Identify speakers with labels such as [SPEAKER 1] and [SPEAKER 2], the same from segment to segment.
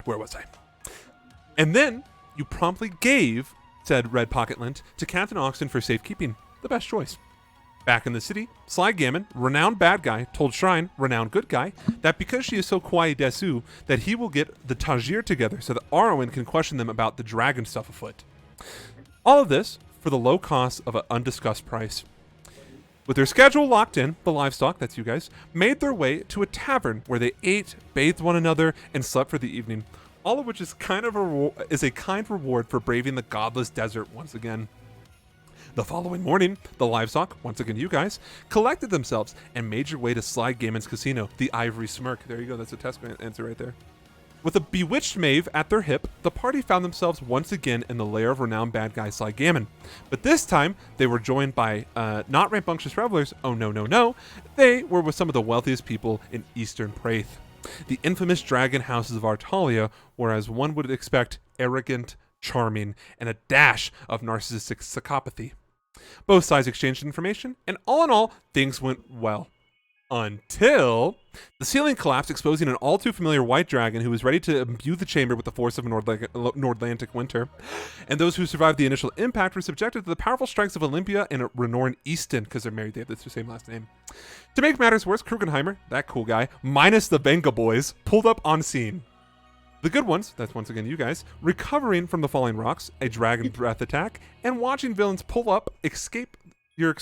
[SPEAKER 1] Where was I? And then you promptly gave said red pocket lint to Captain Oxton for safekeeping. The best choice. Back in the city, Sly Gammon, renowned bad guy, told Shryne, renowned good guy, that because she is so quiet desu, that he will get the Tajir together so that Arwen can question them about the dragon stuff afoot. All of this for the low cost of an undiscussed price. With their schedule locked in, the livestock, that's you guys, made their way to a tavern where they ate, bathed one another, and slept for the evening. All of which is a kind reward for braving the godless desert once again. The following morning, the livestock, once again you guys, collected themselves and made your way to Sly Gammon's casino, the Ivory Smirk. There you go, that's a test answer right there. With a bewitched Maeve at their hip, the party found themselves once again in the lair of renowned bad guy Sly Gammon. But this time, they were joined by not rambunctious revelers, oh no, they were with some of the wealthiest people in Eastern Praith. The infamous dragon houses of Artalia, whereas one would expect arrogant, charming, and a dash of narcissistic psychopathy. Both sides exchanged information, and all in all, things went well. Until the ceiling collapsed, exposing an all too familiar white dragon who was ready to imbue the chamber with the force of a Nordlantic winter. And those who survived the initial impact were subjected to the powerful strikes of Olympia and Renorn Easton, because they're married, they have the same last name. To make matters worse, Krugenheimer, that cool guy, minus the Venga boys, pulled up on scene. The good ones, that's once again you guys, recovering from the falling rocks, a dragon breath attack, and watching villains pull up, escape your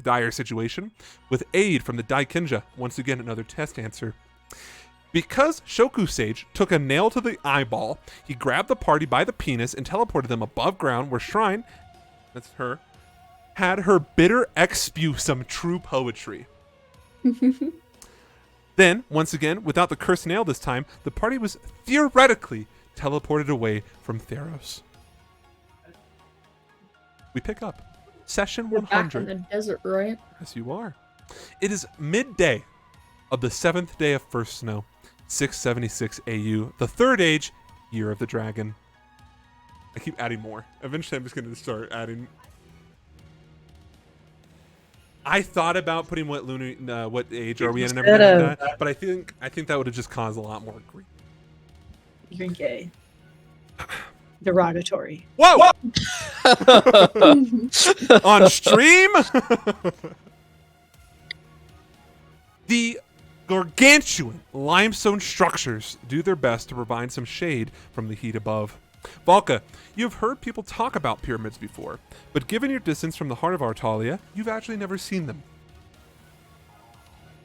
[SPEAKER 1] dire situation with aid from the Daikinja. Once again, another test answer. Because Shoku Sage took a nail to the eyeball, he grabbed the party by the penis and teleported them above ground where Shryne, that's her, had her bitter ex spew some true poetry. Then, once again, without the cursed nail this time, the party was theoretically teleported away from Theros. We pick up. Session 100.
[SPEAKER 2] Back in the desert, right?
[SPEAKER 1] Yes, you are. It is midday of the 7th day of first snow, 676 AU, the third age, year of the dragon. I keep adding more. Eventually, I'm just going to start adding. I thought about putting what age are we in and everything like that, but I think that would have just caused a lot more grief.
[SPEAKER 3] You're gay. Derogatory.
[SPEAKER 1] Whoa! On stream? The gargantuan limestone structures do their best to provide some shade from the heat above. Valka, you've heard people talk about pyramids before, but given your distance from the heart of Artalia, you've actually never seen them.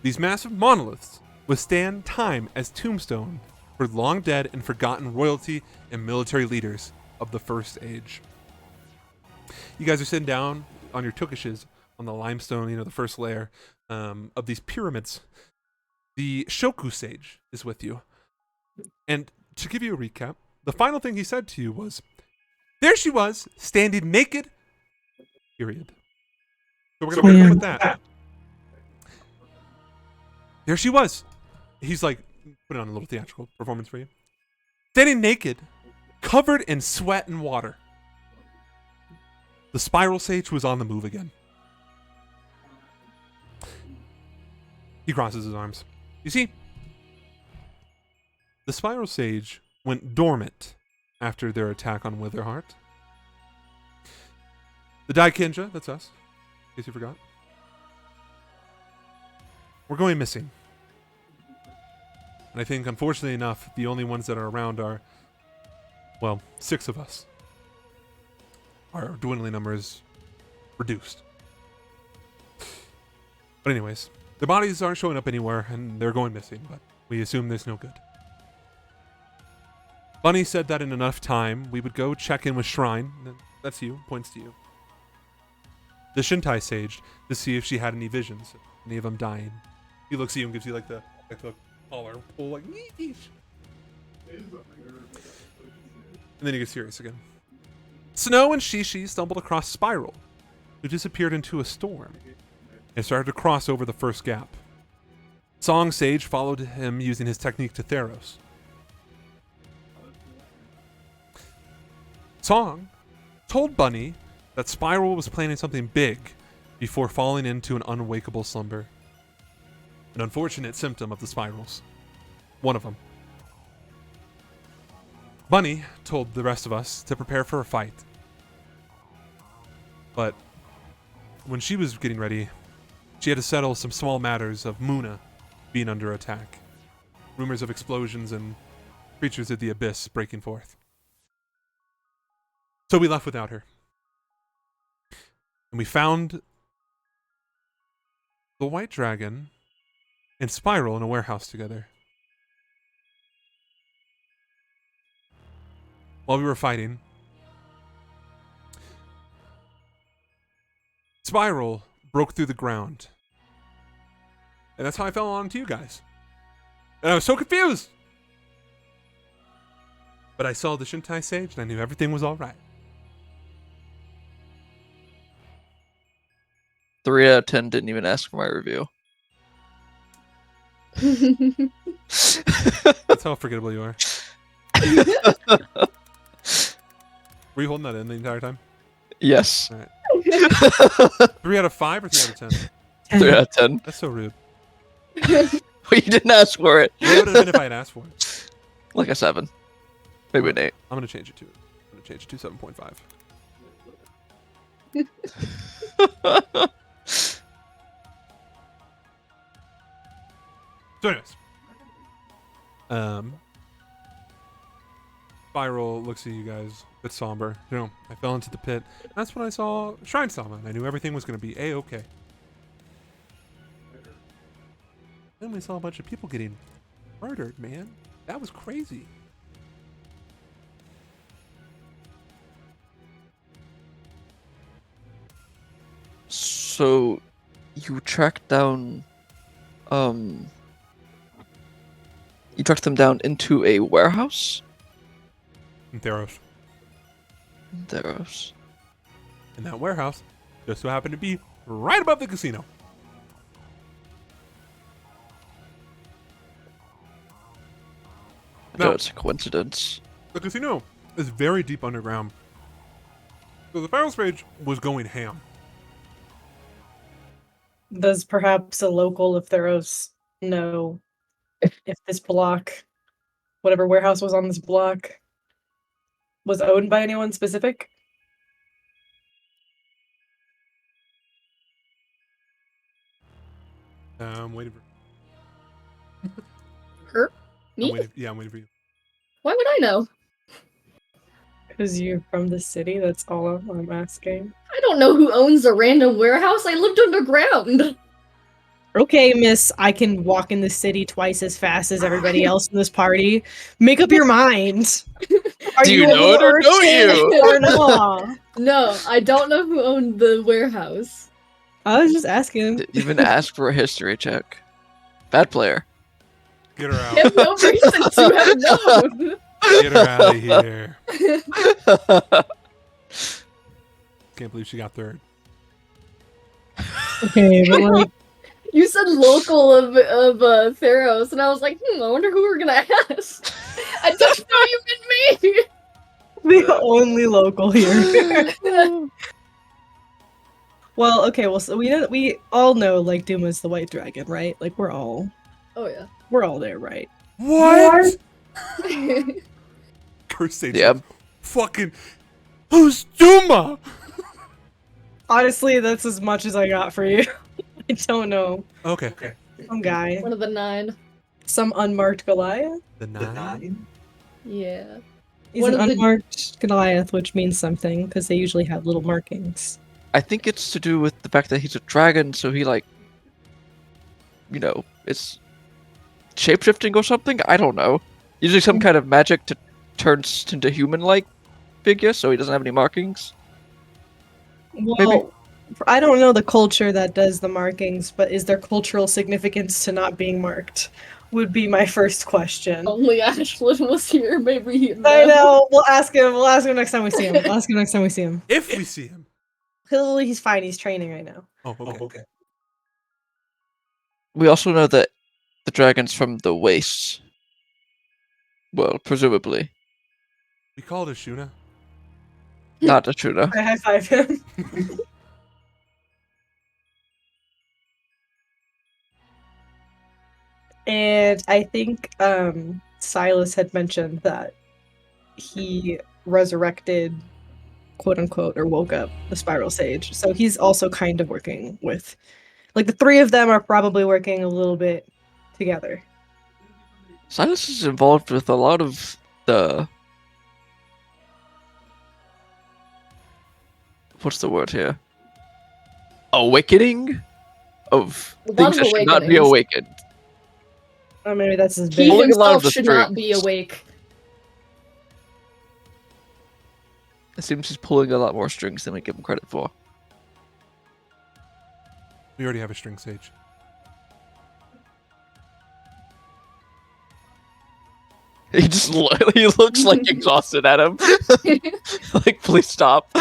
[SPEAKER 1] These massive monoliths withstand time as tombstone for long dead and forgotten royalty and military leaders of the First Age. You guys are sitting down on your tukishes on the limestone, the first layer of these pyramids. The Shoku Sage is with you. And to give you a recap, the final thing he said to you was, there she was, standing naked, period. So we're going to go with that. There she was. He's like, put on a little theatrical performance for you. Standing naked, covered in sweat and water. The Spiral Sage was on the move again. He crosses his arms. You see, the Spiral Sage went dormant after their attack on Witherheart. The Daikinja, that's us, in case you forgot. We're going missing. And I think, unfortunately enough, the only ones that are around are, 6 of us. Our dwindling number is reduced. But anyways, their bodies aren't showing up anywhere, and they're going missing, but we assume there's no good. Bunny said that in enough time, we would go check in with Shryne. That's you, points to you. The Shintai Sage, to see if she had any visions, any of them dying. He looks at you and gives you like the collar pull, like, yeesh. And then he gets serious again. Snow and Shishi stumbled across Spiral, who disappeared into a storm, and started to cross over the first gap. Song Sage followed him using his technique to Theros. Song told Bunny that Spiral was planning something big before falling into an unwakeable slumber. An unfortunate symptom of the spirals. One of them. Bunny told the rest of us to prepare for a fight. But when she was getting ready, she had to settle some small matters of Muna being under attack. Rumors of explosions and creatures of the abyss breaking forth. So we left without her. And we found the White Dragon and Spiral in a warehouse together. While we were fighting, Spiral broke through the ground. And that's how I fell on to you guys. And I was so confused. But I saw the Shintai Sage and I knew everything was alright.
[SPEAKER 2] 3 out of 10 didn't even ask for my review.
[SPEAKER 1] That's how forgettable you are. Were you holding that in the entire time?
[SPEAKER 2] Yes.
[SPEAKER 1] Alright. 3 out of 5 or 3 out of 10?
[SPEAKER 2] 3 out of 10.
[SPEAKER 1] That's so rude.
[SPEAKER 2] Well, you didn't ask for it.
[SPEAKER 1] What would it have been if I had asked for it?
[SPEAKER 2] Like a 7. Maybe an 8.
[SPEAKER 1] I'm going to change it to it. I'm going to change it to 7.5. So anyways. Spiral looks at you guys a bit somber. You know, I fell into the pit. That's when I saw Shryne Sama, and I knew everything was going to be A-okay. Then we saw a bunch of people getting murdered, man. That was crazy.
[SPEAKER 2] So, you tracked down, you tracked them down into a warehouse?
[SPEAKER 1] In Theros.
[SPEAKER 2] Theros.
[SPEAKER 1] And that warehouse just so happened to be right above the casino.
[SPEAKER 2] No,
[SPEAKER 1] Now,
[SPEAKER 2] it's a coincidence.
[SPEAKER 1] the casino is very deep underground. So the Pharaoh's page was going ham.
[SPEAKER 3] Does perhaps a local of Theros know if this block, whatever warehouse was on this block, was owned by anyone specific?
[SPEAKER 1] I'm waiting for.
[SPEAKER 4] Her?
[SPEAKER 1] I'm
[SPEAKER 4] Me?
[SPEAKER 1] waiting, yeah, I'm waiting for you.
[SPEAKER 4] Why would I know?
[SPEAKER 3] Because you're from the city, that's all I'm asking.
[SPEAKER 4] I don't know who owns a random warehouse. I lived underground.
[SPEAKER 3] Okay, miss, I can walk in the city twice as fast as everybody else in this party. Make up your mind. Are
[SPEAKER 2] Do you know it or don't you?
[SPEAKER 3] Or no?
[SPEAKER 4] No, I don't know who owned the warehouse.
[SPEAKER 3] I was just asking.
[SPEAKER 2] Didn't even ask for a history check. Bad player.
[SPEAKER 1] Get her
[SPEAKER 4] I have
[SPEAKER 1] out.
[SPEAKER 4] no reason to have known.
[SPEAKER 1] Get her out of here. Can't believe she got third.
[SPEAKER 3] Okay, but like,
[SPEAKER 4] You said local of Theros, and I was like, I wonder who we're gonna ask. I don't know you meant
[SPEAKER 3] the only local here.
[SPEAKER 4] me.
[SPEAKER 3] Well, okay, well, so we all know like Duma's the White Dragon, right? Like we're all
[SPEAKER 4] Oh yeah.
[SPEAKER 3] there, right?
[SPEAKER 1] What? Curse Sage.
[SPEAKER 2] Yep.
[SPEAKER 1] Fucking. Who's Duma?
[SPEAKER 3] Honestly, that's as much as I got for you. I don't know.
[SPEAKER 1] Okay.
[SPEAKER 3] Some guy,
[SPEAKER 4] One of the 9.
[SPEAKER 3] some unmarked Goliath.
[SPEAKER 1] The 9?
[SPEAKER 4] Yeah.
[SPEAKER 3] He's
[SPEAKER 4] One
[SPEAKER 3] an
[SPEAKER 4] of the-
[SPEAKER 3] unmarked Goliath, which means something because they usually have little markings.
[SPEAKER 2] I think it's to do with the fact that he's a dragon, so he like, it's shapeshifting or something. I don't know. Using some kind of magic to turn into human-like figure, so he doesn't have any markings.
[SPEAKER 3] Well, I don't know the culture that does the markings, but is there cultural significance to not being marked? Would be my first question.
[SPEAKER 4] Only Ashlyn was here. Maybe he.
[SPEAKER 3] I know. We'll ask him. We'll ask him next time we see him. We'll ask him next time we see him.
[SPEAKER 1] If we see him.
[SPEAKER 3] He's fine. He's training right now.
[SPEAKER 1] Oh, okay.
[SPEAKER 2] We also know that the dragon's from the Wastes. Well, presumably.
[SPEAKER 1] We called her Shuna.
[SPEAKER 2] Not Atruna.
[SPEAKER 3] I high five him. And I think Silas had mentioned that he resurrected, quote unquote, or woke up the Spiral Sage. So he's also kind of working with, like, the three of them are probably working a little bit together.
[SPEAKER 2] Silas is involved with a lot of the. What's the word here? Awakening of
[SPEAKER 4] A lot
[SPEAKER 2] things
[SPEAKER 4] of
[SPEAKER 2] that should not be
[SPEAKER 4] awakenings.
[SPEAKER 2] awakened.
[SPEAKER 3] Oh, maybe that's his
[SPEAKER 4] He
[SPEAKER 3] big.
[SPEAKER 2] Pulling a lot of
[SPEAKER 4] himself
[SPEAKER 2] the
[SPEAKER 4] should not be
[SPEAKER 2] strings.
[SPEAKER 4] awake.
[SPEAKER 2] It seems he's pulling a lot more strings than we give him credit for.
[SPEAKER 1] We already have a string sage.
[SPEAKER 2] He looks like exhausted at him. Like, please stop.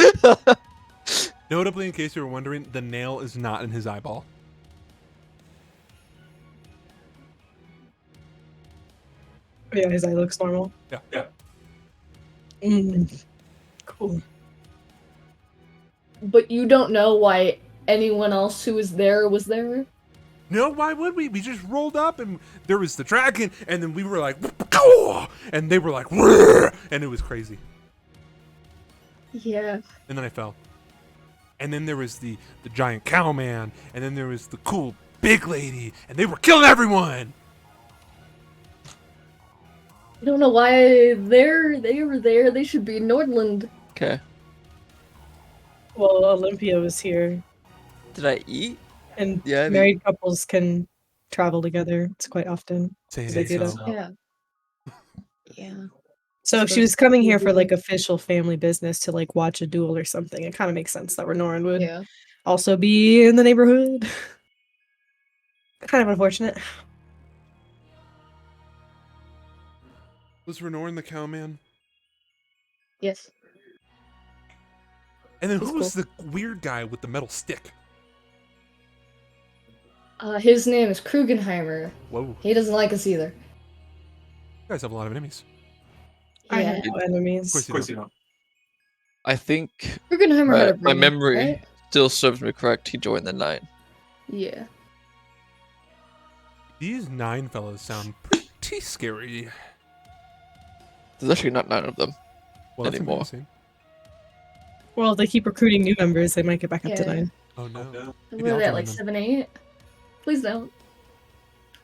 [SPEAKER 1] Notably, in case you were wondering, the nail is not in his eyeball.
[SPEAKER 3] Yeah, his eye looks normal.
[SPEAKER 1] Yeah.
[SPEAKER 3] Cool.
[SPEAKER 4] But you don't know why anyone else who was there was there?
[SPEAKER 1] No, why would we? We just rolled up and there was the dragon, and then we were like, "Caw!" And they were like, "Rrr!" And it was crazy.
[SPEAKER 4] Yeah.
[SPEAKER 1] And then I fell. And then there was the giant cow man, and then there was the cool big lady, and they were killing everyone.
[SPEAKER 4] I don't know why they were there. They should be in Nordland.
[SPEAKER 2] Okay.
[SPEAKER 3] Well, Olympia was here,
[SPEAKER 2] Did I eat?
[SPEAKER 3] and
[SPEAKER 2] Yeah, I mean-
[SPEAKER 3] married couples can travel together. It's quite often.
[SPEAKER 1] Say
[SPEAKER 3] They do
[SPEAKER 1] so.
[SPEAKER 3] that.
[SPEAKER 4] Yeah. Yeah.
[SPEAKER 3] So if
[SPEAKER 4] So
[SPEAKER 3] she was coming here for
[SPEAKER 4] Mhm.
[SPEAKER 3] like official family business to like watch a duel or something, it kind of makes sense that Renoran would
[SPEAKER 4] Yeah.
[SPEAKER 3] also be in the neighborhood. Kind of unfortunate.
[SPEAKER 1] Was Renoran the cow man?
[SPEAKER 4] Yes.
[SPEAKER 1] And then
[SPEAKER 4] He's
[SPEAKER 1] who was the weird guy with the metal stick?
[SPEAKER 4] His name is Krugenheimer.
[SPEAKER 1] Whoa.
[SPEAKER 4] He doesn't like us either.
[SPEAKER 1] You guys have a lot of enemies.
[SPEAKER 3] I have
[SPEAKER 4] Yeah.
[SPEAKER 3] no enemies.
[SPEAKER 1] Of course you don't.
[SPEAKER 2] I think
[SPEAKER 4] Krugenheimer had a
[SPEAKER 2] my
[SPEAKER 4] ring,
[SPEAKER 2] memory
[SPEAKER 4] right?
[SPEAKER 2] still serves me correct. He joined the 9.
[SPEAKER 4] Yeah.
[SPEAKER 1] These 9 fellas sound pretty scary.
[SPEAKER 2] There's actually not 9 of them.
[SPEAKER 1] Well, that's
[SPEAKER 2] Anymore.
[SPEAKER 1] embarrassing.
[SPEAKER 3] Well, if they keep recruiting new members, they might get back up to
[SPEAKER 4] Yeah.
[SPEAKER 3] 9.
[SPEAKER 1] Oh no. Maybe
[SPEAKER 4] What
[SPEAKER 1] I'll
[SPEAKER 4] are they at,
[SPEAKER 1] join
[SPEAKER 4] like
[SPEAKER 1] them.
[SPEAKER 4] 7, 8? Please don't.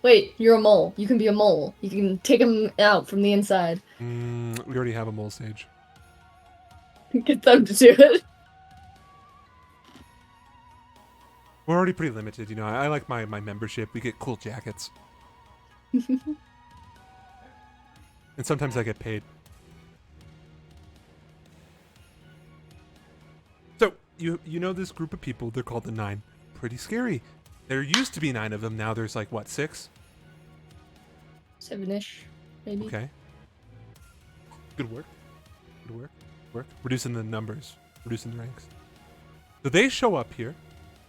[SPEAKER 4] Wait, you're a mole. You can be a mole. You can take him out from the inside.
[SPEAKER 1] We already have a mole sage.
[SPEAKER 4] Get them to do it.
[SPEAKER 1] We're already pretty limited, you know. I like my membership. We get cool jackets. And sometimes I get paid. So, you know this group of people, they're called the 9. Pretty scary. There used to be 9 of them, now there's like, what, 6?
[SPEAKER 4] 7-ish, maybe.
[SPEAKER 1] Okay. Good work. Good work. Work. Reducing the numbers. Reducing the ranks. So they show up here,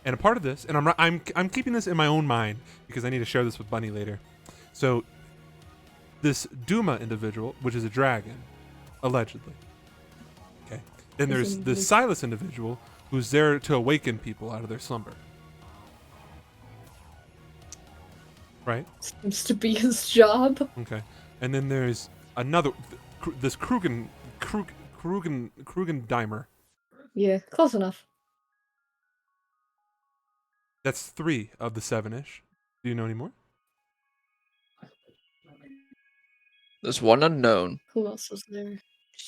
[SPEAKER 1] and a part of this, and I'm keeping this in my own mind because I need to share this with Bunny later. So this Duma individual, which is a dragon, allegedly. Okay. Then there's this Silas individual who's there to awaken people out of their slumber. Right?
[SPEAKER 4] Seems to be his job.
[SPEAKER 1] Okay. And then there's another, this Krugen Dimer.
[SPEAKER 4] Yeah, close enough.
[SPEAKER 1] That's 3 of the 7-ish. Do you know any more?
[SPEAKER 2] There's one unknown.
[SPEAKER 4] Who else was there?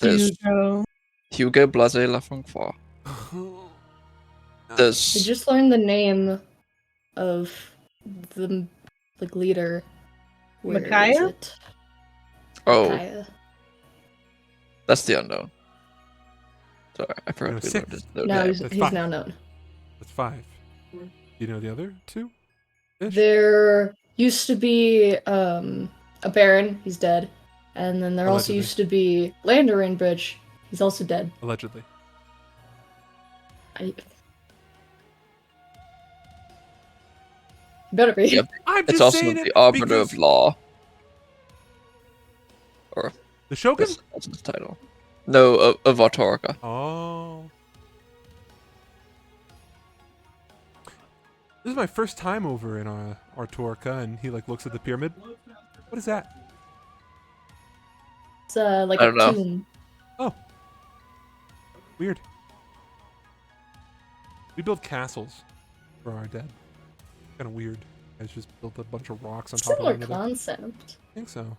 [SPEAKER 2] There's
[SPEAKER 3] Hugo.
[SPEAKER 2] Hugo Blase Lafrancois.
[SPEAKER 4] We
[SPEAKER 2] There's
[SPEAKER 4] just learned the name of the leader. Where is
[SPEAKER 3] Micaiah?
[SPEAKER 4] it?
[SPEAKER 2] oh,
[SPEAKER 4] Micaiah.
[SPEAKER 2] that's the unknown. Sorry, I
[SPEAKER 1] No,
[SPEAKER 2] forgot we
[SPEAKER 1] 6.
[SPEAKER 2] learned his
[SPEAKER 4] No,
[SPEAKER 2] name.
[SPEAKER 4] he's
[SPEAKER 1] That's 5.
[SPEAKER 4] now known.
[SPEAKER 1] That's 5. Do you know the other 2?
[SPEAKER 4] There used to be a Baron. He's dead. And then there also
[SPEAKER 1] Allegedly.
[SPEAKER 4] used to be Lander Rainbridge. He's also dead.
[SPEAKER 1] Allegedly.
[SPEAKER 4] He better be.
[SPEAKER 2] Yep.
[SPEAKER 1] I'm
[SPEAKER 2] It's
[SPEAKER 1] just
[SPEAKER 2] also
[SPEAKER 1] saying
[SPEAKER 2] the
[SPEAKER 1] it
[SPEAKER 2] Arbiter
[SPEAKER 1] because
[SPEAKER 2] of Law. Or
[SPEAKER 1] the Shogun?
[SPEAKER 2] that's his title. No, of Autorica.
[SPEAKER 1] Oh. This is my first time over in Artorica, and he like looks at the pyramid. What is that?
[SPEAKER 4] It's like
[SPEAKER 2] I
[SPEAKER 4] a
[SPEAKER 2] don't know.
[SPEAKER 4] tomb.
[SPEAKER 1] Oh. Weird. We build castles for our dead. Kind of weird. Guys just built a bunch of rocks on top of
[SPEAKER 4] Similar
[SPEAKER 1] one another.
[SPEAKER 4] concept.
[SPEAKER 1] I think so.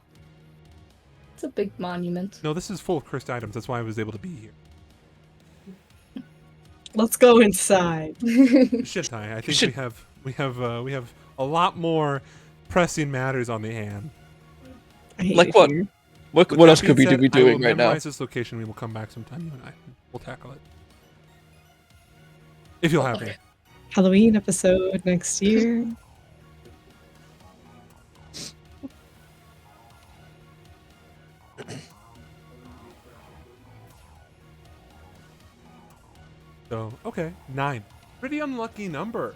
[SPEAKER 4] It's a big monument.
[SPEAKER 1] No, this is full of cursed items. That's why I was able to be here.
[SPEAKER 3] Let's go inside.
[SPEAKER 1] Shintai, I think
[SPEAKER 2] should-
[SPEAKER 1] we have a lot more pressing matters on the hand.
[SPEAKER 3] I hate
[SPEAKER 2] Like
[SPEAKER 3] it
[SPEAKER 2] what?
[SPEAKER 3] here.
[SPEAKER 2] What
[SPEAKER 1] With
[SPEAKER 2] else
[SPEAKER 1] that
[SPEAKER 2] could we
[SPEAKER 1] being
[SPEAKER 2] be
[SPEAKER 1] said, I will
[SPEAKER 2] doing right now?
[SPEAKER 1] memorize this location. We will come back sometime. You and I. We'll tackle it. If you'll have me.
[SPEAKER 3] Halloween episode next year.
[SPEAKER 1] So, okay, 9. Pretty unlucky number.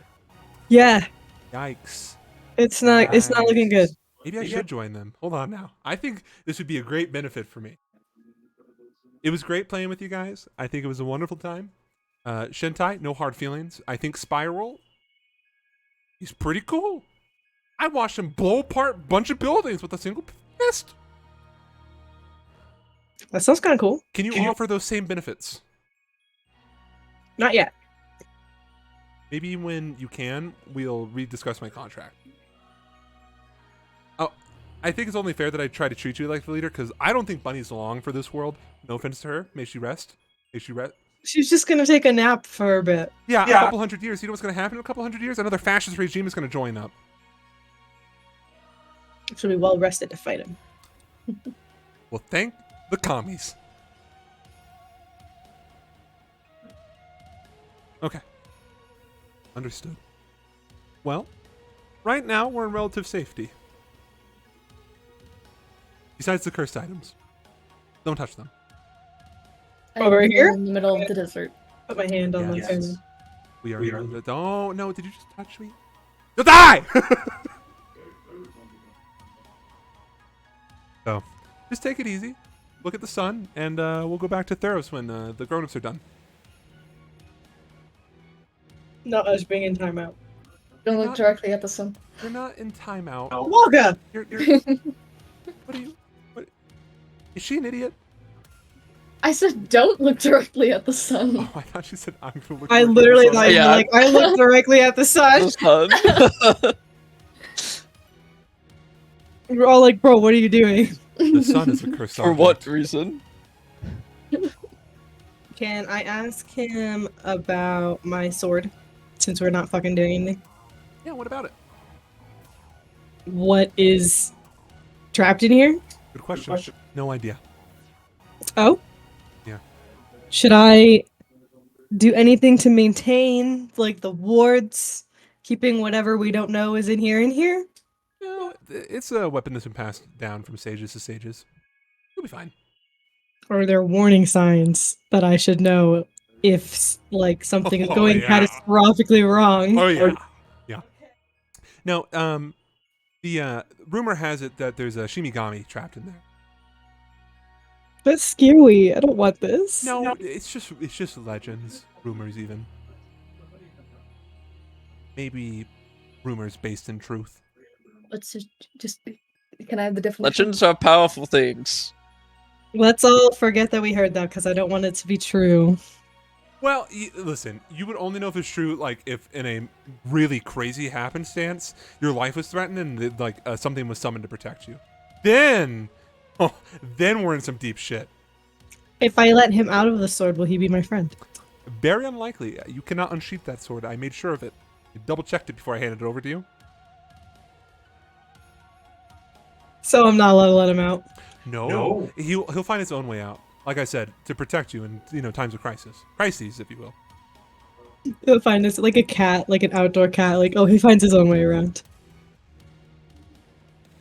[SPEAKER 3] Yeah,
[SPEAKER 1] Yikes.
[SPEAKER 3] it's not looking good.
[SPEAKER 1] Maybe I should join them. Hold on now. I think this would be a great benefit for me. It was great playing with you guys. I think it was a wonderful time. Shintai, no hard feelings. I think Spiral, he's pretty cool. I watched him blow apart a bunch of buildings with a single fist.
[SPEAKER 3] That sounds kind of cool.
[SPEAKER 1] Can you offer those same benefits?
[SPEAKER 3] Not yet.
[SPEAKER 1] Maybe when you can, we'll rediscuss my contract. Oh, I think it's only fair that I try to treat you like the leader, because I don't think Bunny's long for this world. No offense to her. May she rest. May she rest.
[SPEAKER 3] She's just gonna take a nap for a bit.
[SPEAKER 1] Yeah, a couple hundred years. You know what's going to happen in a couple hundred years? Another fascist regime is going to join up.
[SPEAKER 3] She'll be well rested to fight him.
[SPEAKER 1] Well, thank the commies. Okay. Understood. Well, right now we're in relative safety. Besides the cursed items. Don't touch them.
[SPEAKER 3] Over
[SPEAKER 4] I'm
[SPEAKER 3] here?
[SPEAKER 4] in the middle of the desert.
[SPEAKER 3] Put my hand on my
[SPEAKER 1] Yes.
[SPEAKER 3] phone.
[SPEAKER 1] We are. Oh, no. Did you just touch me? You'll die! So, just take it easy. Look at the sun, and we'll go back to Theros when the grown-ups are done.
[SPEAKER 3] Not us being in timeout.
[SPEAKER 4] Don't look
[SPEAKER 1] Not-
[SPEAKER 4] directly at the sun.
[SPEAKER 1] You're not in timeout.
[SPEAKER 3] Wogga!
[SPEAKER 1] You're what are you? What? Is she an idiot?
[SPEAKER 4] I said don't look directly at the sun.
[SPEAKER 1] Oh, I thought she said I'm gonna look.
[SPEAKER 3] I
[SPEAKER 1] directly at
[SPEAKER 3] literally
[SPEAKER 1] the sun."
[SPEAKER 3] thought you were
[SPEAKER 2] Yeah.
[SPEAKER 3] like, I look directly at the sun.
[SPEAKER 2] The sun.
[SPEAKER 3] We're all like, bro, what are you doing?
[SPEAKER 1] The sun is a cursed
[SPEAKER 2] For
[SPEAKER 1] object.
[SPEAKER 2] what reason?
[SPEAKER 3] Can I ask him about my sword? Since we're not fucking doing anything.
[SPEAKER 1] Yeah. What about it?
[SPEAKER 3] What is trapped in here?
[SPEAKER 1] Good question. No idea.
[SPEAKER 3] Oh?
[SPEAKER 1] Yeah.
[SPEAKER 3] Should I do anything to maintain, like, the wards? Keeping whatever we don't know is in here in here?
[SPEAKER 1] No, it's a weapon that's been passed down from sages to sages. You'll be fine.
[SPEAKER 3] Or are there warning signs that I should know if, like, something is
[SPEAKER 1] Oh,
[SPEAKER 3] going
[SPEAKER 1] yeah.
[SPEAKER 3] catastrophically wrong?
[SPEAKER 1] Oh yeah. Yeah. No. The rumor has it that there's a Shimigami trapped in there.
[SPEAKER 3] That's scary. I don't want this.
[SPEAKER 1] No, it's just legends, rumors even. Maybe rumors based in truth.
[SPEAKER 4] Let's just can I have the definition?
[SPEAKER 2] Legends are powerful things.
[SPEAKER 3] Let's all forget that we heard that because I don't want it to be true.
[SPEAKER 1] Well, listen, you would only know if it's true, like, if in a really crazy happenstance, your life was threatened and, something was summoned to protect you. Then we're in some deep shit.
[SPEAKER 3] If I let him out of the sword, will he be my friend?
[SPEAKER 1] Very unlikely. You cannot unsheath that sword. I made sure of it. I double-checked it before I handed it over to you.
[SPEAKER 3] So I'm not allowed to let him out.
[SPEAKER 1] No. He'll find his own way out. Like I said, to protect you in times of crisis. Crises, if you will.
[SPEAKER 3] He'll find us like a cat, like an outdoor cat. Like, oh, he finds his own way around.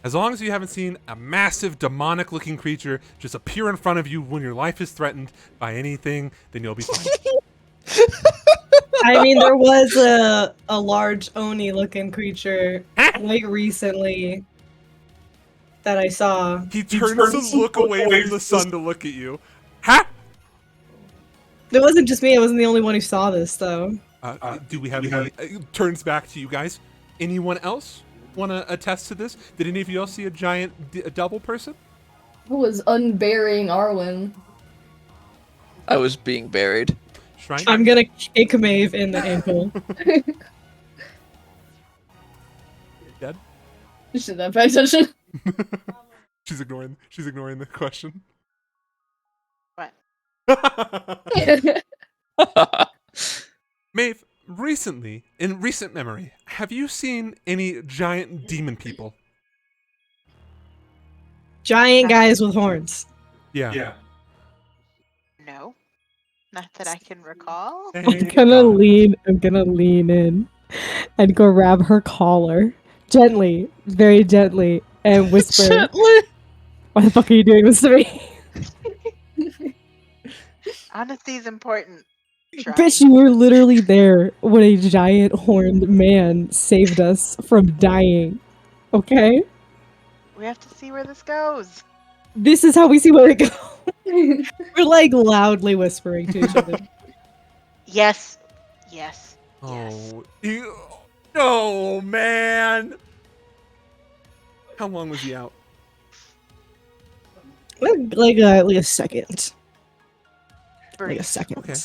[SPEAKER 1] As long as you haven't seen a massive demonic-looking creature just appear in front of you when your life is threatened by anything, then you'll be fine.
[SPEAKER 3] I mean, there was a large Oni-looking creature like recently that I saw.
[SPEAKER 1] He turns to look away from the sun to look at you. Ha!
[SPEAKER 3] It wasn't just me. I wasn't the only one who saw this, though.
[SPEAKER 1] Do we have any? Turns back to you guys. Anyone else want to attest to this? Did any of you else see a giant a double person?
[SPEAKER 4] Who was unburying Arwen?
[SPEAKER 2] I was being buried.
[SPEAKER 1] Shryne,
[SPEAKER 3] I'm gonna kick Maeve in the ankle.
[SPEAKER 1] dead?
[SPEAKER 4] You should not pay attention.
[SPEAKER 1] She's ignoring the question.
[SPEAKER 5] What?
[SPEAKER 1] Maeve, recently, in recent memory, have you seen any giant demon people?
[SPEAKER 3] Giant guys with horns.
[SPEAKER 1] Yeah.
[SPEAKER 5] No. Not that I can recall.
[SPEAKER 1] Thank
[SPEAKER 6] I'm
[SPEAKER 1] God.
[SPEAKER 6] gonna lean in and grab her collar. Gently, very gently, and whisper,
[SPEAKER 2] Gently.
[SPEAKER 6] "Why the fuck are you doing this to me?"
[SPEAKER 5] Honesty is important.
[SPEAKER 6] Bitch, you were literally there when a giant horned man saved us from dying. Okay?
[SPEAKER 5] We have to see where this goes.
[SPEAKER 6] This is how we see where it goes.
[SPEAKER 3] We're like loudly whispering to each other.
[SPEAKER 5] Yes. Yes.
[SPEAKER 1] Oh, you. Oh, man. How long was he out?
[SPEAKER 3] like a second. Like a
[SPEAKER 5] Brief.
[SPEAKER 3] second.
[SPEAKER 1] Okay.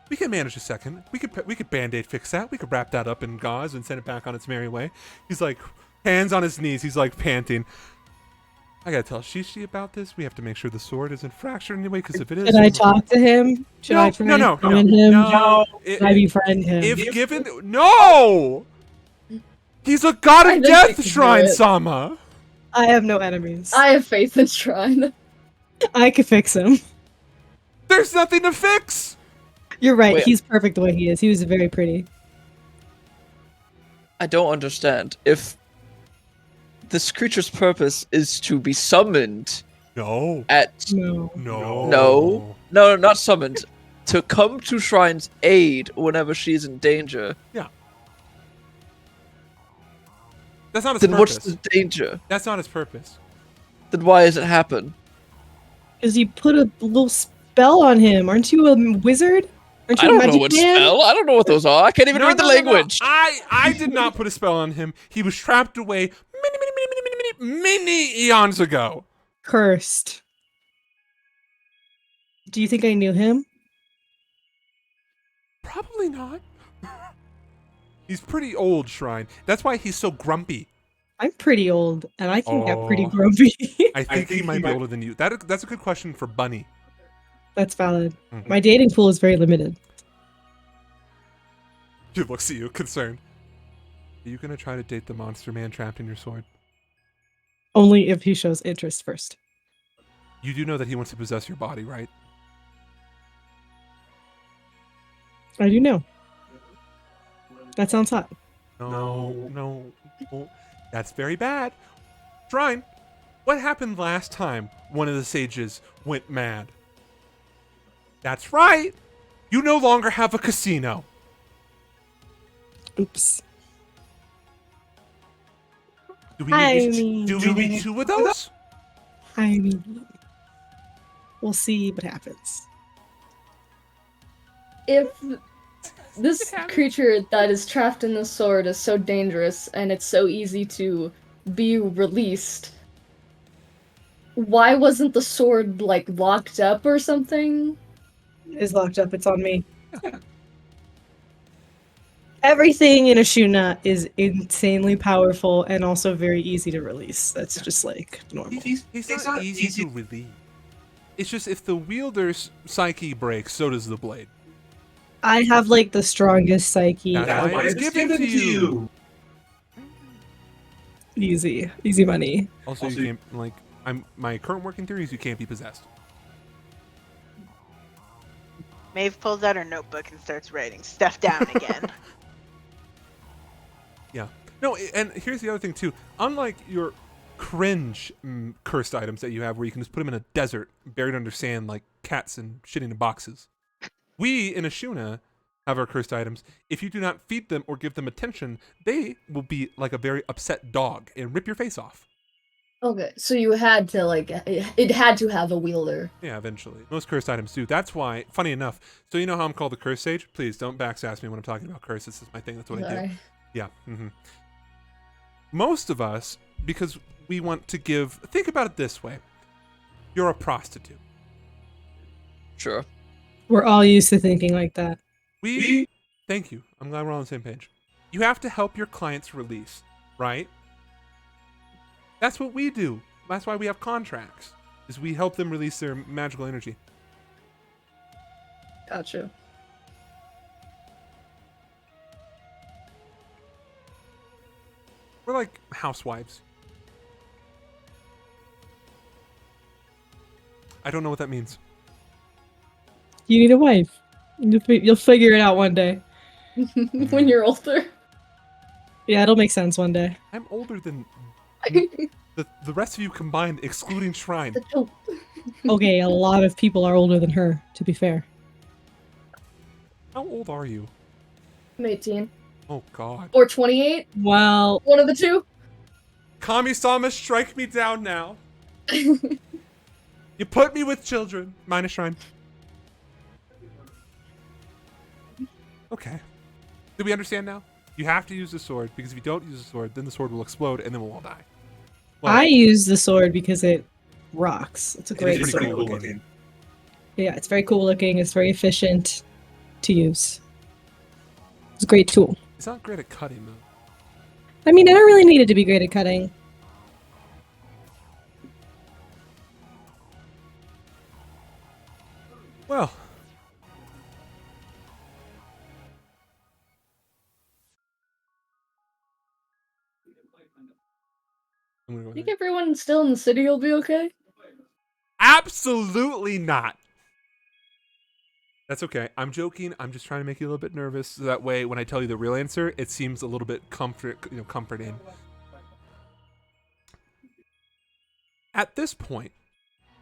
[SPEAKER 1] We can manage a second. We could Band-Aid fix that. We could wrap that up in gauze and send it back on its merry way. He's like, hands on his knees. He's like panting. I gotta tell Shishi about this. We have to make sure the sword isn't fractured anyway, because if it is...
[SPEAKER 3] Should I talk to him? Should I try
[SPEAKER 1] no.
[SPEAKER 3] to befriend him?
[SPEAKER 1] No.
[SPEAKER 3] Should I befriend him?
[SPEAKER 1] If given... No! He's a god
[SPEAKER 4] I
[SPEAKER 1] of
[SPEAKER 4] think
[SPEAKER 1] death,
[SPEAKER 4] we can do
[SPEAKER 1] Shryne
[SPEAKER 4] it.
[SPEAKER 1] Sama!
[SPEAKER 3] I have no enemies.
[SPEAKER 4] I have faith in Shryne.
[SPEAKER 3] I could fix him.
[SPEAKER 1] There's nothing to fix!
[SPEAKER 3] You're right.
[SPEAKER 2] Wait.
[SPEAKER 3] He's perfect the way he is. He was very pretty.
[SPEAKER 2] I don't understand. If this creature's purpose is to be summoned
[SPEAKER 1] No.
[SPEAKER 2] at
[SPEAKER 3] No.
[SPEAKER 1] No.
[SPEAKER 2] No, not summoned. To come to Shryne's aid whenever she's in danger.
[SPEAKER 1] That's not his
[SPEAKER 2] Then
[SPEAKER 1] purpose.
[SPEAKER 2] what's the danger?
[SPEAKER 1] That's not his purpose.
[SPEAKER 2] Then why does it happen?
[SPEAKER 3] Because you put a little spell on him. Aren't you a wizard? Aren't
[SPEAKER 2] I
[SPEAKER 3] you a
[SPEAKER 2] don't know
[SPEAKER 3] magic
[SPEAKER 2] what
[SPEAKER 3] man?
[SPEAKER 2] spell. I don't know what those are. I can't even read the language.
[SPEAKER 1] I did not put a spell on him. He was trapped away many eons ago.
[SPEAKER 3] Cursed. Do you think I knew him?
[SPEAKER 1] Probably not. He's pretty old, Shryne. That's why he's so grumpy.
[SPEAKER 3] I'm pretty old, and I can get pretty
[SPEAKER 1] Oh.
[SPEAKER 3] grumpy.
[SPEAKER 1] I think he might be older than you. That's a good question for Bunny.
[SPEAKER 3] That's valid.
[SPEAKER 1] Mhm.
[SPEAKER 3] My dating pool is very limited.
[SPEAKER 1] He looks at you, concerned. Are you gonna try to date the monster man trapped in your sword?
[SPEAKER 3] Only if he shows interest first.
[SPEAKER 1] You do know that he wants to possess your body, right?
[SPEAKER 3] I do know. That sounds hot.
[SPEAKER 1] No. That's very bad. Shryne, what happened last time one of the sages went mad? That's right. You no longer have a casino.
[SPEAKER 3] Oops.
[SPEAKER 1] Do we need,
[SPEAKER 3] I
[SPEAKER 1] do we need two of those?
[SPEAKER 3] I mean, we'll see what happens.
[SPEAKER 4] If this creature that is trapped in the sword is so dangerous and it's so easy to be released, why wasn't the sword like locked up or something?
[SPEAKER 3] Is locked up. It's on me. Everything in Ashuna is insanely powerful and also very easy to release. That's just like normal.
[SPEAKER 1] He's not easy to release. It's just if the wielder's psyche breaks, so does the blade.
[SPEAKER 3] I have like the strongest psyche.
[SPEAKER 1] That's why it's given to you.
[SPEAKER 3] Easy money.
[SPEAKER 1] Also, you can't like. My current working theory is you can't be possessed.
[SPEAKER 5] Maeve pulls out her notebook and starts writing stuff down again.
[SPEAKER 1] Yeah. No, and here's the other thing too. Unlike your cringe cursed items that you have, where you can just put them in a desert, buried under sand, like cats and shitting in boxes, we in Ashuna have our cursed items. If you do not feed them or give them attention, they will be like a very upset dog and rip your face off.
[SPEAKER 4] Okay, so you had to like it had to have a wielder.
[SPEAKER 1] Yeah, eventually. Most cursed items do. That's why, funny enough, so you know how I'm called the curse sage? Please don't backsass me when I'm talking about curse. This is my thing. That's what I do.
[SPEAKER 4] Sorry.
[SPEAKER 1] Yeah. Most of us, because we want to give, think about it this way. You're a prostitute.
[SPEAKER 2] Sure.
[SPEAKER 6] We're all used to thinking like that.
[SPEAKER 1] Thank you. I'm glad we're on the same page. You have to help your clients release, right? That's what we do. That's why we have contracts. Is we help them release their magical energy.
[SPEAKER 4] Gotcha.
[SPEAKER 1] We're like housewives. I don't know what that means.
[SPEAKER 6] You need a wife. You'll figure it out one day.
[SPEAKER 4] When you're older.
[SPEAKER 6] Yeah, it'll make sense one day.
[SPEAKER 1] I'm older than the rest of you combined, excluding Shryne.
[SPEAKER 6] Okay, a lot of people are older than her, to be fair.
[SPEAKER 1] How old are you?
[SPEAKER 4] I'm 18.
[SPEAKER 1] Oh God.
[SPEAKER 4] Or 28.
[SPEAKER 6] Well,
[SPEAKER 4] One of the two.
[SPEAKER 1] Kami-sama, strike me down now. You put me with children. Minus Shryne. Okay. Do we understand now? You have to use the sword, because if you don't use the sword, then the sword will explode, and then we'll all die. Well,
[SPEAKER 6] I use the sword because it rocks. It's a
[SPEAKER 1] it
[SPEAKER 6] great
[SPEAKER 1] is
[SPEAKER 6] sword.
[SPEAKER 1] pretty cool looking.
[SPEAKER 6] Yeah, it's very cool looking. It's very efficient to use. It's a great tool.
[SPEAKER 1] It's not great at cutting, though.
[SPEAKER 6] I mean, I don't really need it to be great at cutting.
[SPEAKER 1] Well. I'm gonna go with
[SPEAKER 4] Think
[SPEAKER 1] it.
[SPEAKER 4] everyone still in the city will be okay?
[SPEAKER 1] Absolutely not. That's okay. I'm joking. I'm just trying to make you a little bit nervous, so that way, when I tell you the real answer, it seems a little bit comforting. At this point,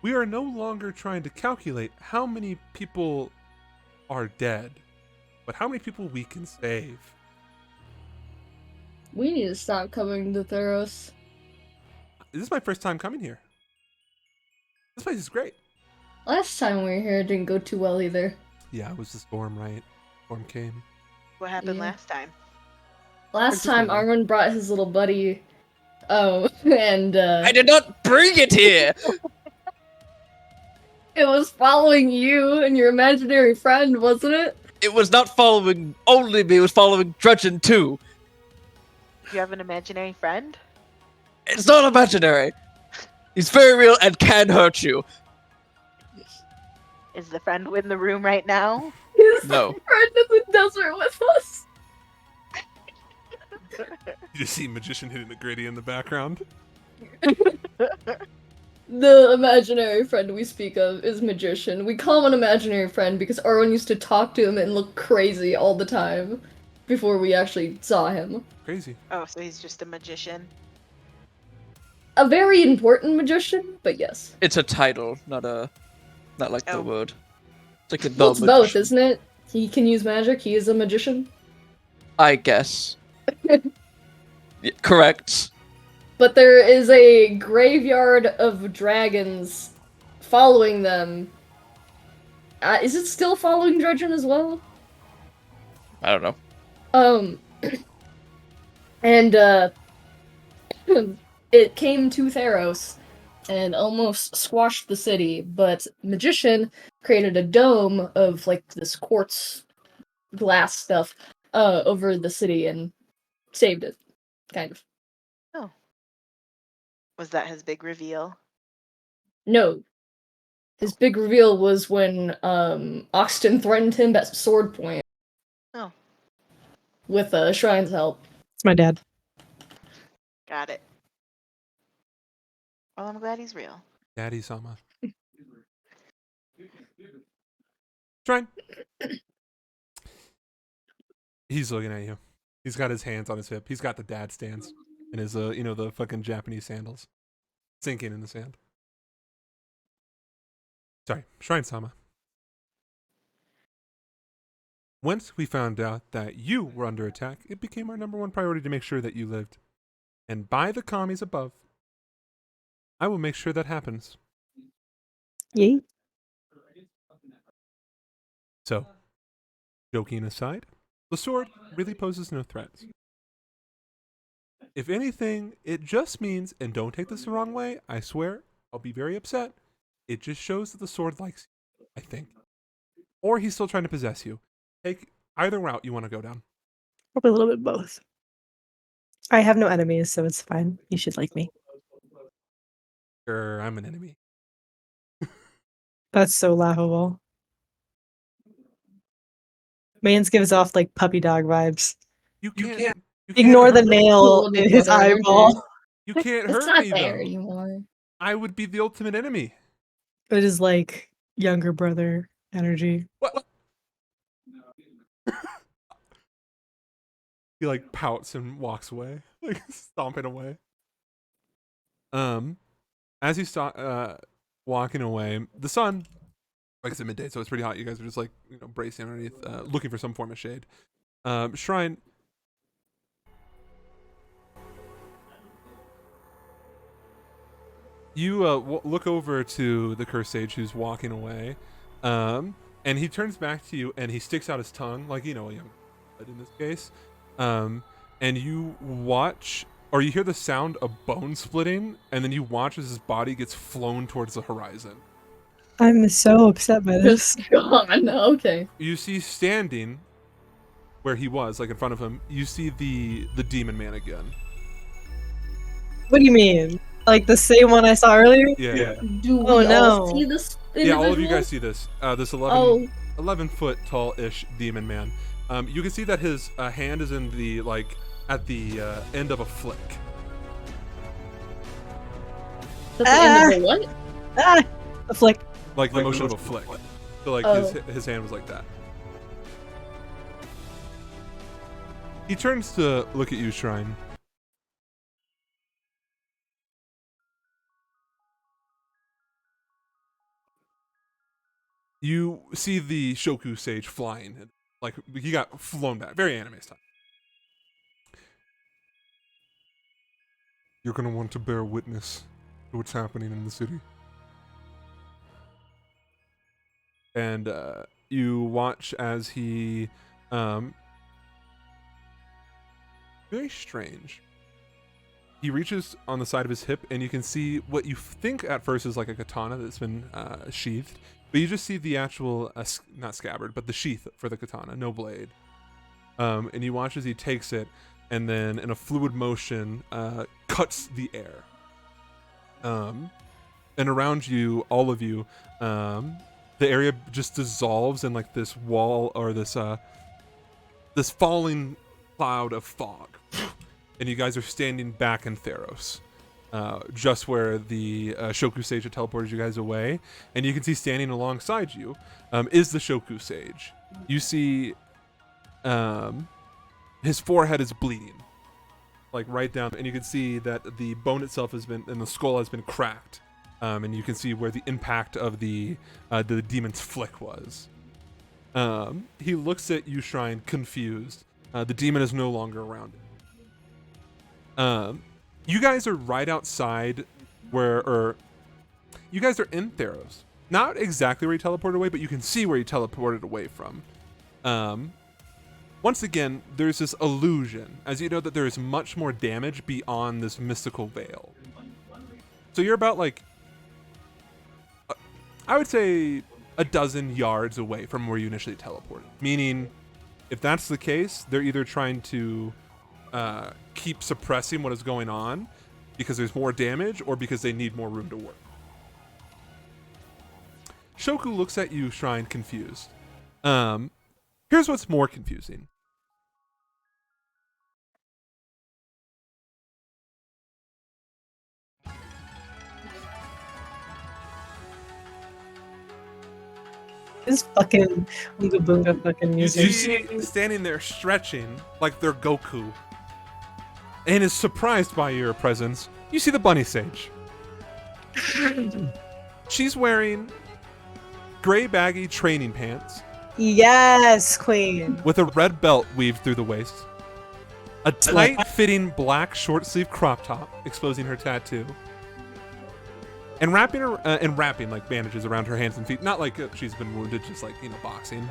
[SPEAKER 1] we are no longer trying to calculate how many people are dead, but how many people we can save.
[SPEAKER 4] We need to stop coming to Theros.
[SPEAKER 1] This is my first time coming here. This place is great.
[SPEAKER 4] Last time we were here, it didn't go too well either.
[SPEAKER 1] Yeah, it was the storm, right? Storm came.
[SPEAKER 5] What happened
[SPEAKER 4] Yeah.
[SPEAKER 5] last time?
[SPEAKER 4] Last
[SPEAKER 1] Or
[SPEAKER 4] time,
[SPEAKER 1] differently.
[SPEAKER 4] Arwen brought his little buddy. Oh, and
[SPEAKER 2] I did not bring it here!
[SPEAKER 4] it was following you and your imaginary friend, wasn't it?
[SPEAKER 2] It was not following only me, it was following Drudgeon too.
[SPEAKER 5] Do you have an imaginary friend?
[SPEAKER 2] It's not imaginary. He's very real and can hurt you.
[SPEAKER 5] Is the friend in the room right now?
[SPEAKER 4] His
[SPEAKER 2] No.
[SPEAKER 4] friend in the desert with us.
[SPEAKER 1] You just see Magician hitting the gritty in the background.
[SPEAKER 4] The imaginary friend we speak of is Magician. We call him an imaginary friend because Arwen used to talk to him and look crazy all the time before we actually saw him.
[SPEAKER 1] Crazy.
[SPEAKER 5] Oh, so he's just a magician.
[SPEAKER 4] A very important magician, but yes.
[SPEAKER 2] It's a title, not like the
[SPEAKER 5] Oh.
[SPEAKER 2] word. It's like a
[SPEAKER 4] Well, it's both,
[SPEAKER 2] magician.
[SPEAKER 4] isn't it? He can use magic, he is a magician.
[SPEAKER 2] I guess. Yeah, correct.
[SPEAKER 4] But there is a graveyard of dragons following them. Is it still following Drudgeon as well?
[SPEAKER 2] I don't know.
[SPEAKER 4] And it came to Theros and almost squashed the city, but Magician created a dome of like this quartz glass stuff over the city and saved it, kind of.
[SPEAKER 5] Was that his big reveal?
[SPEAKER 4] No. His big reveal was when Oxton threatened him at sword point.
[SPEAKER 5] Oh.
[SPEAKER 4] With Shryne's help.
[SPEAKER 6] It's my dad.
[SPEAKER 5] Got it. Well, I'm glad he's real.
[SPEAKER 1] Daddy Sama. Shryne. He's looking at you. He's got his hands on his hip. He's got the dad stance and his, the fucking Japanese sandals sinking in the sand. Sorry, Shryne Sama. Once we found out that you were under attack, it became our #1 priority to make sure that you lived. And by the commies above, I will make sure that happens.
[SPEAKER 6] Yay.
[SPEAKER 1] So, joking aside, the sword really poses no threats. If anything, it just means, and don't take this the wrong way, I swear, I'll be very upset. It just shows that the sword likes you, I think. or he's still trying to possess you. Take either route you want to go down.
[SPEAKER 6] Probably a little bit both. I have no enemies, so it's fine. You should like me.
[SPEAKER 1] Sure, I'm an enemy.
[SPEAKER 6] That's so laughable. Mans gives off like puppy dog vibes.
[SPEAKER 1] You can't
[SPEAKER 6] Ignore the
[SPEAKER 1] hurt me.
[SPEAKER 6] nail
[SPEAKER 4] Little
[SPEAKER 6] in his
[SPEAKER 4] brother energy.
[SPEAKER 6] eyeball.
[SPEAKER 1] You can't
[SPEAKER 4] It's
[SPEAKER 1] hurt
[SPEAKER 4] not
[SPEAKER 1] me
[SPEAKER 4] there
[SPEAKER 1] though.
[SPEAKER 4] anymore.
[SPEAKER 1] I would be the ultimate enemy.
[SPEAKER 6] It is like younger brother energy.
[SPEAKER 1] What? He like pouts and walks away, like stomping away. As he's walking away, the sun, like it's midday, so it's pretty hot. You guys are just like bracing underneath, looking for some form of shade. Shryne, you look over to the cursed sage who's walking away, and he turns back to you and he sticks out his tongue, like a young blood in this case. And you watch, or you hear the sound of bone splitting, and then you watch as his body gets flown towards the horizon.
[SPEAKER 6] I'm so upset by this.
[SPEAKER 4] Just gone. Okay.
[SPEAKER 1] You see standing where he was, like in front of him, you see the demon man again.
[SPEAKER 6] What do you mean? Like the same one I saw earlier?
[SPEAKER 1] Yeah.
[SPEAKER 4] Do we
[SPEAKER 6] Oh,
[SPEAKER 4] all
[SPEAKER 6] no.
[SPEAKER 4] see this
[SPEAKER 1] Yeah, all of you
[SPEAKER 4] individual?
[SPEAKER 1] guys see this. This
[SPEAKER 4] Oh,
[SPEAKER 1] 11-foot tall-ish demon man. You can see that his hand is in the at the end of a flick.
[SPEAKER 4] that's the end of the what?
[SPEAKER 6] Ah, a flick.
[SPEAKER 1] Like the motion of a flick. So like
[SPEAKER 4] Oh.
[SPEAKER 1] his hand was like that. He turns to look at you, Shryne. You see the Shoku sage flying. Like he got flown back. Very anime style. You're gonna want to bear witness to what's happening in the city. And you watch as he very strange. He reaches on the side of his hip and you can see what you think at first is like a katana that's been sheathed, but you just see the actual not scabbard but the sheath for the katana, no blade. And you watch as he takes it and then in a fluid motion cuts the air. And around you, all of you, the area just dissolves in like this wall or this falling cloud of fog. And you guys are standing back in Theros, just where the Shoku Sage had teleported you guys away. And you can see standing alongside you is the Shoku Sage. You see his forehead is bleeding, like right down, and you can see that the bone itself has been, and the skull has been cracked. And you can see where the impact of the demon's flick was. He looks at you, Shryne, confused. The demon is no longer around it. You guys are right outside or you guys are in Theros. Not exactly where he teleported away, but you can see where he teleported away from. Once again, there's this illusion, as you know that there is much more damage beyond this mystical veil. So you're about like, I would say a dozen yards away from where you initially teleported. Meaning, if that's the case, they're either trying to keep suppressing what is going on because there's more damage or because they need more room to work. Shoku looks at you, Shryne, confused. Here's what's more confusing.
[SPEAKER 6] This fucking Oonga Boonga fucking
[SPEAKER 1] You
[SPEAKER 6] music.
[SPEAKER 1] see standing there stretching like they're Goku and is surprised by your presence. You see the bunny sage. She's wearing gray baggy training pants
[SPEAKER 6] Yes, queen.
[SPEAKER 1] with a red belt weaved through the waist, a tight-fitting black short-sleeve crop top exposing her tattoo, and wrapping like bandages around her hands and feet. Not like she's been wounded, just like boxing.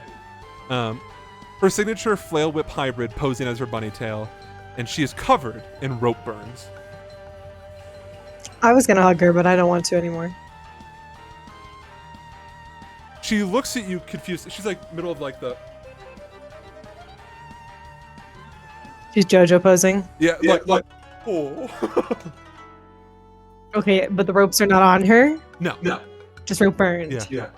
[SPEAKER 1] Her signature flail whip hybrid posing as her bunny tail, and she is covered in rope burns.
[SPEAKER 6] I was gonna hug her, but I don't want to anymore.
[SPEAKER 1] She looks at you confused. She's like middle of like the
[SPEAKER 3] She's JoJo posing.
[SPEAKER 1] yeah like oh
[SPEAKER 3] Okay, but the ropes are not on her.
[SPEAKER 1] no.
[SPEAKER 3] Just rope burned.
[SPEAKER 1] Yeah.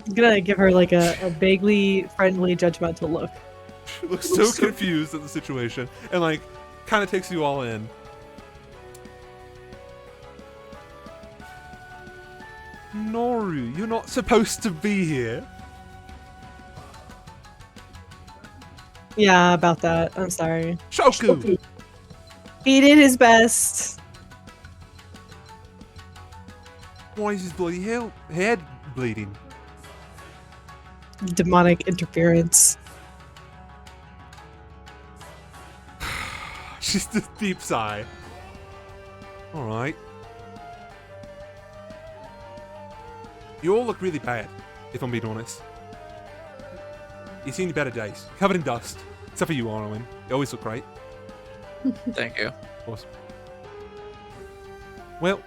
[SPEAKER 3] I'm gonna give her like a vaguely friendly, judgmental look.
[SPEAKER 1] She looks so confused at the situation and like kind of takes you all in. Noru, you're not supposed to be here.
[SPEAKER 3] Yeah, about that. I'm sorry.
[SPEAKER 1] Shoku!
[SPEAKER 3] He did his best.
[SPEAKER 1] Why is his bloody head bleeding?
[SPEAKER 3] Demonic interference.
[SPEAKER 1] She's just deep sigh. Alright. You all look really bad, if I'm being honest. You've seen your better days. Covered in dust. Except for you, Arwen. You always look great.
[SPEAKER 2] Thank you.
[SPEAKER 1] Of course. Well,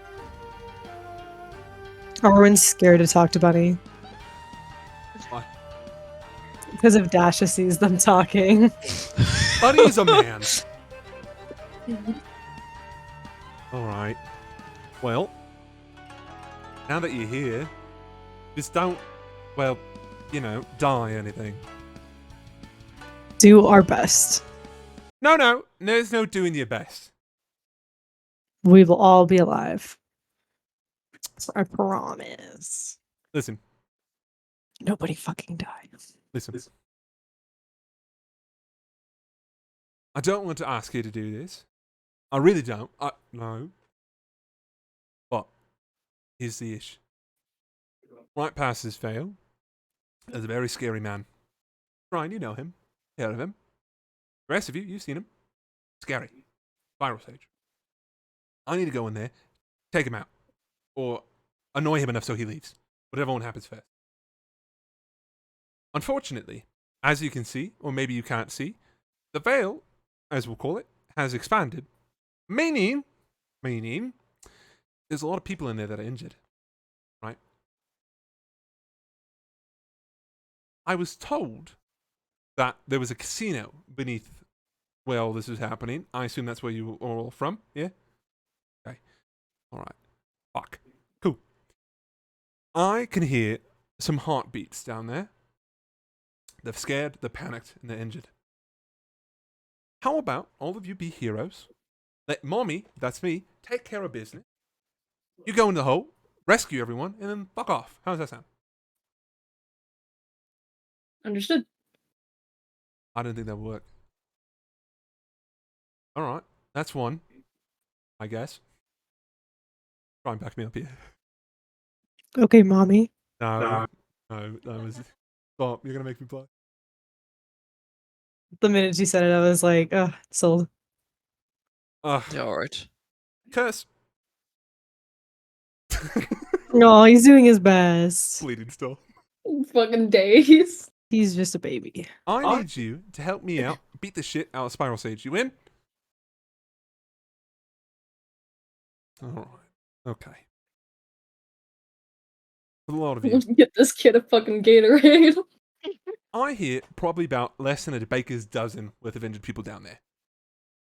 [SPEAKER 3] Arwen's scared to talk to Bunny
[SPEAKER 1] why?
[SPEAKER 3] because if Dasha sees them talking.
[SPEAKER 1] Bunny is a man. Alright. Well, now that you're here, just don't, well, you know, die or anything.
[SPEAKER 3] Do our best.
[SPEAKER 1] No, there's no doing your best.
[SPEAKER 3] We will all be alive. I promise.
[SPEAKER 1] Listen.
[SPEAKER 3] Nobody fucking dies.
[SPEAKER 1] Listen. I don't want to ask you to do this. I really don't. No. But here's the issue. Right past his veil is a very scary man. Shryne, you know him. Heard of him. The rest of you, you've seen him. Scary. Spiral Sage. I need to go in there, take him out. Or annoy him enough so he leaves. Whatever one happens first. Unfortunately, as you can see, or maybe you can't see, the veil, as we'll call it, has expanded. Meaning, there's a lot of people in there that are injured. Right? I was told that there was a casino beneath where all this was happening. I assume that's where you are all from, yeah? Okay. Alright. Fuck. Cool. I can hear some heartbeats down there. They're scared, they're panicked, and they're injured. How about all of you be heroes? Let mommy, that's me, take care of business. You go in the hole, rescue everyone, and then fuck off. How does that sound?
[SPEAKER 4] Understood.
[SPEAKER 1] I didn't think that would work. Alright, that's one, I guess. Try and back me up here.
[SPEAKER 3] Okay, mommy.
[SPEAKER 1] No, that was... Stop, you're gonna make me play.
[SPEAKER 3] The minute she said it, I was like, ugh, sold.
[SPEAKER 1] Ugh,
[SPEAKER 2] Yeah, alright.
[SPEAKER 1] curse.
[SPEAKER 3] No, he's doing his best.
[SPEAKER 1] Bleeding still.
[SPEAKER 4] Fucking days.
[SPEAKER 3] He's just a baby.
[SPEAKER 1] I need you to help me out, beat the shit out of Spiral Sage. You in? Alright, okay. For a lot of you.
[SPEAKER 4] Get this kid a fucking Gatorade.
[SPEAKER 1] I hear probably about less than a baker's dozen worth of injured people down there.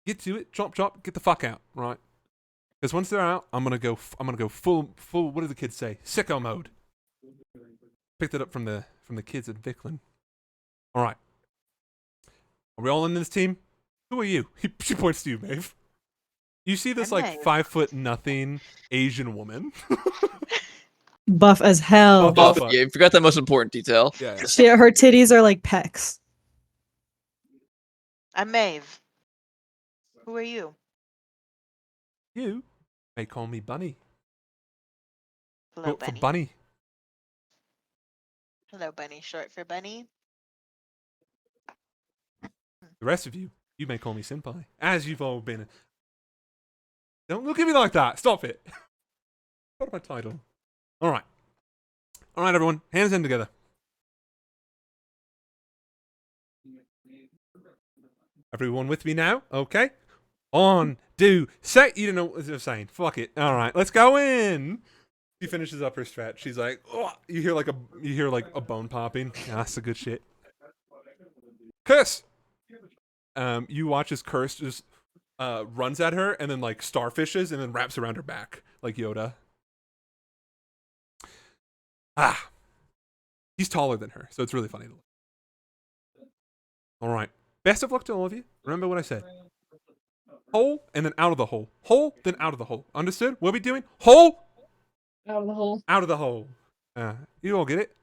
[SPEAKER 1] Get to it, chop, get the fuck out, right? Because once they're out, I'm gonna go full. What do the kids say? Sicko mode. Picked it up from the kids at Vicklin. All right. Are we all in this team? Who are you? She points to you, Maeve. You see this
[SPEAKER 5] I'm
[SPEAKER 1] like
[SPEAKER 5] Maeve.
[SPEAKER 1] 5'0" Asian woman.
[SPEAKER 3] Buff as hell.
[SPEAKER 1] Buff.
[SPEAKER 2] Yeah, you forgot that most important detail.
[SPEAKER 1] Yeah.
[SPEAKER 3] Her titties are like pecs.
[SPEAKER 5] I'm Maeve. Who are you?
[SPEAKER 1] You may call me Bunny.
[SPEAKER 5] Hello,
[SPEAKER 1] Short for
[SPEAKER 5] Bunny.
[SPEAKER 1] Bunny.
[SPEAKER 5] Hello, Bunny. Short for Bunny.
[SPEAKER 1] The rest of you, you may call me Senpai, as you've all been. Don't look at me like that. Stop it. What my title? All right, everyone, hands in together. Everyone with me now? Okay. On, do, say. You don't know what I was saying. Fuck it. All right, let's go in. She finishes up her stretch. She's like, oh, you hear like a bone popping. Yeah, that's the good shit. Curse. You watch as Curse just runs at her and then like starfishes and then wraps around her back like Yoda. He's taller than her, so it's really funny to look. All right. Best of luck to all of you. Remember what I said. Hole and then out of the hole. Hole, then out of the hole. Understood? What are we doing? Hole.
[SPEAKER 4] Out of the hole.
[SPEAKER 1] Out of the hole. You all get it?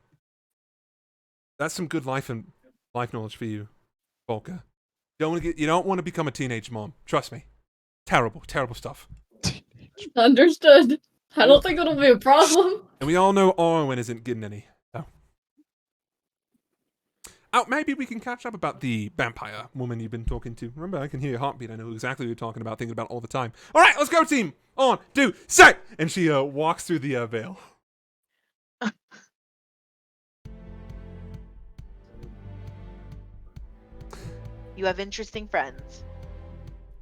[SPEAKER 1] That's some good life knowledge for you, Volka. You don't want to become a teenage mom. Trust me. Terrible, terrible stuff.
[SPEAKER 4] Understood. I don't think it'll be a problem.
[SPEAKER 1] And we all know Orwin isn't getting any. So. Oh, maybe we can catch up about the vampire woman you've been talking to. Remember, I can hear your heartbeat. I know exactly what you're talking about, thinking about all the time. All right, let's go, team. On, do, set. And she walks through the veil.
[SPEAKER 5] You have interesting friends.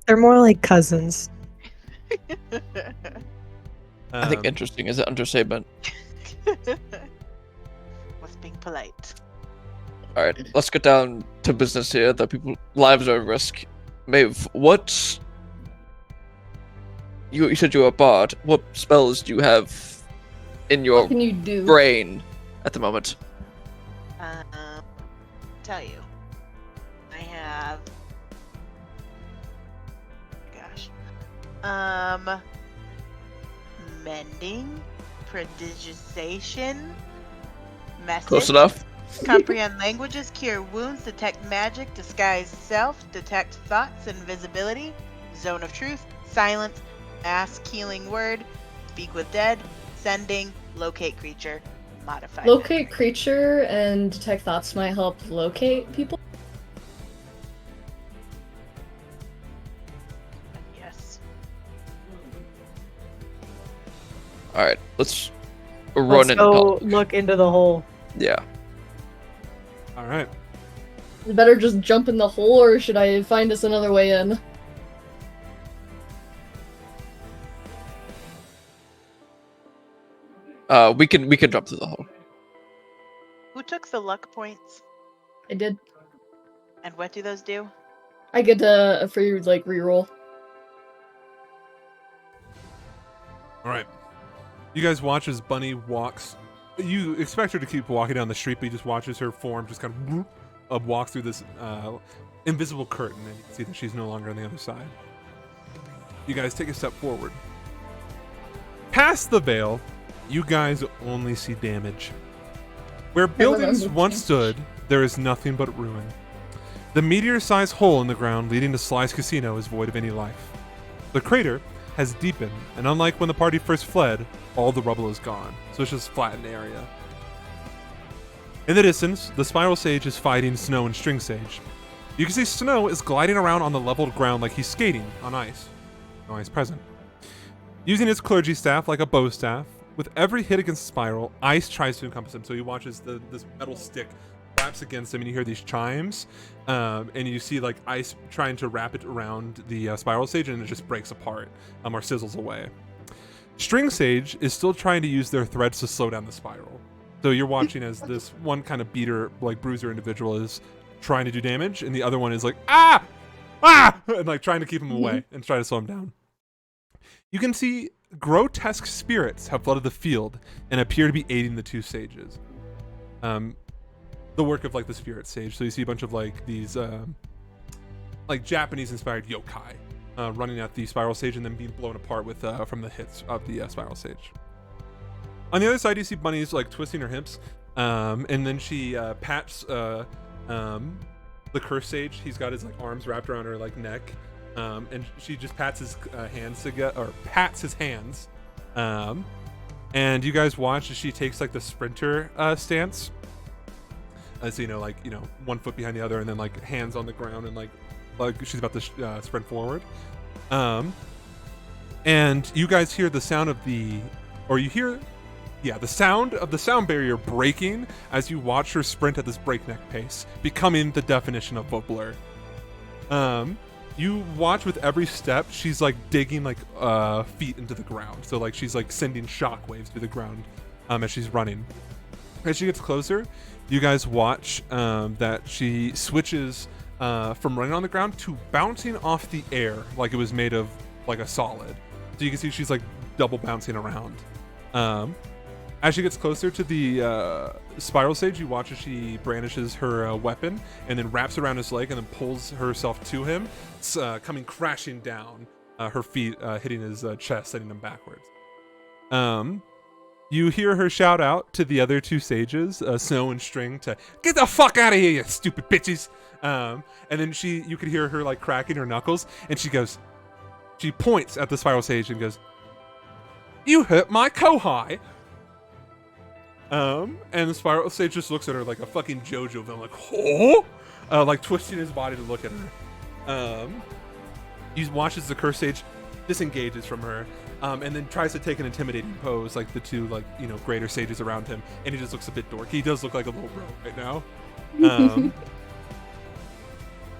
[SPEAKER 3] They're more like cousins.
[SPEAKER 2] I think interesting is an understatement.
[SPEAKER 5] Was being polite.
[SPEAKER 2] All right, let's get down to business here. The people's lives are at risk. Maeve, what? You said you were a bard. What spells do you have in your
[SPEAKER 4] What can you do?
[SPEAKER 2] brain at the moment?
[SPEAKER 5] Tell you. I have. Gosh. Mending, prodigitation, message.
[SPEAKER 2] Close enough.
[SPEAKER 5] Comprehend languages, cure wounds, detect magic, disguise self, detect thoughts, invisibility, zone of truth, silence, ask healing word, speak with dead, sending, locate creature, modify.
[SPEAKER 4] Locate creature and detect thoughts might help locate people.
[SPEAKER 5] Yes.
[SPEAKER 2] All right, let's run
[SPEAKER 3] Let's
[SPEAKER 2] and
[SPEAKER 3] go look into the hole.
[SPEAKER 2] Yeah.
[SPEAKER 1] All right.
[SPEAKER 4] Better just jump in the hole, or should I find us another way in?
[SPEAKER 2] We can jump through the hole.
[SPEAKER 5] Who took the luck points?
[SPEAKER 4] I did.
[SPEAKER 5] And what do those do?
[SPEAKER 4] I get a free reroll.
[SPEAKER 1] All right. You guys watch as Bunny walks. You expect her to keep walking down the street, but you just watch as her form just kind of whoop, walks through this invisible curtain, and you can see that she's no longer on the other side. You guys take a step forward. Past the veil, you guys only see damage. Where buildings
[SPEAKER 4] remember
[SPEAKER 1] once
[SPEAKER 4] damage.
[SPEAKER 1] stood, there is nothing but ruin. The meteor-sized hole in the ground leading to Sly's casino is void of any life. The crater has deepened, and unlike when the party first fled, all the rubble is gone, so it's just flattened area. In the distance, the Spiral Sage is fighting Snow and String Sage. You can see Snow is gliding around on the leveled ground like he's skating on ice. No ice present. Using his clergy staff like a bow staff, with every hit against Spiral, ice tries to encompass him. So he watches this metal stick wraps against him, and you hear these chimes, and you see like ice trying to wrap it around the Spiral Sage, and it just breaks apart or sizzles away. String Sage is still trying to use their threads to slow down the spiral. So you're watching as this one kind of beater, like bruiser individual is trying to do damage, and the other one is like, ah! And like trying to keep him away and try to slow him down. You can see grotesque spirits have flooded the field and appear to be aiding the two sages. The work of like the spirit sage. So you see a bunch of like these like Japanese inspired yokai running at the Spiral Sage and then being blown apart with from the hits of the Spiral Sage. On the other side, you see Bunny's like twisting her hips, and then she pats the Curse Sage. He's got his like arms wrapped around her like neck, and she just pats his hands together, or pats his hands. And you guys watch as she takes like the sprinter stance. So like 1 foot behind the other, and then like hands on the ground, and like she's about to sprint forward. And you guys hear the sound of the sound of the sound barrier breaking as you watch her sprint at this breakneck pace, becoming the definition of foot blur. You watch with every step, she's like digging like feet into the ground. So like she's like sending shockwaves through the ground as she's running. As she gets closer, you guys watch that she switches from running on the ground to bouncing off the air like it was made of like a solid. So you can see she's like double bouncing around. As she gets closer to the spiral stage, you watch as she brandishes her weapon and then wraps around his leg and then pulls herself to him, coming crashing down, her feet hitting his chest, sending him backwards. You hear her shout out to the other two sages, Snow and String, to get the fuck out of here, you stupid bitches. And then you could hear her like cracking her knuckles, and she points at the spiral sage and goes, "You hurt my kohai." And the spiral sage just looks at her like a fucking JoJo villain, like, oh, like twisting his body to look at her. He watches the curse sage disengages from her, and then tries to take an intimidating pose, like the two, like, you know, greater sages around him, and he just looks a bit dorky. He does look like a little bro right now.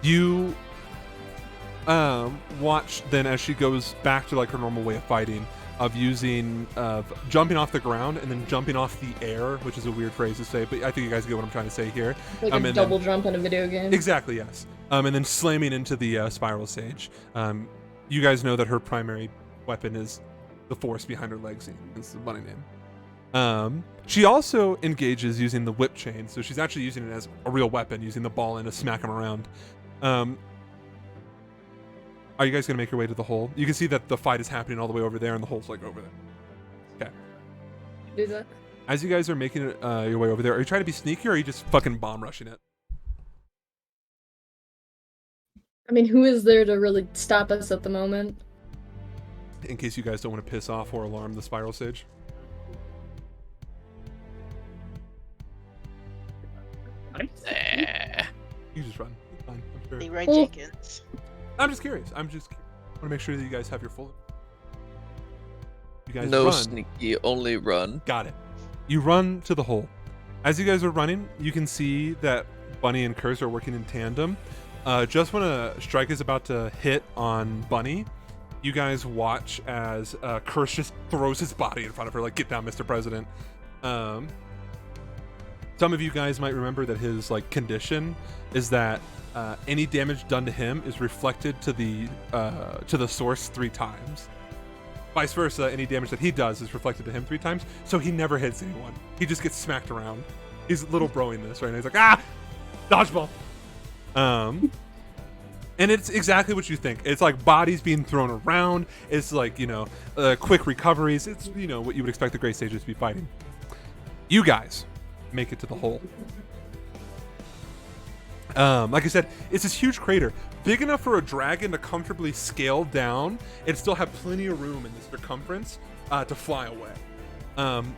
[SPEAKER 1] You watch then as she goes back to like her normal way of fighting, of jumping off the ground and then jumping off the air, which is a weird phrase to say, but I think you guys get what I'm trying to say here.
[SPEAKER 4] Like a double jump in a video game.
[SPEAKER 1] Exactly, yes. And then slamming into the spiral sage. You guys know that her primary weapon is the force behind her legs. It's the bunny name. She also engages using the whip chain, so she's actually using it as a real weapon, using the ball and to smack him around. Are you guys gonna make your way to the hole? You can see that the fight is happening all the way over there, and the hole's like over there. Okay.
[SPEAKER 4] Do that.
[SPEAKER 1] As you guys are making your way over there, are you trying to be sneaky, or are you just fucking bomb rushing it?
[SPEAKER 4] I mean, who is there to really stop us at the moment?
[SPEAKER 1] In case you guys don't want to piss off or alarm the spiral sage. You just run. It's fine, I'm sure.
[SPEAKER 5] Leroy Jenkins.
[SPEAKER 1] I'm just curious. I want to make sure that you guys have your full. You guys
[SPEAKER 2] No
[SPEAKER 1] run.
[SPEAKER 2] sneaky, only run.
[SPEAKER 1] Got it. You run to the hole. As you guys are running, you can see that Bunny and Curse are working in tandem. Just when a strike is about to hit on Bunny, you guys watch as Curse just throws his body in front of her, like, "Get down, Mr. President." Some of you guys might remember that his like condition is that any damage done to him is reflected to the source 3 times. Vice versa, any damage that he does is reflected to him 3 times, so he never hits anyone. He just gets smacked around. He's little broing this right now. He's like, "Ah, dodgeball." And it's exactly what you think. It's like bodies being thrown around. It's like, you know, quick recoveries. It's, you know, what you would expect the Great Sages to be fighting. You guys make it to the hole. Like I said, it's this huge crater, big enough for a dragon to comfortably scale down and still have plenty of room in the circumference to fly away.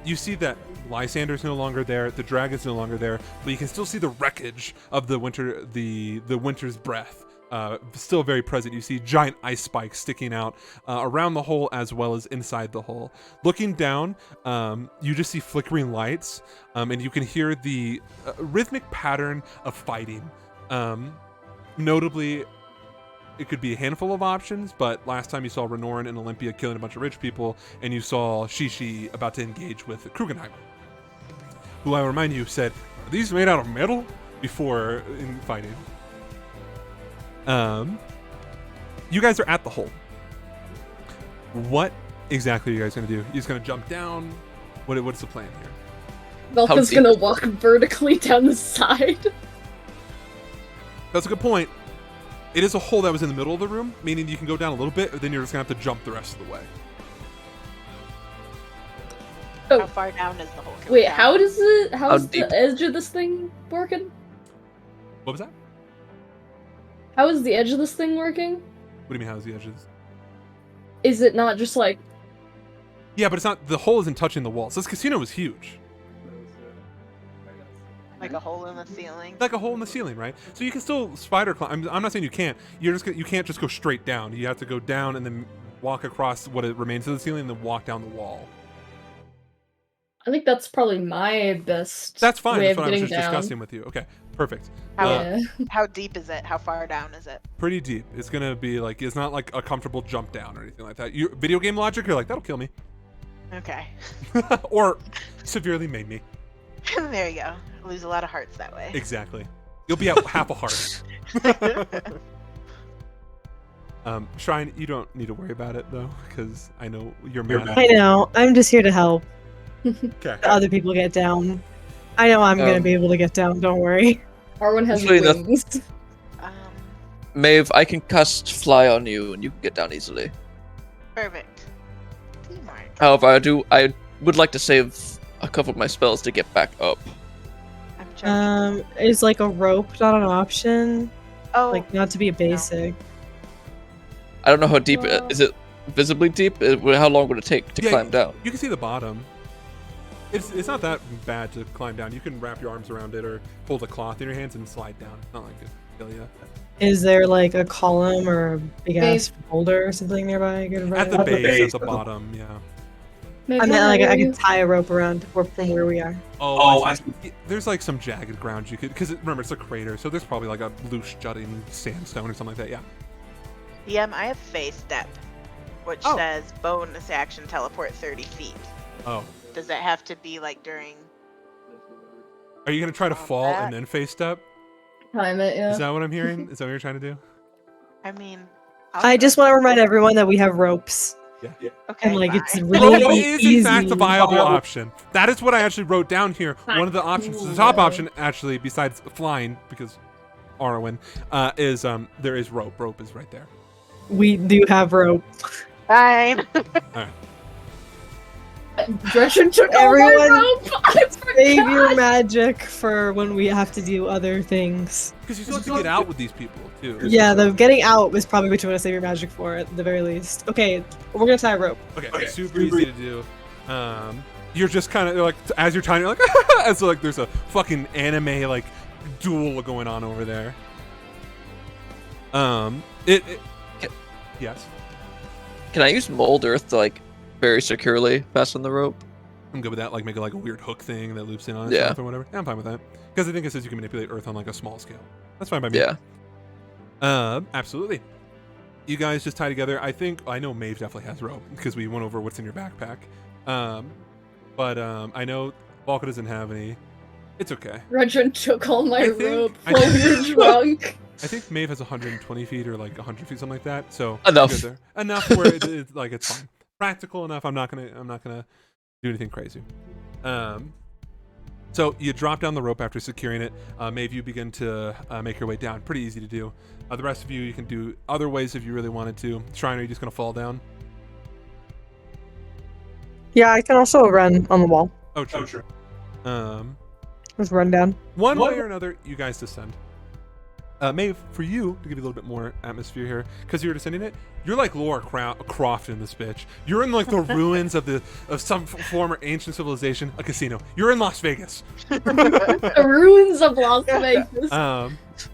[SPEAKER 1] You see that Lysander's no longer there, the dragon's no longer there, but you can still see the wreckage of the winter's breath. Still very present. You see giant ice spikes sticking out around the hole as well as inside the hole. Looking down, you just see flickering lights, and you can hear the rhythmic pattern of fighting. Notably, it could be a handful of options, but last time you saw Renoran and Olympia killing a bunch of rich people, and you saw Shishi about to engage with Krugenheimer, who I remind you said, "Are these made out of metal?" before in fighting. You guys are at the hole. What exactly are you guys gonna do? You just gonna jump down? What's the plan here?
[SPEAKER 4] Velka's
[SPEAKER 2] deep?
[SPEAKER 4] gonna walk vertically down the side.
[SPEAKER 1] That's a good point. It is a hole that was in the middle of the room, meaning you can go down a little bit, but then you're just gonna have to jump the rest of the way.
[SPEAKER 4] Oh.
[SPEAKER 5] How far down is the hole? Can we
[SPEAKER 4] Wait,
[SPEAKER 5] count?
[SPEAKER 4] how's
[SPEAKER 2] deep?
[SPEAKER 4] the edge of this thing working?
[SPEAKER 1] What was that?
[SPEAKER 4] How is the edge of this thing working?
[SPEAKER 1] What do you mean, how's the edges?
[SPEAKER 4] Is it not just like...
[SPEAKER 1] Yeah, but it's not. The hole isn't touching the walls. This casino was huge.
[SPEAKER 5] Like a hole in the ceiling?
[SPEAKER 1] Like a hole in the ceiling, right? So you can still spider climb. I'm not saying you can't. You can't just go straight down. You have to go down and then walk across what it remains of the ceiling and then walk down the wall.
[SPEAKER 4] I think that's probably my best
[SPEAKER 1] That's fine.
[SPEAKER 4] way
[SPEAKER 1] That's
[SPEAKER 4] of
[SPEAKER 1] what I was
[SPEAKER 4] getting
[SPEAKER 1] just
[SPEAKER 4] down.
[SPEAKER 1] discussing with you. Okay. Perfect.
[SPEAKER 5] How,
[SPEAKER 4] Yeah.
[SPEAKER 5] how deep is it? How far down is it?
[SPEAKER 1] Pretty deep. It's gonna be like, it's not like a comfortable jump down or anything like that. You video game logic, you're like, that'll kill me.
[SPEAKER 5] Okay.
[SPEAKER 1] Or severely maim me.
[SPEAKER 5] There you go. Lose a lot of hearts that way.
[SPEAKER 1] Exactly. You'll be at half a heart. Shryne, you don't need to worry about it though, because I know you're mad.
[SPEAKER 6] I know. I'm just here to help
[SPEAKER 1] Okay.
[SPEAKER 6] other people get down. I know I'm gonna be able to get down. Don't worry.
[SPEAKER 4] Arwen has
[SPEAKER 2] Usually the-
[SPEAKER 4] wings.
[SPEAKER 5] um,
[SPEAKER 2] Maeve, I can cast fly on you, and you can get down easily.
[SPEAKER 5] perfect. Teamwork.
[SPEAKER 2] However, I would like to save a couple of my spells to get back up.
[SPEAKER 5] I'm joking.
[SPEAKER 6] Is like a rope not an option?
[SPEAKER 5] Oh,
[SPEAKER 6] Like not to be a basic.
[SPEAKER 2] I don't know how deep is it. Visibly deep? How long would it take to
[SPEAKER 1] Yeah,
[SPEAKER 2] climb down?
[SPEAKER 1] You can see the bottom. It's not that bad to climb down. You can wrap your arms around it or hold a cloth in your hands and slide down. It's not like it kill you.
[SPEAKER 6] Is there like a column or a big ass boulder or something nearby? I could
[SPEAKER 1] At the
[SPEAKER 6] ride?
[SPEAKER 1] base, at the bottom, yeah.
[SPEAKER 4] Maybe
[SPEAKER 6] I meant like I
[SPEAKER 4] I-
[SPEAKER 6] could tie a rope around from where we are.
[SPEAKER 1] Oh, I see. There's like some jagged ground you could, because remember it's a crater, so there's probably like a loose jutting sandstone or something like that. Yeah.
[SPEAKER 5] DM, I have Phase Step, which
[SPEAKER 1] Oh.
[SPEAKER 5] says bonus action teleport 30 feet.
[SPEAKER 1] Oh,
[SPEAKER 5] Does that have to be like during?
[SPEAKER 1] are you gonna try to fall
[SPEAKER 5] that.
[SPEAKER 1] and then face step?
[SPEAKER 4] time it, yeah.
[SPEAKER 1] Is that what I'm hearing? Is that what you're trying to do?
[SPEAKER 5] I mean,
[SPEAKER 6] I just want to remind everyone that we have ropes.
[SPEAKER 1] Yeah.
[SPEAKER 5] okay,
[SPEAKER 6] And like it's
[SPEAKER 5] fine.
[SPEAKER 6] really
[SPEAKER 1] It is in fact
[SPEAKER 6] easy.
[SPEAKER 1] a viable option. That is what I actually wrote down here. One of the options, the top option actually, besides flying, because Arwen, is there is rope. Rope is right there.
[SPEAKER 6] We do have rope.
[SPEAKER 5] Fine.
[SPEAKER 4] Gretchen took all my
[SPEAKER 6] Everyone
[SPEAKER 4] rope! I
[SPEAKER 6] Save
[SPEAKER 4] forgot!
[SPEAKER 6] your magic for when we have to do other things.
[SPEAKER 1] Because you still have to get out with these people too.
[SPEAKER 6] Yeah, the getting out was probably what you want to save your magic for at the very least. Okay, we're gonna tie a rope.
[SPEAKER 1] Okay, super easy to do. You're just kind of like, as you're tying, you're like, as like there's a fucking anime like duel going on over there. Yes,
[SPEAKER 2] Can I use mold earth to like very securely fasten the rope?
[SPEAKER 1] I'm good with that. Like make it like a weird hook thing that loops in on
[SPEAKER 2] Yeah.
[SPEAKER 1] itself or whatever. Yeah, I'm fine with that because I think it says you can manipulate Earth on like a small scale. That's fine by me.
[SPEAKER 2] Yeah.
[SPEAKER 1] Absolutely. You guys just tie together. I know Maeve definitely has rope because we went over what's in your backpack. But I know Valka doesn't have any. It's okay.
[SPEAKER 4] Gretchen took all my
[SPEAKER 1] I think-
[SPEAKER 4] rope
[SPEAKER 1] I
[SPEAKER 4] while
[SPEAKER 1] think-
[SPEAKER 4] we were drunk.
[SPEAKER 1] I think Maeve has 120 feet or like 100 feet, something like that. So
[SPEAKER 2] Enough.
[SPEAKER 1] you're good there. Enough where it's like it's fine. Practical enough. I'm not gonna do anything crazy. So you drop down the rope after securing it. Maeve, you begin to make your way down. Pretty easy to do. The rest of you can do other ways if you really wanted to. Shryne, are you just gonna fall down?
[SPEAKER 6] Yeah, I can also run on the wall.
[SPEAKER 1] Oh, true.
[SPEAKER 6] Just run down.
[SPEAKER 1] One way or another, you guys descend. Maeve, for you, to give you a little bit more atmosphere here, because you're descending it, you're like Laura Croft in this bitch. You're in like the ruins of some former ancient civilization, a casino. You're in Las Vegas.
[SPEAKER 4] The ruins of Las Vegas.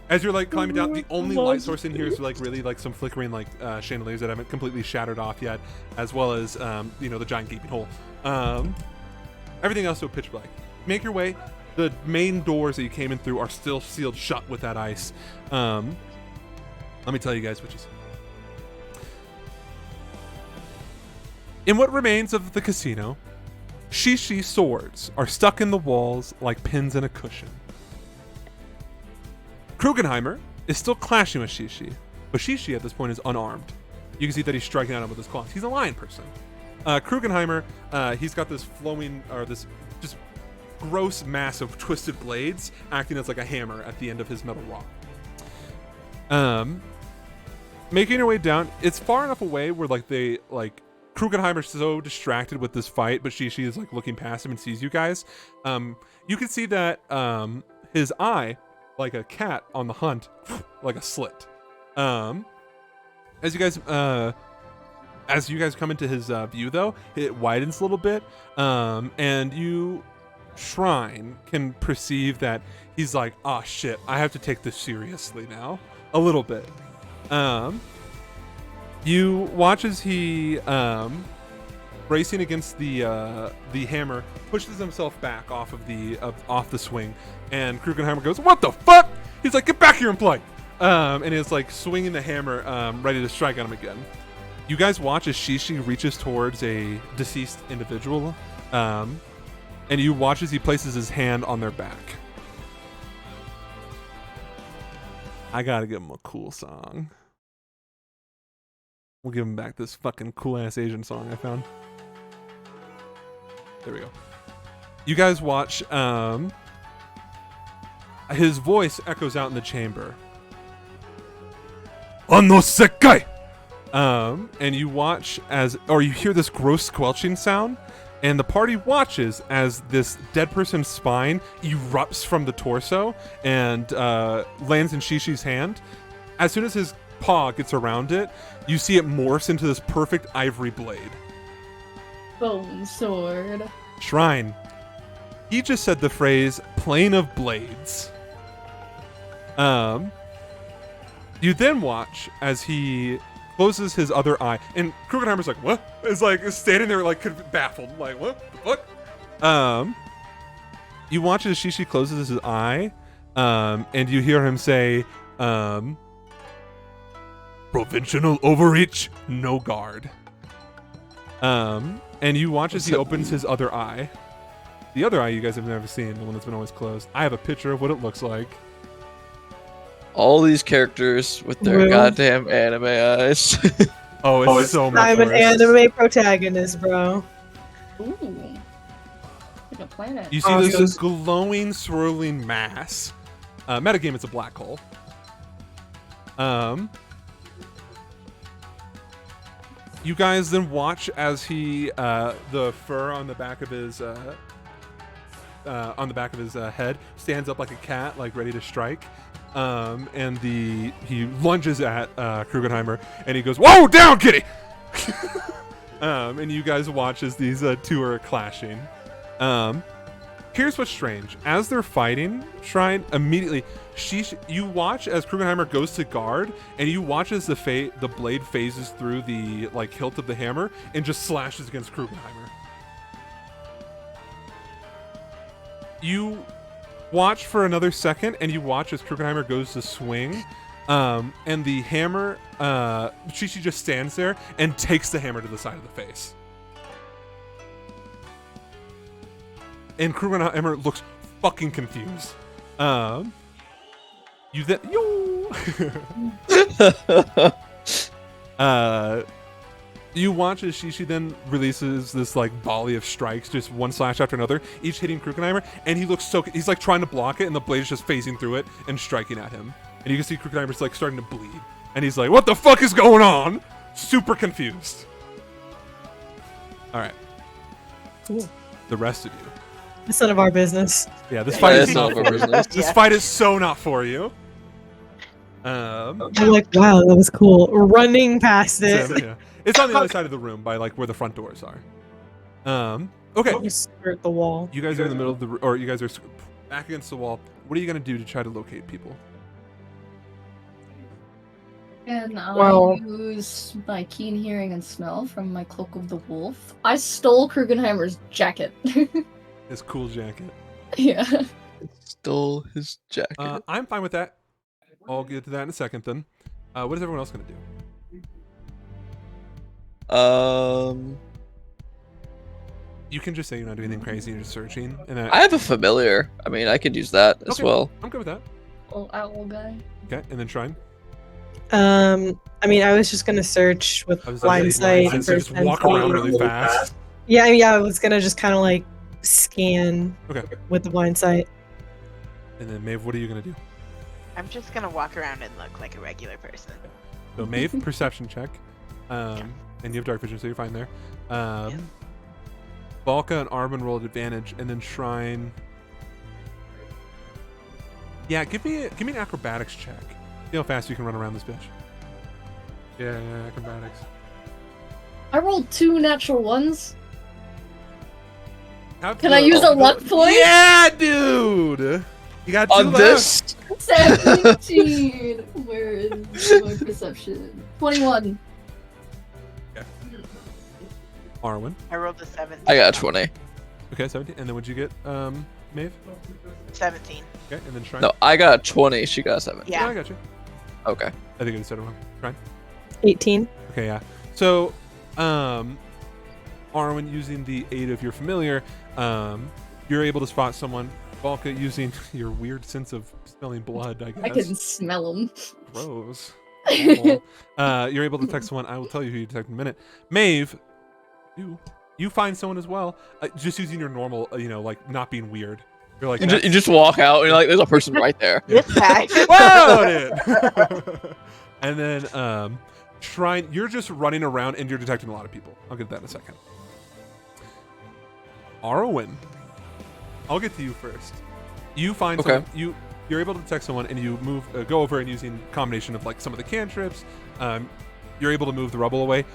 [SPEAKER 1] As you're like climbing down, the only light source in here is like really like some flickering like chandeliers that haven't completely shattered off yet, as well as the giant gaping hole. Everything else is pitch black. Make your way. The main doors that you came in through are still sealed shut with that ice. Let me tell you guys which is. In what remains of the casino, Shishi swords are stuck in the walls like pins in a cushion. Krugenheimer is still clashing with Shishi, but Shishi at this point is unarmed. You can see that he's striking at him with his claws. He's a lion person. Krugenheimer, he's got this flowing, or this just gross mass of twisted blades acting as like a hammer at the end of his metal rod. Making her way down, it's far enough away where like Krugenheimer's so distracted with this fight, but she is like looking past him and sees you guys. You can see that his eye, like a cat on the hunt, like a slit. As you guys come into his view though, it widens a little bit, and you, Shryne, can perceive that he's like, oh shit, I have to take this seriously now, a little bit. You watch as he bracing against the hammer, pushes himself back off of the swing, and Krugenheimer goes, "What the fuck?" He's like, "Get back here and play," and is like swinging the hammer, ready to strike at him again. You guys watch as Shishi reaches towards a deceased individual, and you watch as he places his hand on their back. I gotta give him a cool song. We'll give him back this fucking cool ass Asian song I found. There we go. You guys watch, his voice echoes out in the chamber. Ano sekai! And you watch you hear this gross squelching sound, and the party watches as this dead person's spine erupts from the torso and lands in Shishi's hand. As soon as his paw gets around it, you see it morphs into this perfect ivory blade.
[SPEAKER 4] Bone sword.
[SPEAKER 1] Shryne, he just said the phrase "plane of blades." You then watch as he closes his other eye, and Krugenheimer's like, "What?" It's like standing there like baffled, like, "What the fuck?" You watch as Shishi closes his eye, and you hear him say, "Provincial overreach, no guard." And you watch as he opens his other eye. The other eye you guys have never seen, the one that's been always closed. I have a picture of what it looks like.
[SPEAKER 2] All these characters with their
[SPEAKER 3] Really?
[SPEAKER 2] goddamn anime eyes.
[SPEAKER 1] Oh, it's so much
[SPEAKER 3] I'm an
[SPEAKER 1] worse.
[SPEAKER 3] anime protagonist, bro.
[SPEAKER 4] Ooh. Like a planet.
[SPEAKER 1] You see
[SPEAKER 3] Awesome.
[SPEAKER 1] this glowing, swirling mass. Metagame, it's a black hole. You guys then watch as he, the fur on the back of his, head stands up like a cat, like ready to strike. And he lunges at Krugenheimer, and he goes, "Whoa, down, kitty!" And you guys watch as these two are clashing. Here's what's strange: as they're fighting, Shryne immediately, you watch as Krugenheimer goes to guard, and you watch as the blade phases through the hilt of the hammer and just slashes against Krugenheimer. You watch for another second, and you watch as Krugenheimer goes to swing, and the hammer, Shishi just stands there and takes the hammer to the side of the face. And Krugenheimer looks fucking confused. You then you watch as Shishi then releases this volley of strikes, just one slash after another, each hitting Krugenheimer, and he looks he's trying to block it, and the blade is just phasing through it and striking at him. And you can see Krugenheimer's starting to bleed, and he's like, "What the fuck is going on?" Super confused. All right,
[SPEAKER 3] Cool.
[SPEAKER 1] the rest of you.
[SPEAKER 3] It's none of our business.
[SPEAKER 1] Yeah, this fight is
[SPEAKER 2] That's
[SPEAKER 1] not
[SPEAKER 2] not
[SPEAKER 1] for
[SPEAKER 2] our
[SPEAKER 1] you.
[SPEAKER 2] business.
[SPEAKER 1] This fight is so not for you.
[SPEAKER 3] I'm like, wow, that was cool. Running past it.
[SPEAKER 1] Yeah. It's on the other side of the room by where the front doors are. Okay.
[SPEAKER 3] You skirt the wall.
[SPEAKER 1] You guys are in the middle of or you guys are back against the wall. What are you gonna do to try to locate people?
[SPEAKER 4] And I
[SPEAKER 3] Well-
[SPEAKER 4] use my keen hearing and smell from my Cloak of the Wolf. I stole Krugenheimer's jacket.
[SPEAKER 1] This cool jacket.
[SPEAKER 4] Yeah.
[SPEAKER 2] Stole his jacket.
[SPEAKER 1] I'm fine with that. I'll get to that in a second then. What is everyone else gonna do? You can just say you're not doing anything crazy, you're just searching. And
[SPEAKER 2] I have a familiar. I mean, I could use that as
[SPEAKER 1] Okay.
[SPEAKER 2] well.
[SPEAKER 1] I'm good with that.
[SPEAKER 4] Old owl guy.
[SPEAKER 1] Okay, and then Shryne.
[SPEAKER 3] I mean, I was just gonna search with
[SPEAKER 1] I was
[SPEAKER 3] blind sight
[SPEAKER 1] so
[SPEAKER 3] for
[SPEAKER 1] just walk around really fast.
[SPEAKER 3] Yeah, I was gonna just kind of scan
[SPEAKER 1] Okay.
[SPEAKER 3] with the blind sight.
[SPEAKER 1] And then Maeve, what are you gonna do?
[SPEAKER 5] I'm just gonna walk around and look like a regular person.
[SPEAKER 1] So Maeve, perception check. And you have dark vision, so you're fine there. Valka and Armin roll at advantage, and then Shryne. Yeah, give me an acrobatics check. See how fast you can run around this bitch. Yeah, acrobatics.
[SPEAKER 4] I rolled 2 natural ones.
[SPEAKER 1] How
[SPEAKER 4] Can I use a luck point?
[SPEAKER 1] Yeah, dude. You got 2
[SPEAKER 2] On
[SPEAKER 1] left.
[SPEAKER 2] this,
[SPEAKER 4] 17! Where is my perception? 21.
[SPEAKER 1] Arwen.
[SPEAKER 5] I rolled a 17.
[SPEAKER 2] I got a 20.
[SPEAKER 1] Okay, 17. And then what'd you get, Maeve?
[SPEAKER 5] 17.
[SPEAKER 1] Okay, and then Shryne.
[SPEAKER 2] No, I got a 20. She got a 7.
[SPEAKER 5] Yeah.
[SPEAKER 1] I got you.
[SPEAKER 2] Okay.
[SPEAKER 1] I think I said it wrong. Shryne.
[SPEAKER 6] 18.
[SPEAKER 1] Okay, yeah. So, Arwen, using the aid of your familiar, you're able to spot someone. Valka, using your weird sense of smelling blood, I guess.
[SPEAKER 4] I can smell them.
[SPEAKER 1] Gross. Awful. You're able to detect someone. I will tell you who you detect in a minute. Maeve, you find someone as well. Just using your normal, like not being weird. You're like,
[SPEAKER 2] You just walk out and you're like, there's a person right there.
[SPEAKER 5] This guy.
[SPEAKER 1] whoa, dude. And then, Shryne, you're just running around and you're detecting a lot of people. I'll get that in a second. Arwen, I'll get to you first. You find someone, you're able to detect someone and you move, go over and using a combination of like some of the cantrips, you're able to move the rubble away.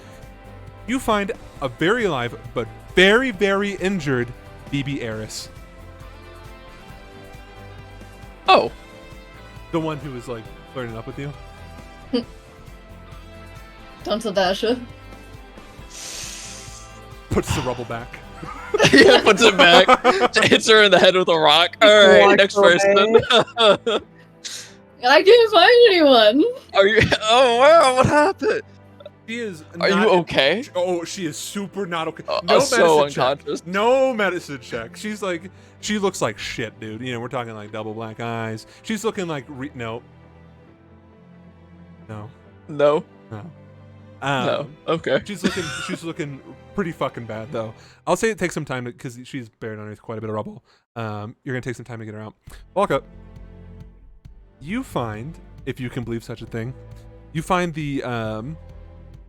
[SPEAKER 1] You find a very alive but very, very injured BB Eris.
[SPEAKER 2] Oh.
[SPEAKER 1] The one who was like flirting up with you.
[SPEAKER 4] Tonsil Dasha.
[SPEAKER 1] Puts the rubble back.
[SPEAKER 2] Yeah, puts it back. Hits her in the head with a rock. Alright,
[SPEAKER 6] Walks
[SPEAKER 2] next
[SPEAKER 6] away.
[SPEAKER 2] person.
[SPEAKER 4] I can't find anyone.
[SPEAKER 2] Are you? Oh wow, what happened?
[SPEAKER 1] She is.
[SPEAKER 2] Are you okay?
[SPEAKER 1] Oh, she is super not okay.
[SPEAKER 2] I'm so
[SPEAKER 1] medicine check.
[SPEAKER 2] unconscious.
[SPEAKER 1] No medicine check. She's like, she looks like shit, dude. We're talking like double black eyes. She's looking like no.
[SPEAKER 2] No.
[SPEAKER 1] No.
[SPEAKER 2] No. Okay.
[SPEAKER 1] She's looking pretty fucking bad though. I'll say it takes some time because she's buried underneath quite a bit of rubble. You're gonna take some time to get her out. Walk up. You find, if you can believe such a thing, you find the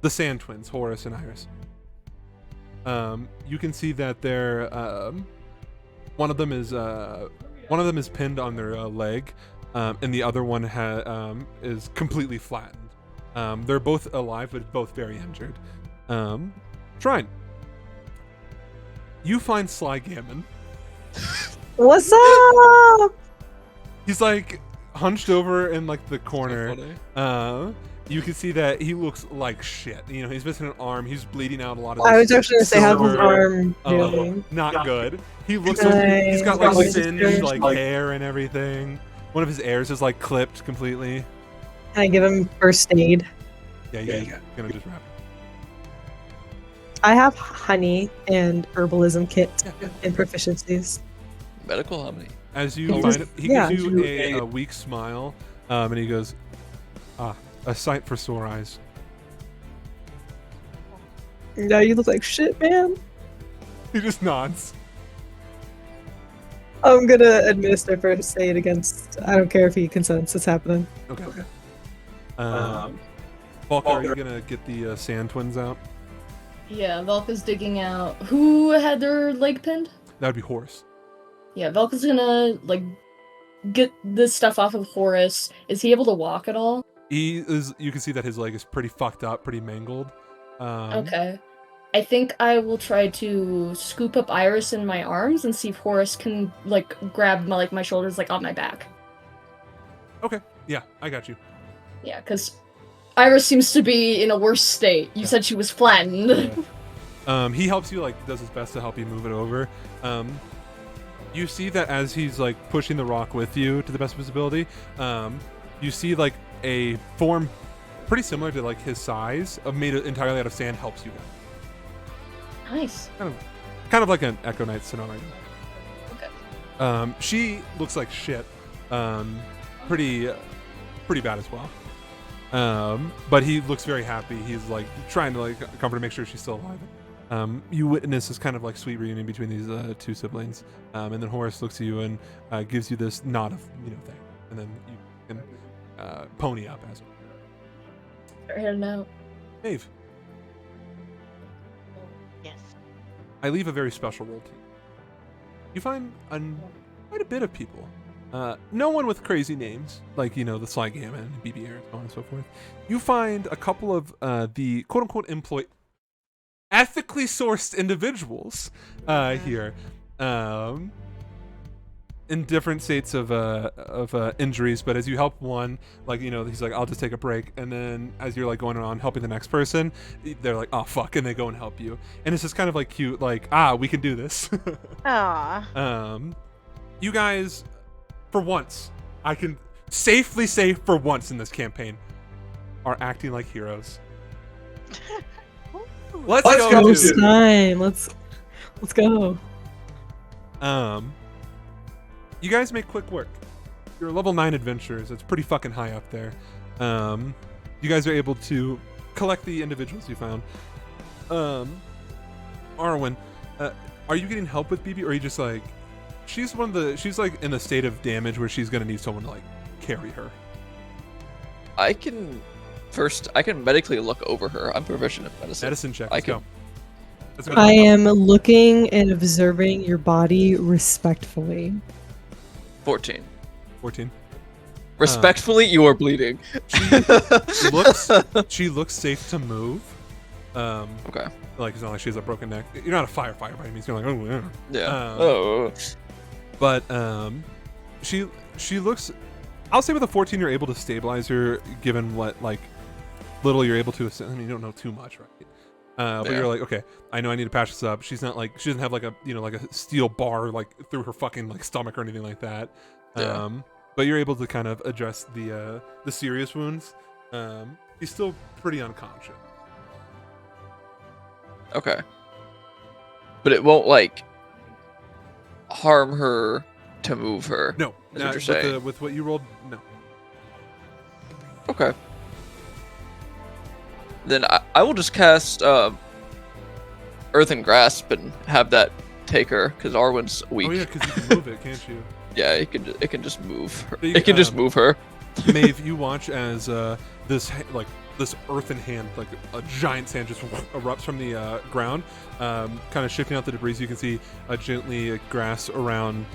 [SPEAKER 1] Sand Twins, Horus and Iris. You can see that they're one of them is pinned on their leg, and the other one is completely flattened. They're both alive, but both very injured. Shryne, you find Sly Gammon.
[SPEAKER 6] What's up?
[SPEAKER 1] He's like hunched over in like the corner.
[SPEAKER 2] So
[SPEAKER 1] You can see that he looks like shit. He's missing an arm. He's bleeding out a lot of.
[SPEAKER 6] I was actually gonna say, how's his
[SPEAKER 1] silver.
[SPEAKER 6] arm doing?
[SPEAKER 1] Not good. He looks like he's got like
[SPEAKER 6] Nice.
[SPEAKER 1] singed like hair and everything. One of his ears is like clipped completely.
[SPEAKER 6] Can I give him first aid?
[SPEAKER 1] Yeah. Gonna just wrap it.
[SPEAKER 6] I have honey and herbalism kit and proficiencies.
[SPEAKER 2] Medical harmony.
[SPEAKER 1] As you
[SPEAKER 2] Oh,
[SPEAKER 1] find it, he
[SPEAKER 6] yeah.
[SPEAKER 1] gives you a weak smile, and he goes, a sight for sore eyes.
[SPEAKER 6] No, you look like shit, man.
[SPEAKER 1] He just nods.
[SPEAKER 6] I'm gonna administer first aid against. I don't care if he consents. It's happening.
[SPEAKER 1] Okay. Falker, are you gonna get the Sand Twins out?
[SPEAKER 4] Yeah, Velka's digging out. Who had their leg pinned?
[SPEAKER 1] That would be Horse.
[SPEAKER 4] Yeah, Velka's gonna like get this stuff off of Horus. Is he able to walk at all?
[SPEAKER 1] He is. You can see that his leg is pretty fucked up, pretty mangled.
[SPEAKER 4] Okay. I think I will try to scoop up Iris in my arms and see if Horus can like grab my shoulders like on my back.
[SPEAKER 1] Okay. Yeah, I got you.
[SPEAKER 4] Yeah, because Iris seems to be in a worse state. You said she was flattened.
[SPEAKER 1] Yeah. He helps you, does his best to help you move it over. You see that as he's pushing the rock with you to the best of his ability, you see a form pretty similar to his size, made entirely out of sand, helps you.
[SPEAKER 4] Nice.
[SPEAKER 1] Kind of like an Echo Knight scenario.
[SPEAKER 4] Okay.
[SPEAKER 1] She looks like shit. Pretty bad as well. But he looks very happy. He's trying to comfort her, make sure she's still alive. You witness this kind of sweet reunion between these two siblings. And then Horus looks at you and gives you this nod of thing, and then you can pony up as well.
[SPEAKER 4] Start heading out.
[SPEAKER 1] Dave,
[SPEAKER 5] Yes.
[SPEAKER 1] I leave a very special role to you. You find quite a bit of people. No one with crazy names, the Sly Gammon, BB Air, so on and so forth. You find a couple of the quote-unquote ethically sourced individuals here. in different states of injuries, but as you help one, like, you know, he's like, I'll just take a break, and then as you're like going around helping the next person, they're like, oh fuck, and they go and help you, and it's just kind of like cute, like, we can do this.
[SPEAKER 5] Aw.
[SPEAKER 1] You guys, for once, I can safely say for once in this campaign, are acting like heroes. Let's go.
[SPEAKER 6] Go,
[SPEAKER 1] dude.
[SPEAKER 6] Shryne. Let's go.
[SPEAKER 1] You guys make quick work. You're level 9 adventurers. It's pretty fucking high up there. You guys are able to collect the individuals you found. Arwen, are you getting help with BB, or are you just like, she's like in a state of damage where she's gonna need someone to like carry her?
[SPEAKER 2] I can medically look over her. I'm proficient in medicine.
[SPEAKER 1] Medicine check.
[SPEAKER 2] I
[SPEAKER 1] Let's
[SPEAKER 2] can-
[SPEAKER 1] go. Let's go.
[SPEAKER 6] I am looking and observing your body respectfully.
[SPEAKER 2] 14.
[SPEAKER 1] 14.
[SPEAKER 2] Respectfully, you are bleeding.
[SPEAKER 1] She looks safe to move.
[SPEAKER 2] Okay.
[SPEAKER 1] Like, it's not like she has a broken neck. You're not a firefighter by any means. You're like, oh yeah.
[SPEAKER 2] Yeah.
[SPEAKER 1] But she looks. I'll say with a 14, you're able to stabilize her, given what like little you're able to. I mean, you don't know too much, right? But
[SPEAKER 2] Yeah.
[SPEAKER 1] you're like, okay, I know I need to patch this up. She's not like, she doesn't have like a, you know, like a steel bar like through her fucking like stomach or anything like that.
[SPEAKER 2] Yeah.
[SPEAKER 1] But you're able to kind of address the serious wounds. He's still pretty unconscious.
[SPEAKER 2] Okay. But it won't like harm her to move her.
[SPEAKER 1] No,
[SPEAKER 2] That's what you're saying.
[SPEAKER 1] with what you rolled, no.
[SPEAKER 2] Okay. Then I will just cast Earthen Grasp and have that take her, because Arwen's weak.
[SPEAKER 1] Oh yeah, because you can move it, can't you?
[SPEAKER 2] Yeah, it can just move her.
[SPEAKER 1] You-
[SPEAKER 2] It can just move her.
[SPEAKER 1] Maeve, you watch as this earthen hand, like a giant hand, just erupts from the ground, kind of shifting out the debris. You can see gently grass around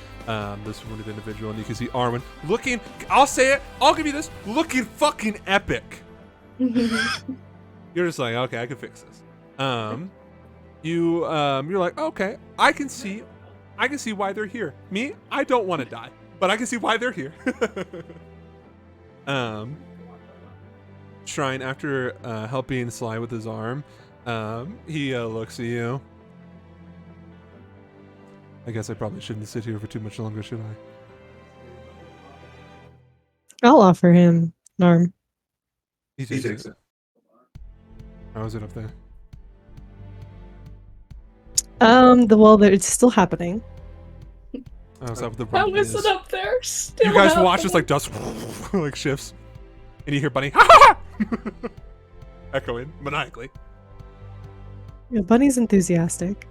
[SPEAKER 1] this wounded individual, and you can see Arwen looking. I'll say it. I'll give you this. Looking fucking epic. You're just like, okay, I can fix this. You're like, okay, I can see why they're here. Me, I don't want to die, but I can see why they're here. Shryne, after helping Sly with his arm, he looks at you. I guess I probably shouldn't sit here for too much longer, should I?
[SPEAKER 6] I'll offer him an arm.
[SPEAKER 1] He takes it. How is it up there?
[SPEAKER 6] It's still happening.
[SPEAKER 1] Oh, it's up the
[SPEAKER 4] How
[SPEAKER 1] room
[SPEAKER 4] is it up there? Still
[SPEAKER 1] You guys watch
[SPEAKER 4] happening?
[SPEAKER 1] as like dust like shifts, and you hear Bunny ha ha ha echoing maniacally.
[SPEAKER 6] Yeah, Bunny's enthusiastic.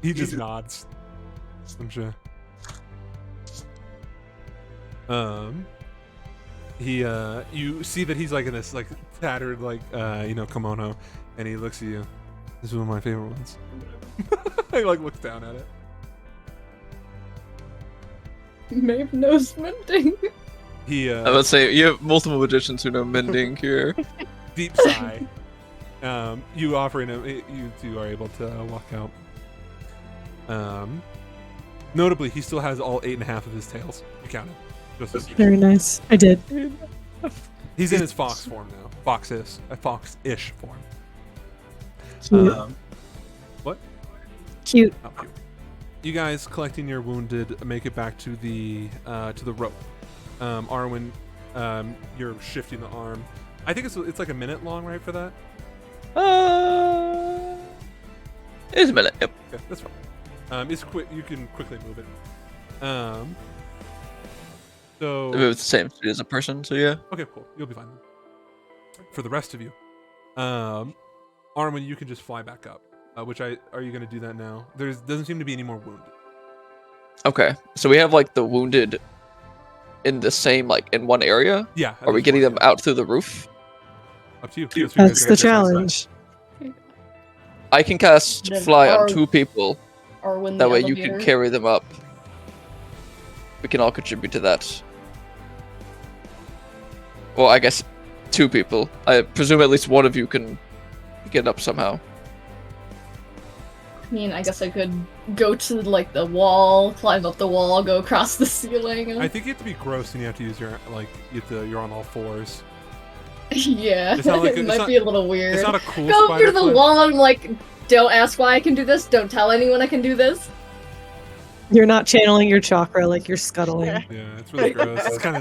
[SPEAKER 1] He just nods. I'm sure. You see that he's like in this like tattered like kimono, and he looks at you. This is one of my favorite ones. He like looks down at it.
[SPEAKER 4] Maeve knows mending.
[SPEAKER 1] He
[SPEAKER 2] I would say you have multiple magicians who know mending here.
[SPEAKER 1] deep sigh. You offering him, you two are able to walk out. Notably, he still has all 8.5 of his tails. You counted.
[SPEAKER 6] Very nice. I did.
[SPEAKER 1] He's in his fox form now. Fox-ish form.
[SPEAKER 6] Cute.
[SPEAKER 1] What?
[SPEAKER 6] Cute.
[SPEAKER 1] Oh, cute. You guys collecting your wounded make it back to the rope. Arwen, you're shifting the arm. I think it's like a minute long, right, for that?
[SPEAKER 2] It's a minute. Yep.
[SPEAKER 1] Okay, that's fine. It's quick. You can quickly move it. So
[SPEAKER 2] If it was the same speed as a person, so yeah.
[SPEAKER 1] okay, cool. You'll be fine. For the rest of you, Arwen, you can just fly back up. Are you going to do that now? Doesn't seem to be any more wounded.
[SPEAKER 2] Okay, so we have like the wounded in the same in one area.
[SPEAKER 1] Yeah.
[SPEAKER 2] Are we getting them out through the roof?
[SPEAKER 1] Up to you.
[SPEAKER 6] That's the challenge.
[SPEAKER 2] I can cast
[SPEAKER 4] Then
[SPEAKER 2] fly on
[SPEAKER 4] are-
[SPEAKER 2] 2 people.
[SPEAKER 4] Or when
[SPEAKER 2] That
[SPEAKER 4] the
[SPEAKER 2] way you can
[SPEAKER 4] elevator-
[SPEAKER 2] carry them up. We can all contribute to that. Well, I guess 2 people. I presume at least one of you can get up somehow.
[SPEAKER 4] I mean, I guess I could go to like the wall, climb up the wall, go across the ceiling.
[SPEAKER 1] I think you have to be gross and you have to use you're on all fours.
[SPEAKER 4] Yeah,
[SPEAKER 1] It's not like
[SPEAKER 4] it might be a little weird.
[SPEAKER 1] It's not a cool
[SPEAKER 4] Go
[SPEAKER 1] spider
[SPEAKER 4] through the
[SPEAKER 1] climb.
[SPEAKER 4] wall and like, don't ask why I can do this. Don't tell anyone I can do this.
[SPEAKER 6] You're not channeling your chakra like you're scuttling.
[SPEAKER 1] Yeah, it's really gross. It's kind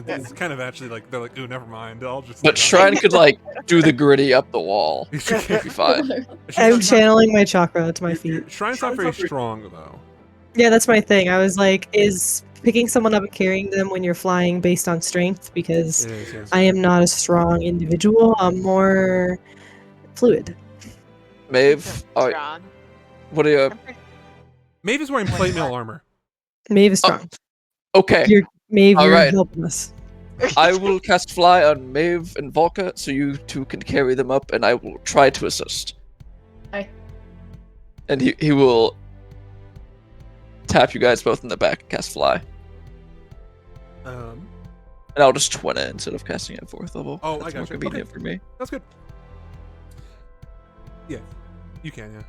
[SPEAKER 1] of actually like they're like, ooh, never mind. I'll just.
[SPEAKER 2] But Shryne could like do the gritty up the wall.
[SPEAKER 1] You
[SPEAKER 2] It'd be
[SPEAKER 1] can't.
[SPEAKER 2] fine.
[SPEAKER 6] I'm channeling my chakra to my feet.
[SPEAKER 1] Shrine's not very strong though.
[SPEAKER 6] Yeah, that's my thing. I was like, is picking someone up and carrying them when you're flying based on strength? Because
[SPEAKER 1] It is, yes.
[SPEAKER 6] I am not a strong individual. I'm more fluid.
[SPEAKER 2] Maeve,
[SPEAKER 5] Strong.
[SPEAKER 2] what are you?
[SPEAKER 1] Maeve is wearing plate mail armor.
[SPEAKER 6] Maeve is strong.
[SPEAKER 2] Okay,
[SPEAKER 6] Maeve,
[SPEAKER 2] All
[SPEAKER 6] you're
[SPEAKER 2] right.
[SPEAKER 6] helping us.
[SPEAKER 2] I will cast Fly on Maeve and Volka, so you two can carry them up, and I will try to assist.
[SPEAKER 4] Aye.
[SPEAKER 2] And he will tap you guys both in the back and cast Fly.
[SPEAKER 1] Um,
[SPEAKER 2] And I'll just twin it instead of casting it at 4th level.
[SPEAKER 1] Oh,
[SPEAKER 2] That's
[SPEAKER 1] I
[SPEAKER 2] more
[SPEAKER 1] gotcha.
[SPEAKER 2] convenient
[SPEAKER 1] Okay.
[SPEAKER 2] for me.
[SPEAKER 1] that's good. Yeah, you can. Yeah.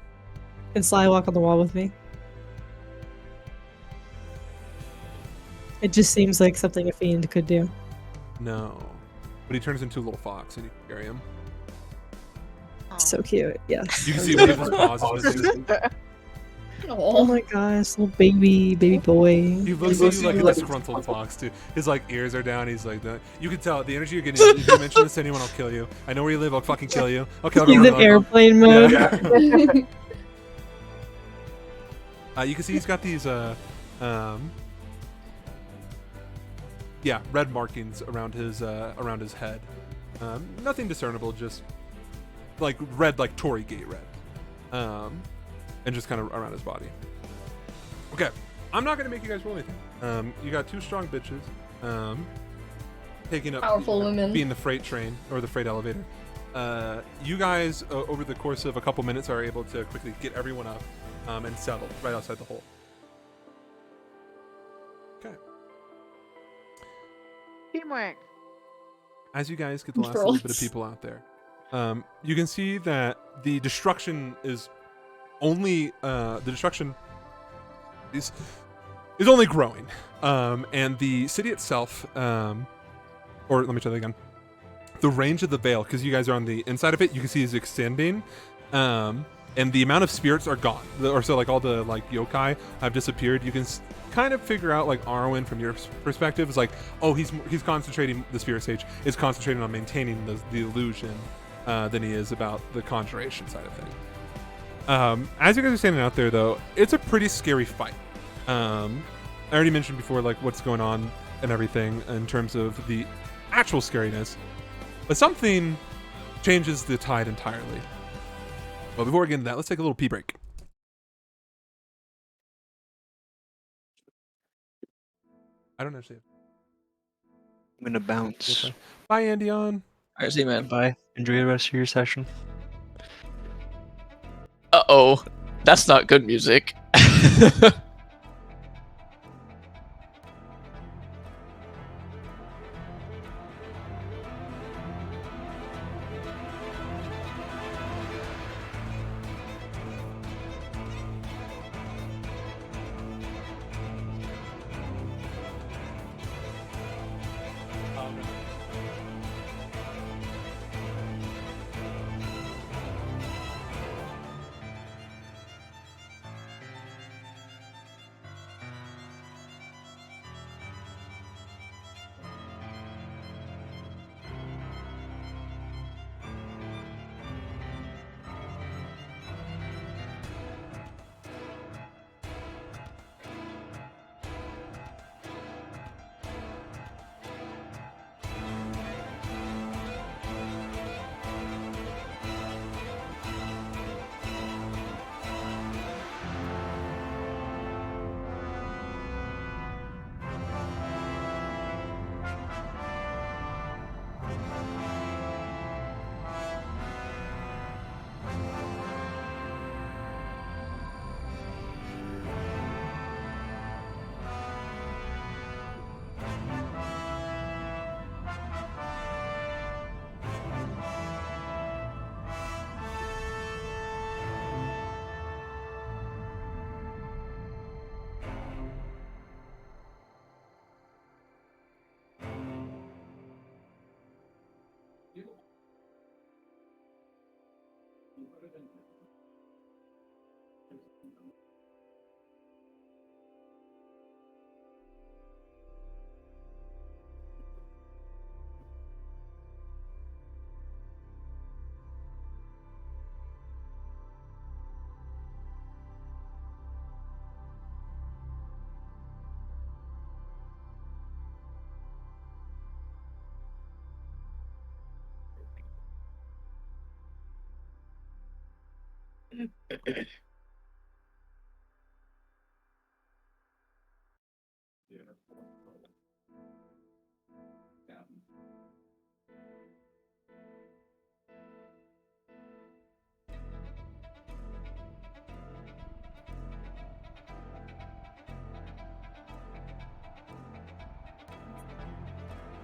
[SPEAKER 6] Can Sly walk on the wall with me? It just seems like something a fiend could do.
[SPEAKER 1] No, but he turns into a little fox and you can carry him.
[SPEAKER 6] So cute. Yeah.
[SPEAKER 1] You can see one of his paws is missing.
[SPEAKER 6] Oh
[SPEAKER 4] Oh,
[SPEAKER 6] my gosh, little baby boy.
[SPEAKER 1] He looks at you like a disgruntled fox too. His like ears are down. He's like that. You can tell the energy you're getting. If you mention this to anyone, I'll kill you. I know where you live. I'll fucking kill you. Okay, I'll go
[SPEAKER 6] He's
[SPEAKER 1] run
[SPEAKER 6] in
[SPEAKER 1] along.
[SPEAKER 6] airplane mode.
[SPEAKER 1] Yeah. You can see he's got these red markings around his head. Nothing discernible, just like red, like Tory Gate red. And just kind of around his body. Okay, I'm not gonna make you guys roll anything. You got two strong bitches, taking up
[SPEAKER 4] Powerful women.
[SPEAKER 1] being the freight train or the freight elevator. You guys, over the course of a couple minutes, are able to quickly get everyone up and settled right outside the hole. Okay.
[SPEAKER 5] Teamwork.
[SPEAKER 1] As you guys get the last little bit of
[SPEAKER 4] Controls.
[SPEAKER 1] people out there, you can see that the destruction is only is only growing, and the city itself, or let me try that again. The range of the veil, because you guys are on the inside of it, you can see is extending, and the amount of spirits are gone, or so like all the like yokai have disappeared. You can kind of figure out like Arwen from your perspective is like, oh, he's concentrating, the spirit sage is concentrating on maintaining the illusion than he is about the conjuration side of things. As you guys are standing out there, though, it's a pretty scary fight. I already mentioned before, like, what's going on and everything in terms of the actual scariness, but something changes the tide entirely. But before we get into that, let's take a little pee break. I don't actually.
[SPEAKER 7] I'm gonna bounce.
[SPEAKER 1] Bye, Andy. On.
[SPEAKER 2] Alright, see you, man.
[SPEAKER 7] Bye. Enjoy the rest of your session.
[SPEAKER 2] Uh-oh. That's not good music.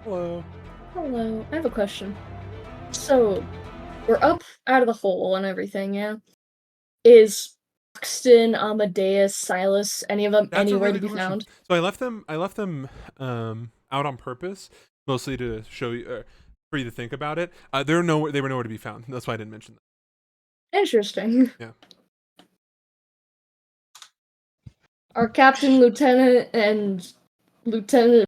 [SPEAKER 1] Hello.
[SPEAKER 4] Hello, I have a question. So, we're up out of the hole and everything, yeah? Is Buxton, Amadeus, Silas, any of them
[SPEAKER 1] That's a
[SPEAKER 4] anywhere
[SPEAKER 1] really
[SPEAKER 4] to be
[SPEAKER 1] good question.
[SPEAKER 4] found?
[SPEAKER 1] So I left them out on purpose, mostly to show you, for you to think about it. They were nowhere to be found. That's why I didn't mention them.
[SPEAKER 4] Interesting.
[SPEAKER 1] Yeah.
[SPEAKER 4] Our captain, lieutenant, and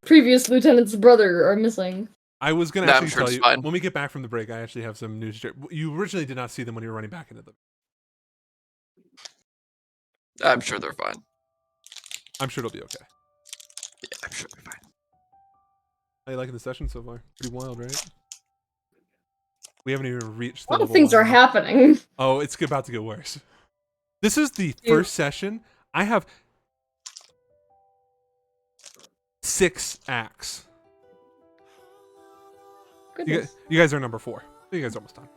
[SPEAKER 4] previous lieutenant's brother are missing.
[SPEAKER 1] I was gonna
[SPEAKER 2] Nah, I'm
[SPEAKER 1] actually
[SPEAKER 2] sure
[SPEAKER 1] tell
[SPEAKER 2] it's
[SPEAKER 1] you
[SPEAKER 2] fine.
[SPEAKER 1] when we get back from the break. I actually have some news. You originally did not see them when you were running back into them.
[SPEAKER 2] I'm sure they're fine.
[SPEAKER 1] I'm sure it'll be okay.
[SPEAKER 2] Yeah, I'm sure they're fine.
[SPEAKER 1] How you liking the session so far? Pretty wild, right? We haven't even reached
[SPEAKER 4] A
[SPEAKER 1] the
[SPEAKER 4] lot of
[SPEAKER 1] level
[SPEAKER 4] things are
[SPEAKER 1] 1.
[SPEAKER 4] happening.
[SPEAKER 1] Oh, it's about to get worse. This is the
[SPEAKER 4] Dude.
[SPEAKER 1] first session. I have 6 acts.
[SPEAKER 4] Goodness.
[SPEAKER 1] You guys are number 4. You guys are almost done.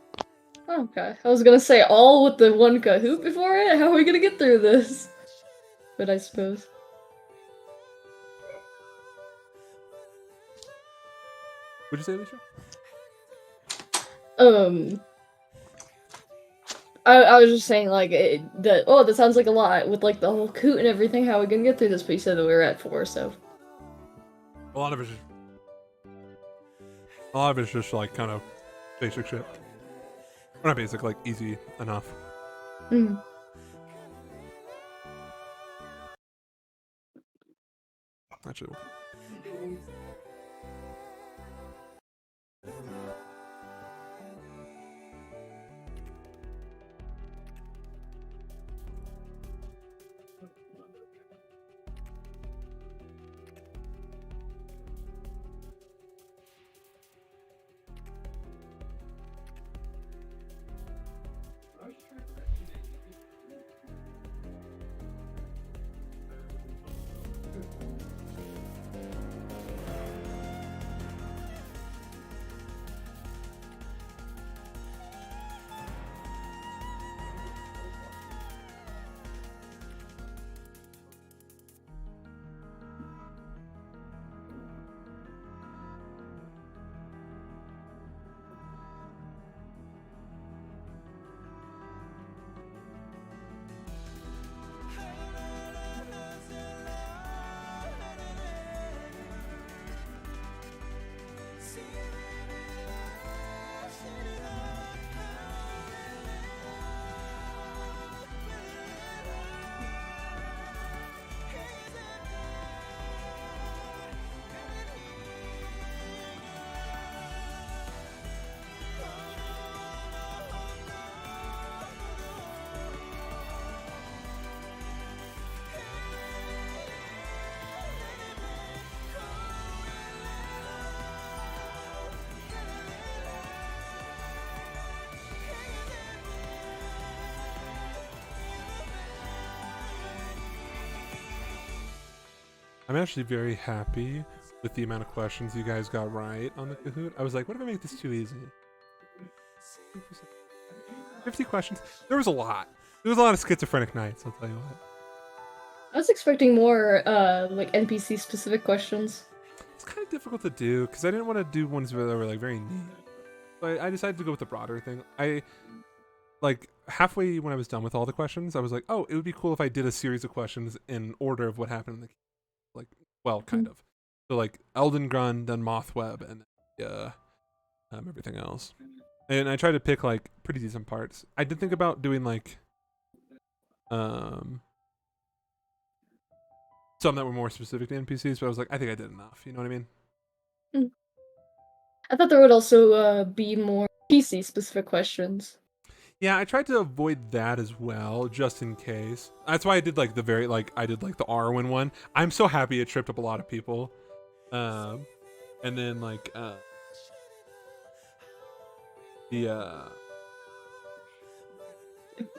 [SPEAKER 4] Okay. I was gonna say all with the one Kahoot before it? How are we gonna get through this? But I suppose.
[SPEAKER 1] What'd you say, Alicia?
[SPEAKER 4] I was just saying, like, that sounds like a lot with, like, the whole Kahoot and everything. How are we gonna get through this? But you said that we were at 4, so.
[SPEAKER 1] A lot of it's just like kind of basic shit. Or not basic, like easy enough.
[SPEAKER 4] Mm.
[SPEAKER 1] Actually. I'm actually very happy with the amount of questions you guys got right on the Kahoot. I was like, what if I make this too easy? 50 questions. There was a lot. There was a lot of schizophrenic nights, I'll tell you what.
[SPEAKER 4] I was expecting more, like, NPC-specific questions.
[SPEAKER 1] It's kind of difficult to do, because I didn't want to do ones that were, like, very neat. So I decided to go with the broader thing. Like, halfway when I was done with all the questions, I was like, oh, it would be cool if I did a series of questions in order of what happened in the... Like, well, kind of. So, like, Elden Grun, then Mothweb, and everything else. and I tried to pick like pretty decent parts. I did think about doing like some that were more specific to NPCs, but I was like, I think I did enough. You know what I mean?
[SPEAKER 4] I thought there would also be more PC specific questions.
[SPEAKER 1] Yeah, I tried to avoid that as well, just in case. That's why I did like the Arwen one. I'm so happy it tripped up a lot of people. And then like and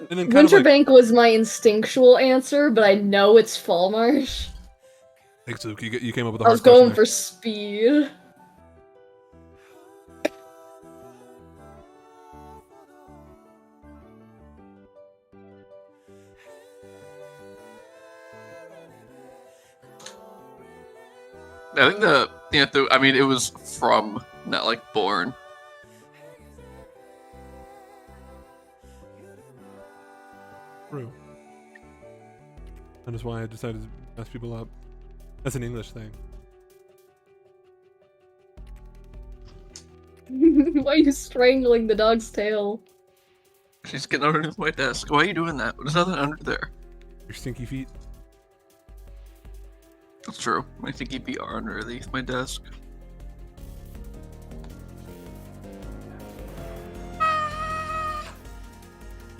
[SPEAKER 1] then kind of like,
[SPEAKER 4] Winterbank was my instinctual answer, but I know it's Fallmarsh.
[SPEAKER 1] thanks, Luke. You came up with a
[SPEAKER 4] I
[SPEAKER 1] hard
[SPEAKER 4] was going
[SPEAKER 1] question
[SPEAKER 4] for speed.
[SPEAKER 2] I think I mean, it was from, not like born.
[SPEAKER 1] True. That is why I decided to mess people up. That's an English thing.
[SPEAKER 4] Why are you strangling the dog's tail?
[SPEAKER 2] She's getting underneath my desk. Why are you doing that? There's nothing under there.
[SPEAKER 1] Your stinky feet.
[SPEAKER 2] That's true. My thinky feet are underneath my desk.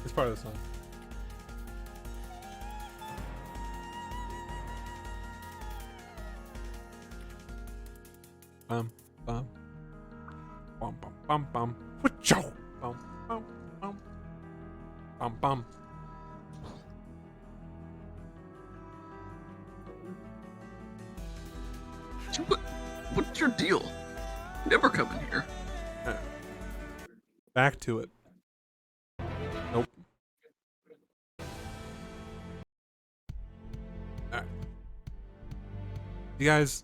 [SPEAKER 1] It's part of the song. Bum bum bum bum bum bum. Wha-chow. Bum bum bum bum bum.
[SPEAKER 2] What's your deal? You never come in here.
[SPEAKER 1] Back to it. Nope. Alright. You guys,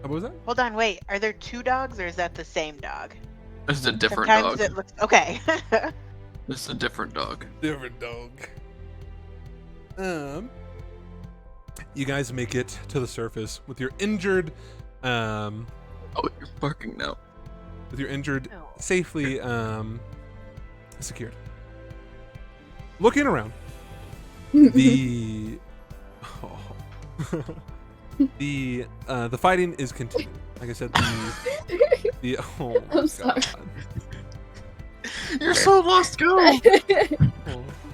[SPEAKER 1] what was that?
[SPEAKER 5] Hold on, wait. Are there two dogs or is that the same dog?
[SPEAKER 2] This is a different
[SPEAKER 5] Sometimes
[SPEAKER 2] dog.
[SPEAKER 5] it looks okay.
[SPEAKER 2] This is a different dog.
[SPEAKER 1] Different dog. You guys make it to the surface with your injured,
[SPEAKER 2] Oh, you're barking now.
[SPEAKER 5] No.
[SPEAKER 1] safely, secured. Looking around, the the fighting is continuing. Like I said, the oh my
[SPEAKER 4] I'm sorry.
[SPEAKER 1] God.
[SPEAKER 2] You're so lost, go!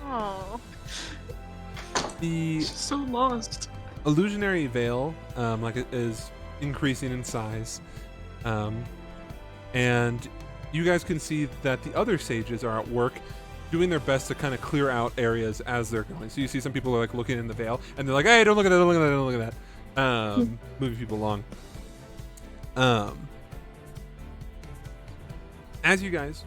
[SPEAKER 5] Oh.
[SPEAKER 1] The
[SPEAKER 2] She's so lost.
[SPEAKER 1] illusionary veil like it is increasing in size, and you guys can see that the other sages are at work doing their best to kind of clear out areas as they're going. So you see some people are like looking in the veil and they're like, hey, don't look at that, don't look at that, don't look at that, moving people along. As you guys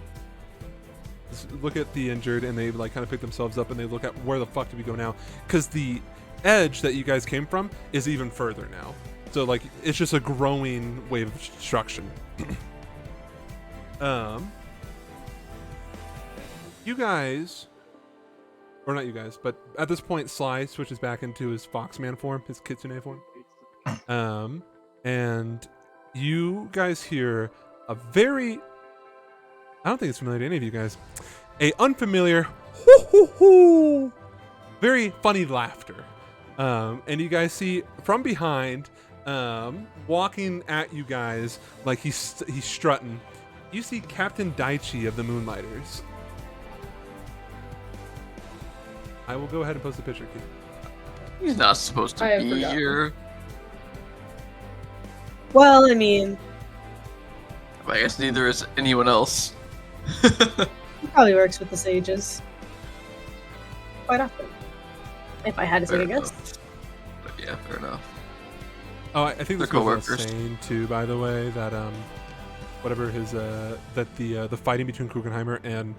[SPEAKER 1] look at the injured and they like kind of pick themselves up and they look at where the fuck do we go now, because the edge that you guys came from is even further now, so like it's just a growing wave of destruction. You guys, or not you guys, but at this point Sly switches back into his Foxman form, his Kitsune form, and you guys hear a very, I don't think it's familiar to any of you guys, a unfamiliar hoo hoo hoo, very funny laughter. And you guys see from behind, walking at you guys like he's strutting, you see Captain Daichi of the Moonlighters. I will go ahead and post the picture, Keith.
[SPEAKER 2] He's not supposed
[SPEAKER 4] I
[SPEAKER 2] to
[SPEAKER 4] have
[SPEAKER 2] be
[SPEAKER 4] forgotten.
[SPEAKER 2] here.
[SPEAKER 3] Well, I mean,
[SPEAKER 2] I guess neither is anyone else.
[SPEAKER 3] he probably works with the sages quite often. If I had to
[SPEAKER 2] Fair
[SPEAKER 3] take a guess.
[SPEAKER 2] enough. But yeah, fair enough.
[SPEAKER 1] Oh, I think this
[SPEAKER 2] They're
[SPEAKER 1] goes without
[SPEAKER 2] coworkers.
[SPEAKER 1] saying too, by the way, that whatever his that the fighting between Krugenheimer and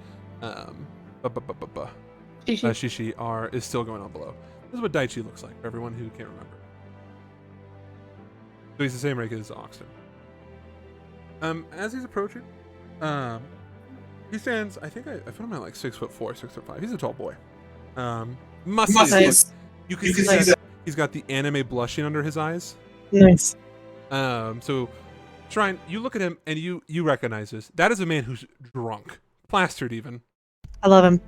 [SPEAKER 1] Shishi is still going on below. This is what Daichi looks like for everyone who can't remember. So he's the same rank as Oxton. As he's approaching, he stands. I think I found him at like 6'4", 6'5". He's a tall boy. Muscly. as
[SPEAKER 3] Nice.
[SPEAKER 1] fuck. You can see that he's got the anime blushing under his eyes.
[SPEAKER 3] Nice.
[SPEAKER 1] So, Shryne, you look at him and you recognize this. That is a man who's drunk, plastered even.
[SPEAKER 6] I love him.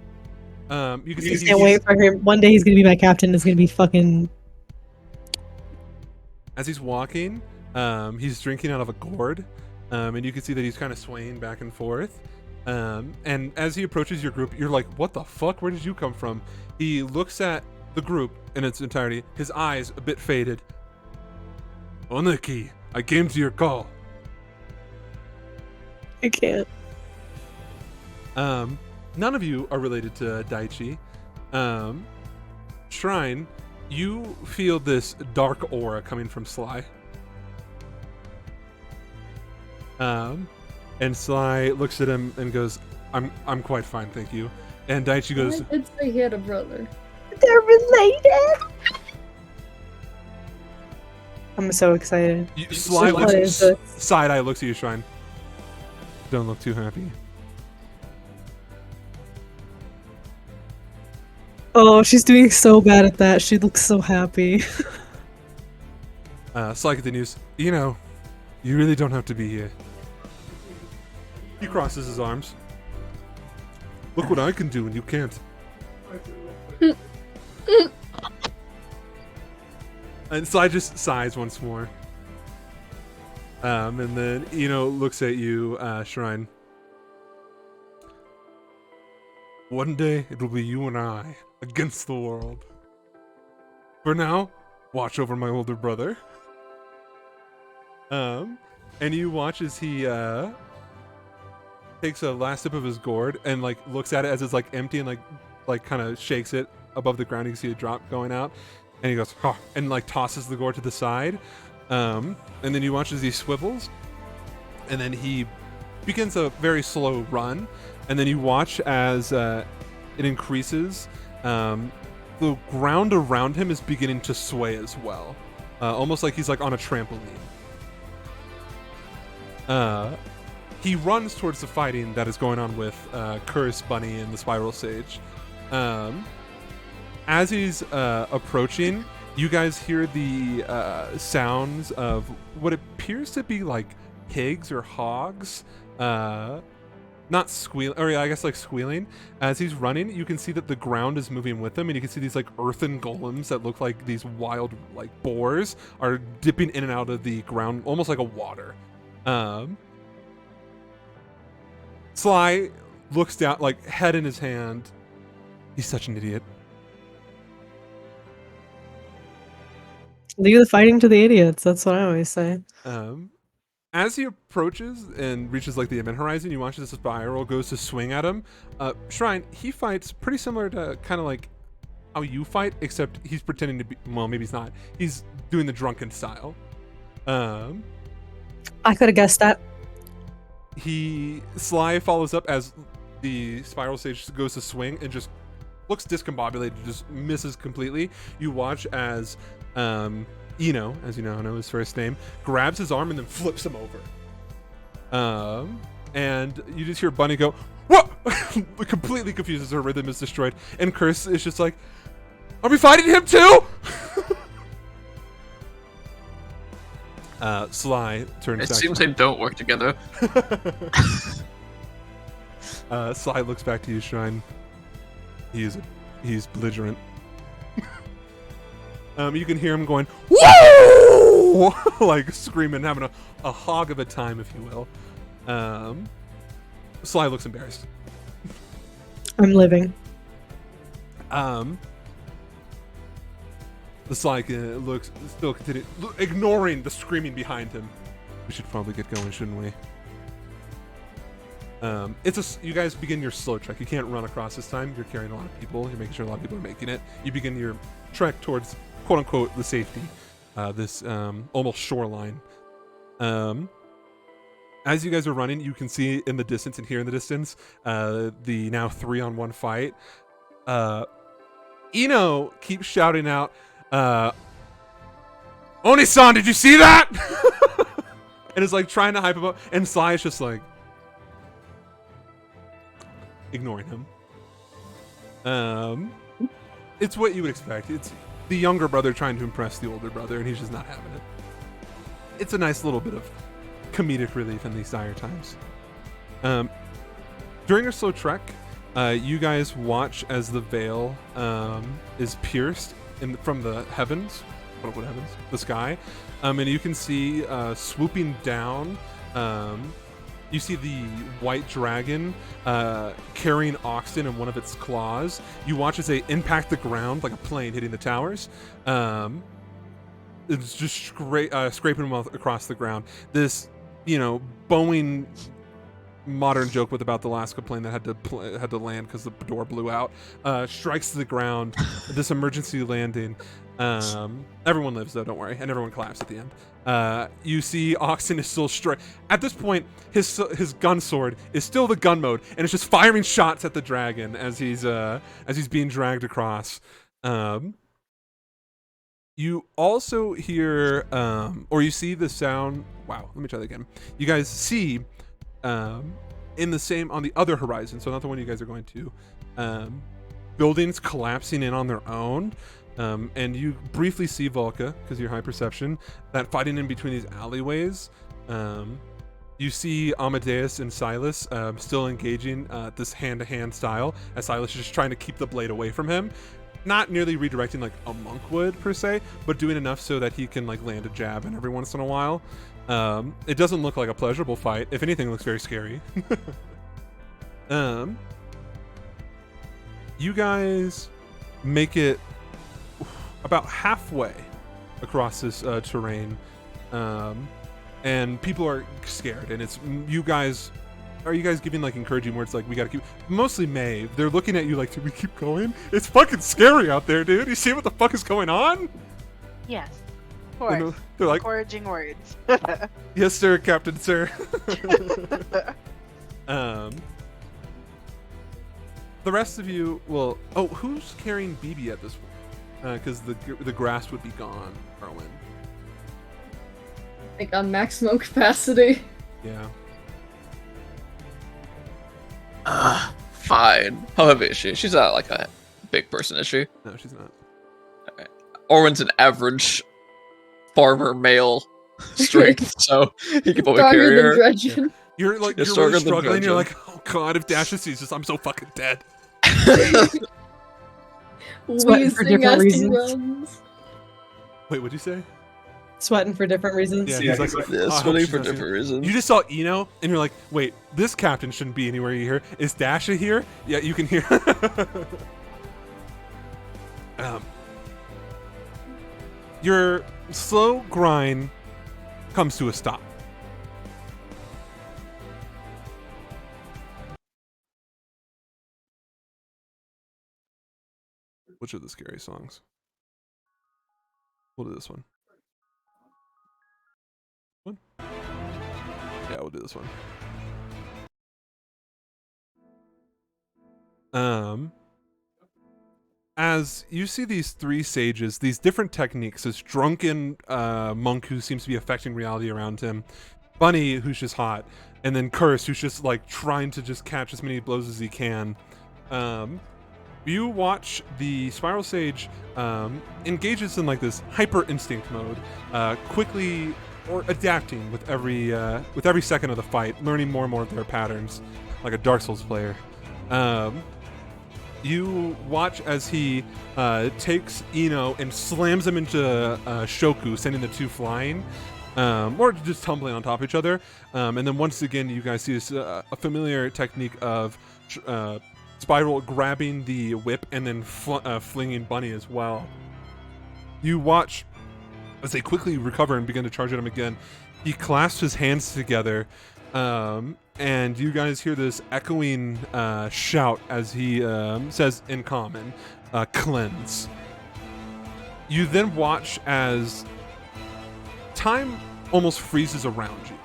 [SPEAKER 1] You can
[SPEAKER 6] I
[SPEAKER 1] see
[SPEAKER 6] just can't wait for him. One day he's gonna be my captain. It's gonna be fucking.
[SPEAKER 1] As he's walking, he's drinking out of a gourd, and you can see that he's kind of swaying back and forth. And as he approaches your group, you're like, "What the fuck? Where did you come from?" He looks at the group in its entirety, his eyes a bit faded. "Oneki, I came to your call."
[SPEAKER 6] I can't.
[SPEAKER 1] None of you are related to Daichi. Shryne, you feel this dark aura coming from Sly. And Sly looks at him and goes, I'm quite fine, thank you. And Daichi goes,
[SPEAKER 4] I did say he had a brother.
[SPEAKER 6] They're related. I'm so excited.
[SPEAKER 1] Sly
[SPEAKER 6] What is this?
[SPEAKER 1] side eye looks at you, Shryne. Don't look too happy.
[SPEAKER 6] Oh, she's doing so bad at that. She looks so happy.
[SPEAKER 1] Sly continues, you know, you really don't have to be here. He crosses his arms. Look what I can do and you can't. And Sly just sighs once more. And then Ino looks at you, Shryne. One day it will be you and I against the world. For now, watch over my older brother. And you watch as he takes a last sip of his gourd and like looks at it as it's like empty and like kind of shakes it above the ground. You can see a drop going out, and he goes, "Huh," and like tosses the gourd to the side. And then you watch as he swivels, and then he begins a very slow run, and then you watch as it increases. The ground around him is beginning to sway as well, almost like he's like on a trampoline. He runs towards the fighting that is going on with Curse, Bunny, and the Spiral Sage. As he's approaching, you guys hear the sounds of what appears to be like pigs or hogs, not squeal, or yeah, I guess like squealing. As he's running, you can see that the ground is moving with him, and you can see these like earthen golems that look like these wild like boars are dipping in and out of the ground, almost like a water. Sly looks down, like head in his hand. He's such an idiot.
[SPEAKER 6] Leave the fighting to the idiots. That's what I always say.
[SPEAKER 1] As he approaches and reaches like the event horizon, you watch as the spiral goes to swing at him. Shryne, he fights pretty similar to kind of like how you fight, except he's pretending to be, well, maybe he's not. He's doing the drunken style.
[SPEAKER 6] I could have guessed that.
[SPEAKER 1] Sly follows up as the Spiral Sage goes to swing and just looks discombobulated, just misses completely. You watch as Ino, as you now know his first name, grabs his arm and then flips him over. And you just hear Bunny go, "What?" Completely confused as her rhythm is destroyed. And Curse is just like, "Are we fighting him too?" Sly turns
[SPEAKER 2] It
[SPEAKER 1] back.
[SPEAKER 2] seems they don't work together.
[SPEAKER 1] Sly looks back to you, Shryne. He's belligerent. You can hear him going, "Woo!" like screaming, having a hog of a time, if you will. Sly looks embarrassed.
[SPEAKER 6] I'm living.
[SPEAKER 1] The Sly looks still continue, ignoring the screaming behind him. We should probably get going, shouldn't we? You guys begin your slow trek. You can't run across this time. You're carrying a lot of people. You're making sure a lot of people are making it. You begin your trek towards, quote unquote, the safety, this almost shoreline. As you guys are running, you can see in the distance and hear in the distance the now 3-on-1 fight. Ino keeps shouting out, "Oni-san, did you see that?" And is like trying to hype him up, and Sly is just like ignoring him. It's what you would expect. It's the younger brother trying to impress the older brother, and he's just not having it. It's a nice little bit of comedic relief in these dire times. During your slow trek, you guys watch as the veil is pierced from the heavens, what heavens? The sky, and you can see swooping down. You see the white dragon carrying Oxton in one of its claws. You watch as they impact the ground like a plane hitting the towers. It's just scraping them across the ground. This, Boeing modern joke with about the Alaska plane that had to land because the door blew out, strikes the ground. This emergency landing. Everyone lives though, don't worry, and everyone collapsed at the end. You see Oxen is still at this point. His gun sword is still the gun mode, and it's just firing shots at the dragon as he's being dragged across. You also hear or you see the sound. Wow, let me try that again. You guys see on the other horizon, so not the one you guys are going to, buildings collapsing in on their own. And you briefly see Volca, because of your high perception, that fighting in between these alleyways. You see Amadeus and Silas still engaging this hand-to-hand style, as Silas is just trying to keep the blade away from him. Not nearly redirecting like a monk would, per se, but doing enough so that he can like land a jab in every once in a while. It doesn't look like a pleasurable fight. If anything, it looks very scary. You guys make it about halfway across this terrain, and people are scared, and it's you guys. Are you guys giving like encouraging words like we gotta keep? Mostly Maeve. They're looking at you like, do we keep going? It's fucking scary out there, dude. You see what the fuck is going on?
[SPEAKER 5] Yes, of course.
[SPEAKER 1] They're like,
[SPEAKER 5] encouraging words.
[SPEAKER 1] yes, sir, Captain, sir. The rest of you, who's carrying BB at this point? Because the grass would be gone, Arwen.
[SPEAKER 4] Like on maximum capacity.
[SPEAKER 1] Yeah.
[SPEAKER 2] Fine. How heavy is she? She's not like a big person, is she?
[SPEAKER 1] No, she's not.
[SPEAKER 2] Alright. Orwin's an average farmer male strength, so he can probably carry
[SPEAKER 4] Stronger
[SPEAKER 2] her.
[SPEAKER 4] than Dredgen.
[SPEAKER 1] You're like,
[SPEAKER 2] It's
[SPEAKER 1] you're really
[SPEAKER 2] stronger than
[SPEAKER 1] struggling. You're
[SPEAKER 2] Dredgen.
[SPEAKER 1] like, oh god, if Dasha sees this, I'm so fucking dead.
[SPEAKER 6] Sweating for
[SPEAKER 4] Wheezing
[SPEAKER 6] different
[SPEAKER 4] as he
[SPEAKER 6] reasons.
[SPEAKER 4] runs.
[SPEAKER 1] Wait, what'd you say?
[SPEAKER 3] Sweating for different reasons.
[SPEAKER 1] Yeah,
[SPEAKER 7] Yeah,
[SPEAKER 1] he's like,
[SPEAKER 2] Yeah,
[SPEAKER 1] "Oh, I hope
[SPEAKER 2] splitting
[SPEAKER 1] she's
[SPEAKER 2] for
[SPEAKER 1] not here."
[SPEAKER 2] different reasons.
[SPEAKER 1] You just saw Eno, and you're like, wait, this captain shouldn't be anywhere here. Is Dasha here? Yeah, you can hear. Your slow grind comes to a stop. Which are the scary songs? We'll do this one. Yeah, we'll do this one. As you see these three sages, these different techniques, this drunken monk who seems to be affecting reality around him, Bunny who's just hot, and then Curse who's just like trying to just catch as many blows as he can. You watch the Spiral Sage engages in like this hyper instinct mode, quickly or adapting with every second of the fight, learning more and more of their patterns, like a Dark Souls player. You watch as he takes Eno and slams him into Shoku, sending the two flying, or just tumbling on top of each other. And then once again, you guys see this a familiar technique of Spiral grabbing the whip and then flinging Bunny as well. You watch as they quickly recover and begin to charge at him again. He clasps his hands together, and you guys hear this echoing shout as he says in common, cleanse. You then watch as time almost freezes around you.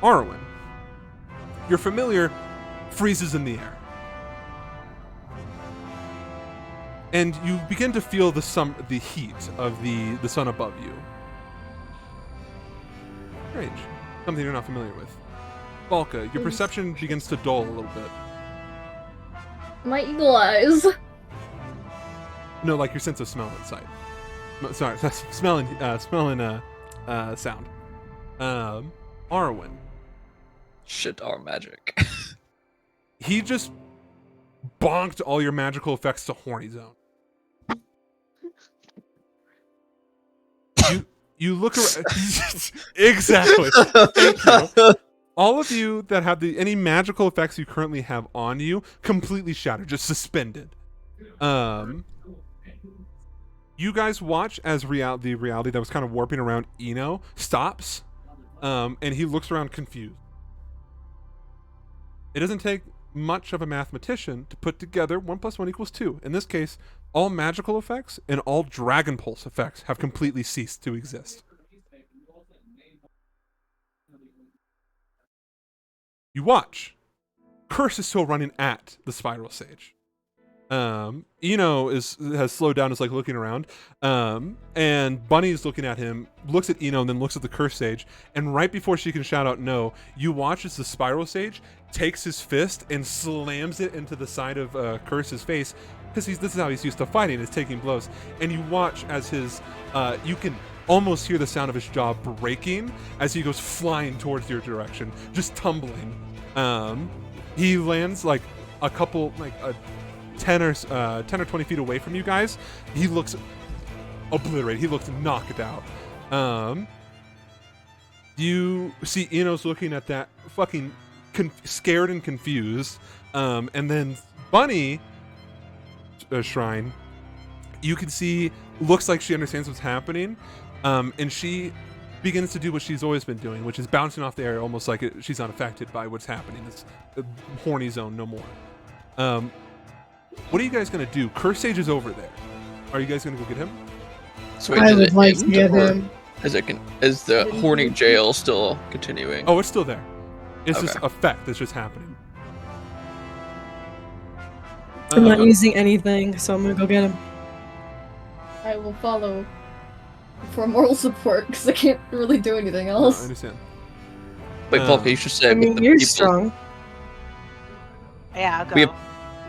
[SPEAKER 1] Arwen, your familiar freezes in the air. And you begin to feel the heat of the sun above you. Strange. Something you're not familiar with. Valka, your perception begins to dull a little bit.
[SPEAKER 4] My eagle eyes.
[SPEAKER 1] No, like your sense of smell and sight. Sorry, smelling sound. Arwen,
[SPEAKER 2] Shit, our magic.
[SPEAKER 1] He just bonked all your magical effects to horny zone. You look around. Exactly. Thank you. All of you that have any magical effects you currently have on you completely shattered, just suspended. You guys watch as the reality that was kind of warping around Eno stops, and he looks around confused. It doesn't take much of a mathematician to put together 1 + 1 = 2. In this case, all magical effects and all Dragon Pulse effects have completely ceased to exist. You watch. Curse is still running at the Spiral Sage. Eno has slowed down, is like looking around, and Bunny's looking at him, looks at Eno, and then looks at the Curse Sage, and right before she can shout out no, you watch as the Spiral Sage takes his fist and slams it into the side of Curse's face, because this is how he's used to fighting, is taking blows, and you watch as his, you can almost hear the sound of his jaw breaking as he goes flying towards your direction, just tumbling. He lands like a couple, like a 10 or 20 feet away from you guys. He looks obliterated. He looks knocked out. You see Eno's looking at that, fucking scared and confused. And then Bunny, Shryne, you can see, looks like she understands what's happening. And she begins to do what she's always been doing, which is bouncing off the air, almost like she's not affected by what's happening. It's a horny zone no more. What are you guys gonna do? Curse Sage is over there. Are you guys gonna go get him?
[SPEAKER 2] So wait,
[SPEAKER 6] I
[SPEAKER 2] did
[SPEAKER 6] would
[SPEAKER 2] it
[SPEAKER 6] like to
[SPEAKER 2] end,
[SPEAKER 6] get
[SPEAKER 2] or
[SPEAKER 6] him.
[SPEAKER 2] is the horny jail still continuing?
[SPEAKER 1] Oh, it's still there. It's just
[SPEAKER 2] Okay.
[SPEAKER 1] effect that's just happening.
[SPEAKER 6] I'm not using anything, so I'm gonna go get him.
[SPEAKER 4] I will follow for moral support because I can't really do anything
[SPEAKER 1] No, I
[SPEAKER 4] else.
[SPEAKER 1] understand.
[SPEAKER 2] Wait, Volka, you should say
[SPEAKER 6] I
[SPEAKER 2] with
[SPEAKER 6] mean,
[SPEAKER 2] the
[SPEAKER 6] you're
[SPEAKER 2] people.
[SPEAKER 6] strong.
[SPEAKER 5] Yeah, I'll go.
[SPEAKER 2] We have-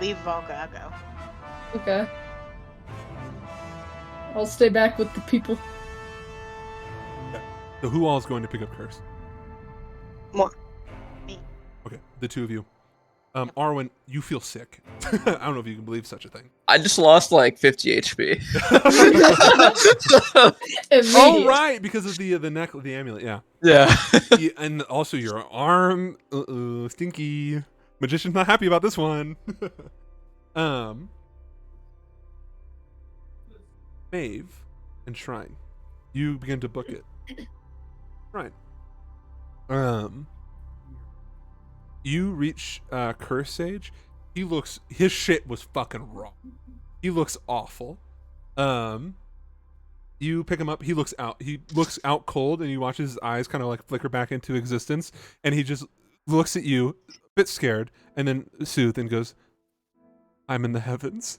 [SPEAKER 5] Leave Volca, I'll go.
[SPEAKER 4] Okay. I'll stay back with the people.
[SPEAKER 1] So who all is going to pick up Curse?
[SPEAKER 3] Moi.
[SPEAKER 5] Me.
[SPEAKER 1] Okay, the two of you. Arwen, you feel sick. I don't know if you can believe such a thing.
[SPEAKER 2] I just lost like 50 HP.
[SPEAKER 1] Oh right, because of the necklace, the amulet. Yeah.
[SPEAKER 2] Yeah.
[SPEAKER 1] Yeah, and also your arm. Stinky. Magician's not happy about this one. Maeve and Shryne, you begin to book it. Right. You reach Curse Sage. His shit was fucking raw. He looks awful. You pick him up. He looks out cold, and you watch his eyes kind of like flicker back into existence, and he just looks at you, a bit scared, and then soothed and goes, "I'm in the heavens."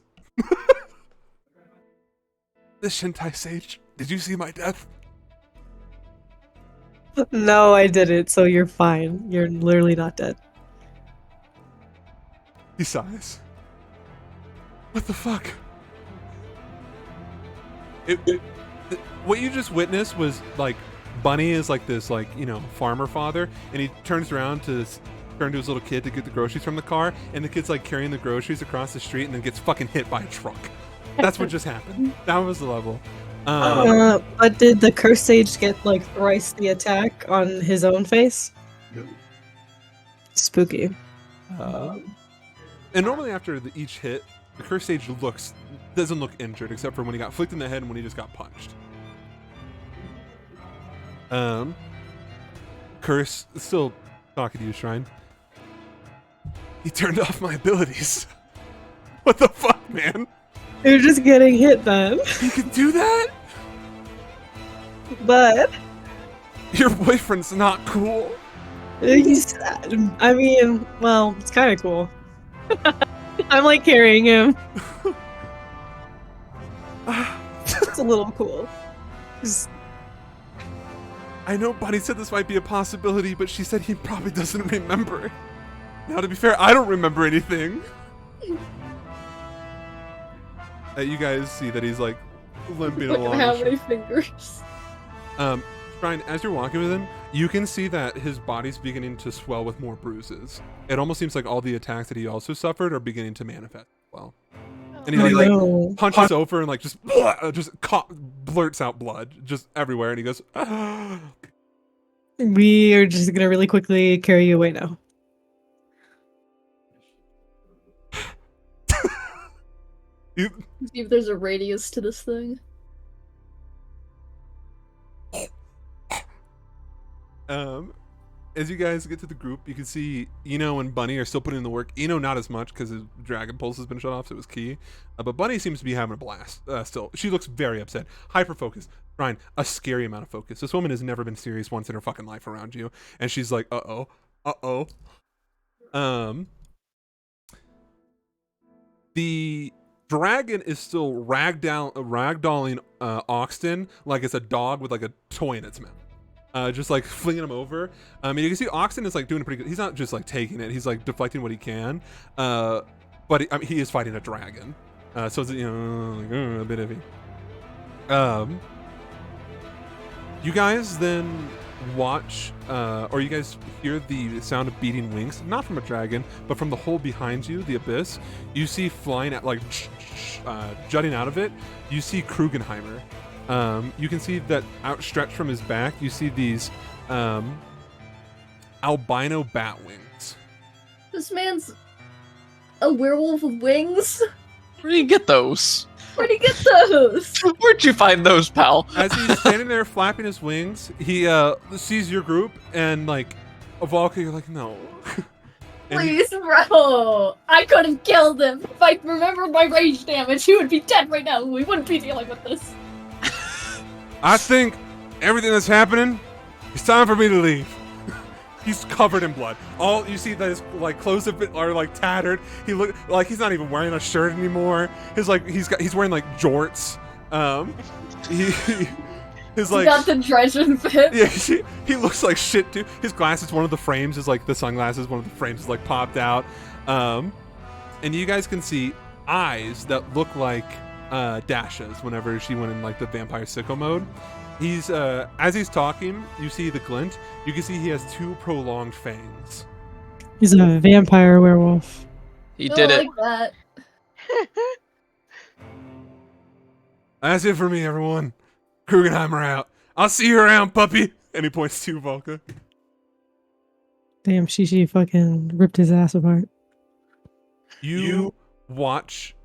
[SPEAKER 1] The Shintai Sage, did you see my death?
[SPEAKER 6] No, I didn't, so you're fine. You're literally not dead.
[SPEAKER 1] He sighs. What the fuck? What you just witnessed was like Bunny is like this, like, you know, farmer father, and he turns around to turn to his little kid to get the groceries from the car, and the kid's like carrying the groceries across the street and then gets fucking hit by a truck. That's what just happened. That was the level.
[SPEAKER 6] But did the Curse Sage get like thrice the attack on his own face? Spooky.
[SPEAKER 1] And normally after each hit, the Curse Sage doesn't look injured, except for when he got flicked in the head and when he just got punched. Curse is still talking to you, Shryne. He turned off my abilities. What the fuck, man?
[SPEAKER 6] You're just getting hit then.
[SPEAKER 1] You can do that?
[SPEAKER 6] But
[SPEAKER 1] Your boyfriend's not cool.
[SPEAKER 6] I mean, well, it's kind of cool. I'm like carrying him. It's a little cool. Just-
[SPEAKER 1] I know Bunny said this might be a possibility, but she said he probably doesn't remember. Now, to be fair, I don't remember anything. You guys see that he's like limping
[SPEAKER 4] Look
[SPEAKER 1] along.
[SPEAKER 4] at how many fingers.
[SPEAKER 1] Shryne, as you're walking with him, you can see that his body's beginning to swell with more bruises. It almost seems like all the attacks that he also suffered are beginning to manifest as well. And he
[SPEAKER 6] Oh,
[SPEAKER 1] like
[SPEAKER 6] no.
[SPEAKER 1] punches over and like just blurts out blood just everywhere, and he goes, "Ah."
[SPEAKER 6] We are just gonna really quickly carry you away now.
[SPEAKER 1] You-
[SPEAKER 4] See if there's a radius to this thing.
[SPEAKER 1] As you guys get to the group, you can see Eno and Bunny are still putting in the work. Eno not as much because his dragon pulse has been shut off, so it was key. But Bunny seems to be having a blast still. She looks very upset, hyper focused. Ryan, a scary amount of focus. This woman has never been serious once in her fucking life around you, and she's like, uh oh. The dragon is still ragdolling Oxton like it's a dog with like a toy in its mouth. Just like flinging him over. And you can see Oxton is like doing a pretty good. He's not just like taking it. He's like deflecting what he can. But he is fighting a dragon. So it's like, a bit iffy. You guys then watch, or you guys hear the sound of beating wings, not from a dragon, but from the hole behind you, the abyss. You see flying at like jutting out of it. You see Krugenheimer. You can see that outstretched from his back, you see these albino bat wings.
[SPEAKER 4] This man's a werewolf with wings?
[SPEAKER 2] Where do you get those?
[SPEAKER 4] Where'd he get those?
[SPEAKER 2] Where'd you find those, pal?
[SPEAKER 1] As he's standing there flapping his wings, he sees your group and like, Avalka, you're like, no. And
[SPEAKER 4] Please, bro! I could have killed him! If I remembered my rage damage, he would be dead right now. We wouldn't be dealing with this.
[SPEAKER 1] I think everything that's happening, it's time for me to leave. He's covered in blood. All you see that his like clothes are like tattered. He look like he's not even wearing a shirt anymore. He's wearing like jorts. His like
[SPEAKER 4] He got the dredging fit.
[SPEAKER 1] yeah, he looks like shit too. His glasses, one of the frames is like the sunglasses. One of the frames is like popped out. And you guys can see eyes that look like Dasha's whenever she went in like the vampire sicko mode. He's as he's talking, you see the glint. You can see he has two prolonged fangs.
[SPEAKER 6] He's a vampire werewolf.
[SPEAKER 2] He
[SPEAKER 4] I
[SPEAKER 2] did
[SPEAKER 4] don't
[SPEAKER 2] it.
[SPEAKER 4] like that.
[SPEAKER 1] That's it for me, everyone. Krugenheimer out. I'll see you around, puppy. And he points to Volka.
[SPEAKER 6] Damn, Shishi fucking ripped his ass apart.
[SPEAKER 1] You watch.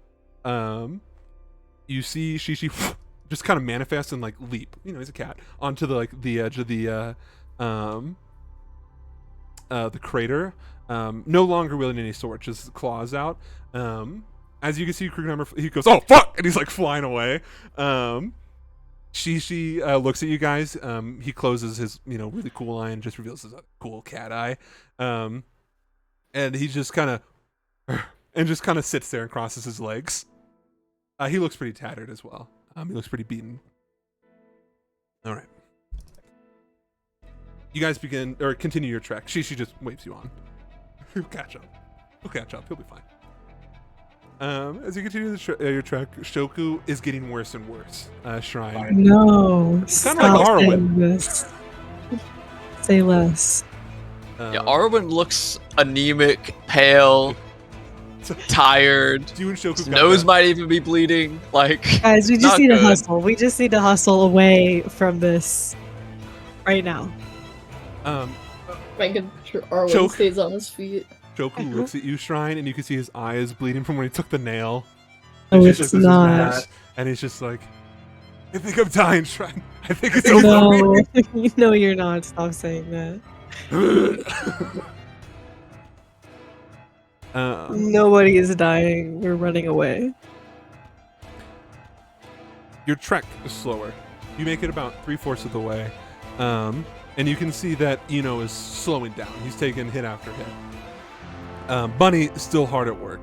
[SPEAKER 1] You see Shishi just kind of manifest and like leap. You know, he's a cat onto the edge of the crater. No longer wielding any sword, just claws out. As you can see, Krugenheimer, he goes, "Oh fuck!" and he's like flying away. Shishi looks at you guys. He closes his really cool eye and just reveals his cool cat eye. And he just kind of sits there and crosses his legs. He looks pretty tattered as well. He looks pretty beaten. All right. You guys continue your trek. She just waves you on. He'll catch up. He'll be fine. As you continue your trek, Shoku is getting worse and worse. Shryne.
[SPEAKER 6] No.
[SPEAKER 1] Kinda
[SPEAKER 6] Stop
[SPEAKER 1] like Arwen.
[SPEAKER 6] saying this. Say less.
[SPEAKER 2] Yeah, Arwen looks anemic, pale, tired.
[SPEAKER 1] You and Shoku
[SPEAKER 2] His
[SPEAKER 1] got
[SPEAKER 2] nose
[SPEAKER 1] that.
[SPEAKER 2] might even be bleeding. Like,
[SPEAKER 6] Guys, we just
[SPEAKER 2] not
[SPEAKER 6] need to
[SPEAKER 2] good.
[SPEAKER 6] hustle. We just need to hustle away from this right now.
[SPEAKER 4] Making sure Arwen
[SPEAKER 1] Choke.
[SPEAKER 4] stays on his feet.
[SPEAKER 1] Shoku looks at you, Shryne, and you can see his eye is bleeding from when he took the nail.
[SPEAKER 6] Oh,
[SPEAKER 1] And she
[SPEAKER 6] it's
[SPEAKER 1] just lifts his
[SPEAKER 6] not.
[SPEAKER 1] mask, and he's just like, I think I'm dying, Shryne. I think it's over.
[SPEAKER 6] No, no, you're not. Stop saying that. Nobody is dying. We're running away.
[SPEAKER 1] Your trek is slower. You make it about 3/4 of the way, and you can see that Eno is slowing down. He's taking hit after hit. Bunny is still hard at work.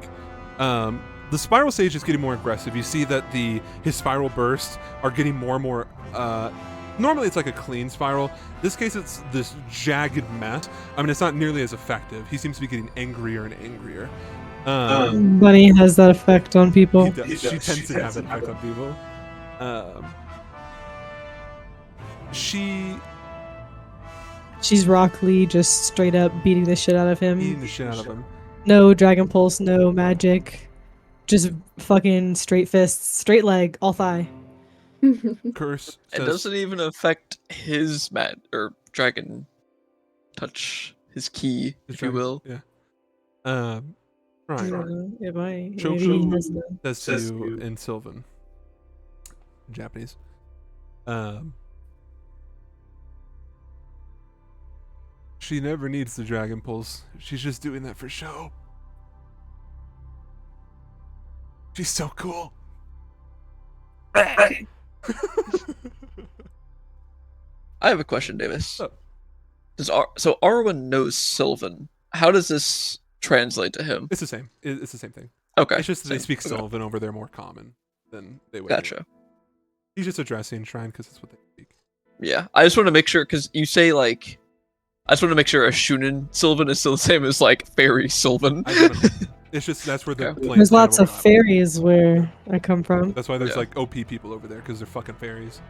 [SPEAKER 1] The spiral sage is getting more aggressive. You see that his spiral bursts are getting more and more. Normally it's like a clean spiral. This case it's this jagged mess. I mean, it's not nearly as effective. He seems to be getting angrier and angrier.
[SPEAKER 6] Bunny has that effect on people.
[SPEAKER 1] She tends to have that effect on people. She
[SPEAKER 6] She's Rock Lee, just straight up beating the shit out of him.
[SPEAKER 1] Eating the shit out of him.
[SPEAKER 6] No Dragon Pulse, no magic. Just fucking straight fists, straight leg, all thigh.
[SPEAKER 1] Curse
[SPEAKER 2] It
[SPEAKER 1] says,
[SPEAKER 2] doesn't even affect his dragon touch, his ki, if you will.
[SPEAKER 1] Yeah.
[SPEAKER 6] I
[SPEAKER 1] Right.
[SPEAKER 6] don't know, it might. Maybe
[SPEAKER 1] Choku
[SPEAKER 6] he has no-
[SPEAKER 1] says to you in Sylvan. Japanese. She never needs the Dragon Pulse. She's just doing that for show. She's so cool.
[SPEAKER 2] I have a question, Davis.
[SPEAKER 1] Oh.
[SPEAKER 2] So Arwen knows Sylvan. How does this translate to him?
[SPEAKER 1] It's the same. It's the same thing.
[SPEAKER 2] Okay.
[SPEAKER 1] It's just that they
[SPEAKER 2] same.
[SPEAKER 1] speak
[SPEAKER 2] Okay.
[SPEAKER 1] Sylvan over there more common than they would.
[SPEAKER 2] Gotcha.
[SPEAKER 1] He's just addressing Shryne because that's what they speak.
[SPEAKER 2] Yeah, I just want to make sure because you say like, I just want to make sure a Shunin Sylvan is still the same as like Fairy Sylvan.
[SPEAKER 1] I don't know. It's just that's where the
[SPEAKER 2] Okay.
[SPEAKER 1] planes
[SPEAKER 6] There's
[SPEAKER 1] kind
[SPEAKER 6] lots of
[SPEAKER 1] overlap.
[SPEAKER 6] fairies where I come from.
[SPEAKER 1] That's why there's
[SPEAKER 2] Yeah.
[SPEAKER 1] like OP people over there because they're fucking fairies.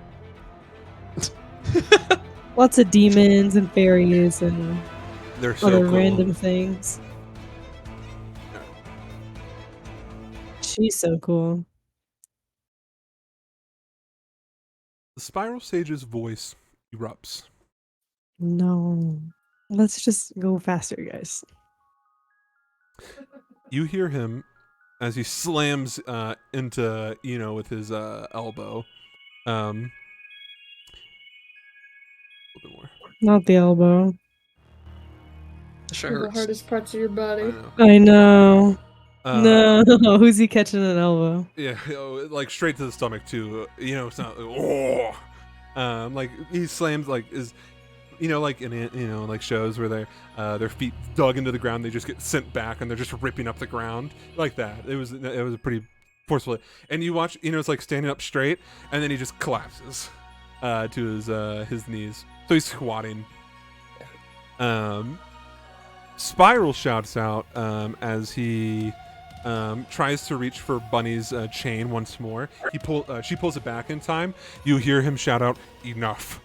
[SPEAKER 6] Lots of demons and fairies and
[SPEAKER 1] They're so
[SPEAKER 6] other
[SPEAKER 1] cool.
[SPEAKER 6] random things. She's so cool.
[SPEAKER 1] The Spiral Sage's voice erupts.
[SPEAKER 6] No. Let's just go faster, guys.
[SPEAKER 1] You hear him as he slams into Eno with his elbow. A little bit more.
[SPEAKER 6] Not the elbow.
[SPEAKER 2] Sure
[SPEAKER 4] The
[SPEAKER 2] hurts.
[SPEAKER 4] hardest parts of your
[SPEAKER 1] I
[SPEAKER 4] body.
[SPEAKER 1] know.
[SPEAKER 6] I know.
[SPEAKER 1] Uh,
[SPEAKER 6] No. Who's he catching an elbow?
[SPEAKER 1] Yeah, like straight to the stomach too. It's not. Oh, like he slams like is, like in like shows where their feet dug into the ground, they just get sent back and they're just ripping up the ground like that. It was a pretty forceful. And you watch, it's like standing up straight, and then he just collapses to his knees. So he's squatting. Spiral shouts out as he tries to reach for Bunny's chain once more. She pulls it back in time. You hear him shout out, "Enough!"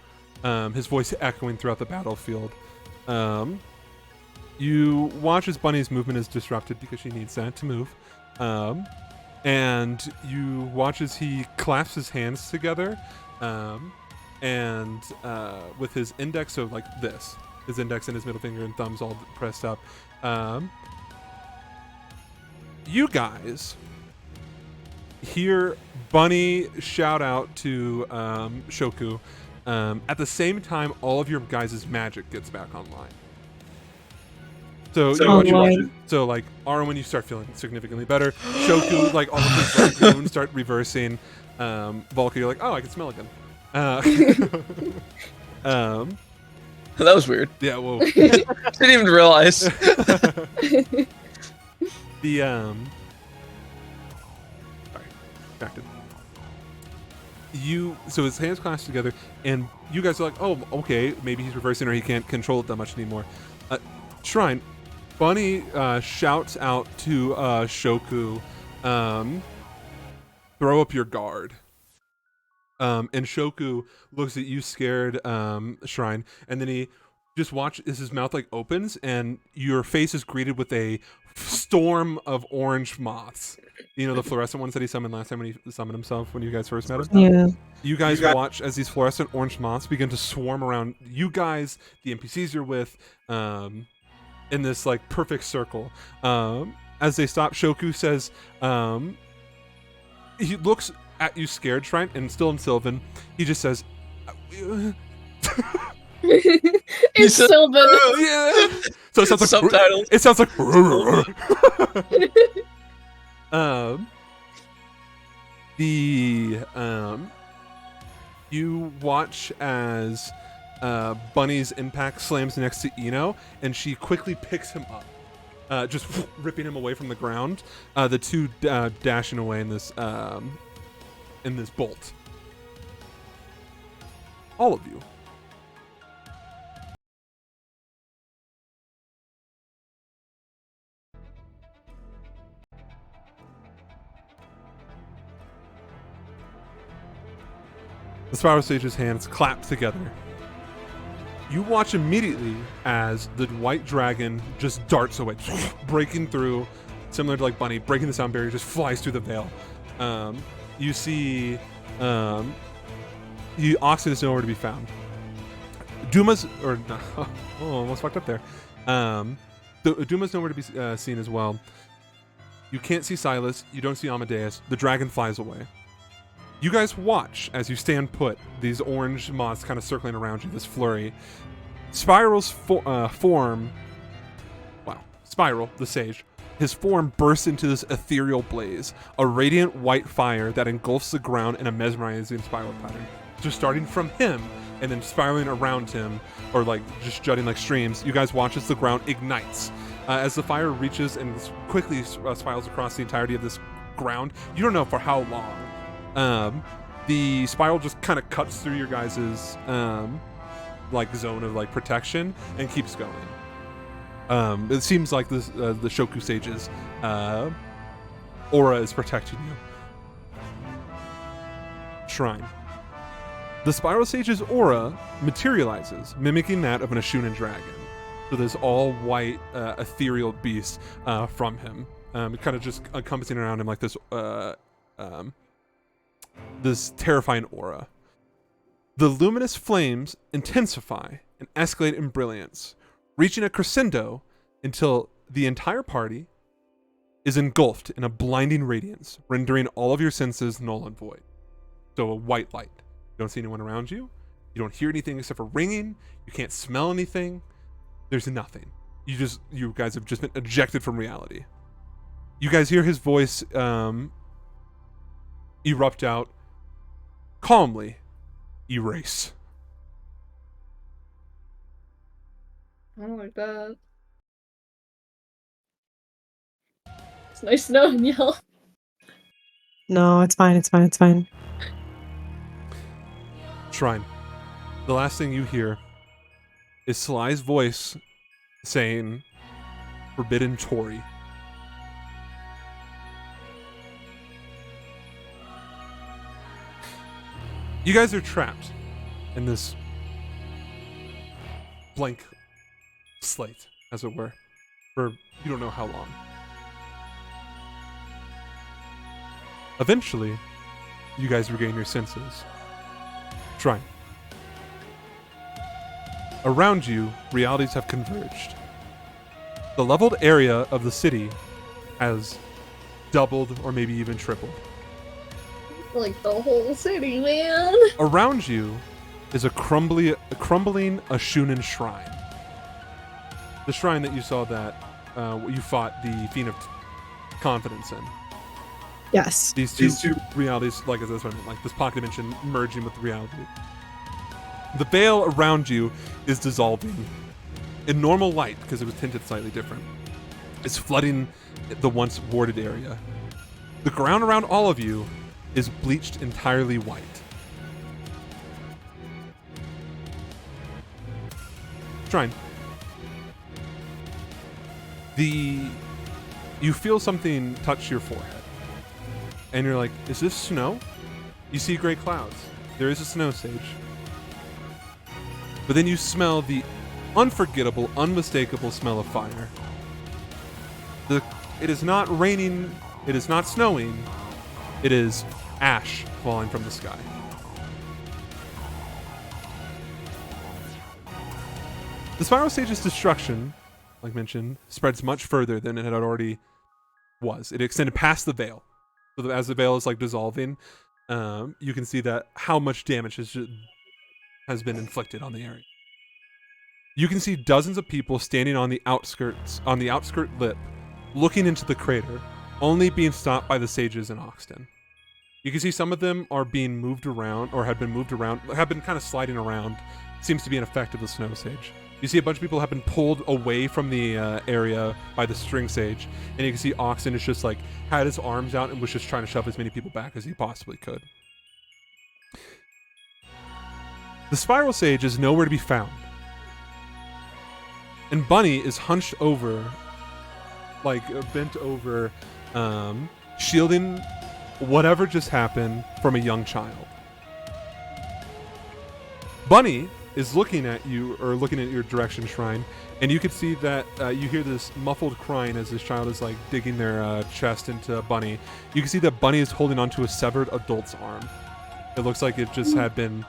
[SPEAKER 1] His voice echoing throughout the battlefield. You watch as Bunny's movement is disrupted because she needs that to move. And you watch as he clasps his hands together, and with his index, so like this, his index and his middle finger and thumbs all pressed up. You guys hear Bunny shout out to Shoku. At the same time, all of your guys' magic gets back online. So like Arwen, you start feeling significantly better. Shoku, like all of his like, wounds start reversing. Volker, you're like, oh, I can smell again.
[SPEAKER 2] That was weird.
[SPEAKER 1] Yeah, whoa.
[SPEAKER 2] Didn't even realize.
[SPEAKER 1] The sorry, distracted. So his hands clasped together, and you guys are like, oh, okay, maybe he's reversing or he can't control it that much anymore. Shryne, Bunny shouts out to Shoku, throw up your guard. And Shoku looks at you scared, Shryne, and then he just watch as his mouth like opens and your face is greeted with a storm of orange moths. The fluorescent ones that he summoned last time when he summoned himself when you guys first met him?
[SPEAKER 6] Yeah.
[SPEAKER 1] You guys watch as these fluorescent orange moths begin to swarm around you guys, the NPCs you're with, in this like perfect circle. As they stop, Shoku says, he looks at you scared, Shryne, and still in Sylvan. He just says,
[SPEAKER 4] It's Sylvan.
[SPEAKER 1] yeah. So it sounds like
[SPEAKER 2] Subtitles.
[SPEAKER 1] It sounds like you watch as Bunny's impact slams next to Eno, and she quickly picks him up, just ripping him away from the ground. The two dashing away in this bolt. All of you. The Spiral Sage's hands clap together. You watch immediately as the white dragon just darts away, breaking through, similar to like Bunny, breaking the sound barrier, just flies through the veil. You see, Oxen is nowhere to be found. Duma's, or no, almost fucked up there. Duma's nowhere to be seen as well. You can't see Silas. You don't see Amadeus. The dragon flies away. You guys watch as you stand put, these orange moths kind of circling around you, this flurry. Spiral's form, Spiral, the sage, his form bursts into this ethereal blaze, a radiant white fire that engulfs the ground in a mesmerizing spiral pattern. Just starting from him and then spiraling around him, or like just jutting like streams, you guys watch as the ground ignites. As the fire reaches and quickly spirals across the entirety of this ground, you don't know for how long. The spiral just kind of cuts through your guys' like zone of like protection and keeps going. It seems like this, the Shoku Sage's aura is protecting you. Shryne. The Spiral Sage's aura materializes, mimicking that of an Ashunan dragon. So this all-white ethereal beast from him, kind of just encompassing around him like this this terrifying aura. The luminous flames intensify and escalate in brilliance, reaching a crescendo until the entire party is engulfed in a blinding radiance, rendering all of your senses null and void. So a white light. You don't see anyone around you. You don't hear anything except for ringing. You can't smell anything. There's nothing. You guys have just been ejected from reality. You guys hear his voice erupt out calmly. Erase.
[SPEAKER 4] I don't like that. It's nice knowing y'all.
[SPEAKER 6] No, it's fine. It's fine. It's fine.
[SPEAKER 1] Shryne. The last thing you hear is Sly's voice saying, "Forbidden Tory." You guys are trapped in this blank slate, as it were, for you don't know how long. Eventually, you guys regain your senses. Shryne. Around you, realities have converged. The leveled area of the city has doubled or maybe even tripled.
[SPEAKER 4] Like the whole city, man.
[SPEAKER 1] Around you is a crumbling Ashunan shrine. The shrine that you saw that you fought the Fiend of Confidence in.
[SPEAKER 6] Yes.
[SPEAKER 1] These two realities, like this one, like this pocket dimension merging with reality. The veil around you is dissolving. In normal light, because it was tinted slightly different, it's flooding the once warded area. The ground around all of you is bleached entirely white. Shryne. You feel something touch your forehead. And you're like, is this snow? You see gray clouds. There is a snow sage. But then you smell the unforgettable, unmistakable smell of fire. It is not raining, it is not snowing, it is ash falling from the sky. The Spiral Sage's destruction, like mentioned, spreads much further than it had already was. It extended past the veil. So as the veil is like dissolving, you can see that how much damage has been inflicted on the area. You can see dozens of people standing on the outskirt lip, looking into the crater, only being stopped by the sages in Oxton. You can see some of them are being moved around, or have been moved around, have been kind of sliding around. Seems to be an effect of the snow sage. You see a bunch of people have been pulled away from the area by the string sage, and you can see Oxton is just like had his arms out and was just trying to shove as many people back as he possibly could. The Spiral Sage is nowhere to be found. And Bunny is hunched over, like bent over, shielding whatever just happened from a young child. Bunny is looking at you, or looking at your direction, Shryne, and you can see that you hear this muffled crying as this child is like digging their chest into Bunny. You can see that Bunny is holding onto a severed adult's arm. It looks like it just had been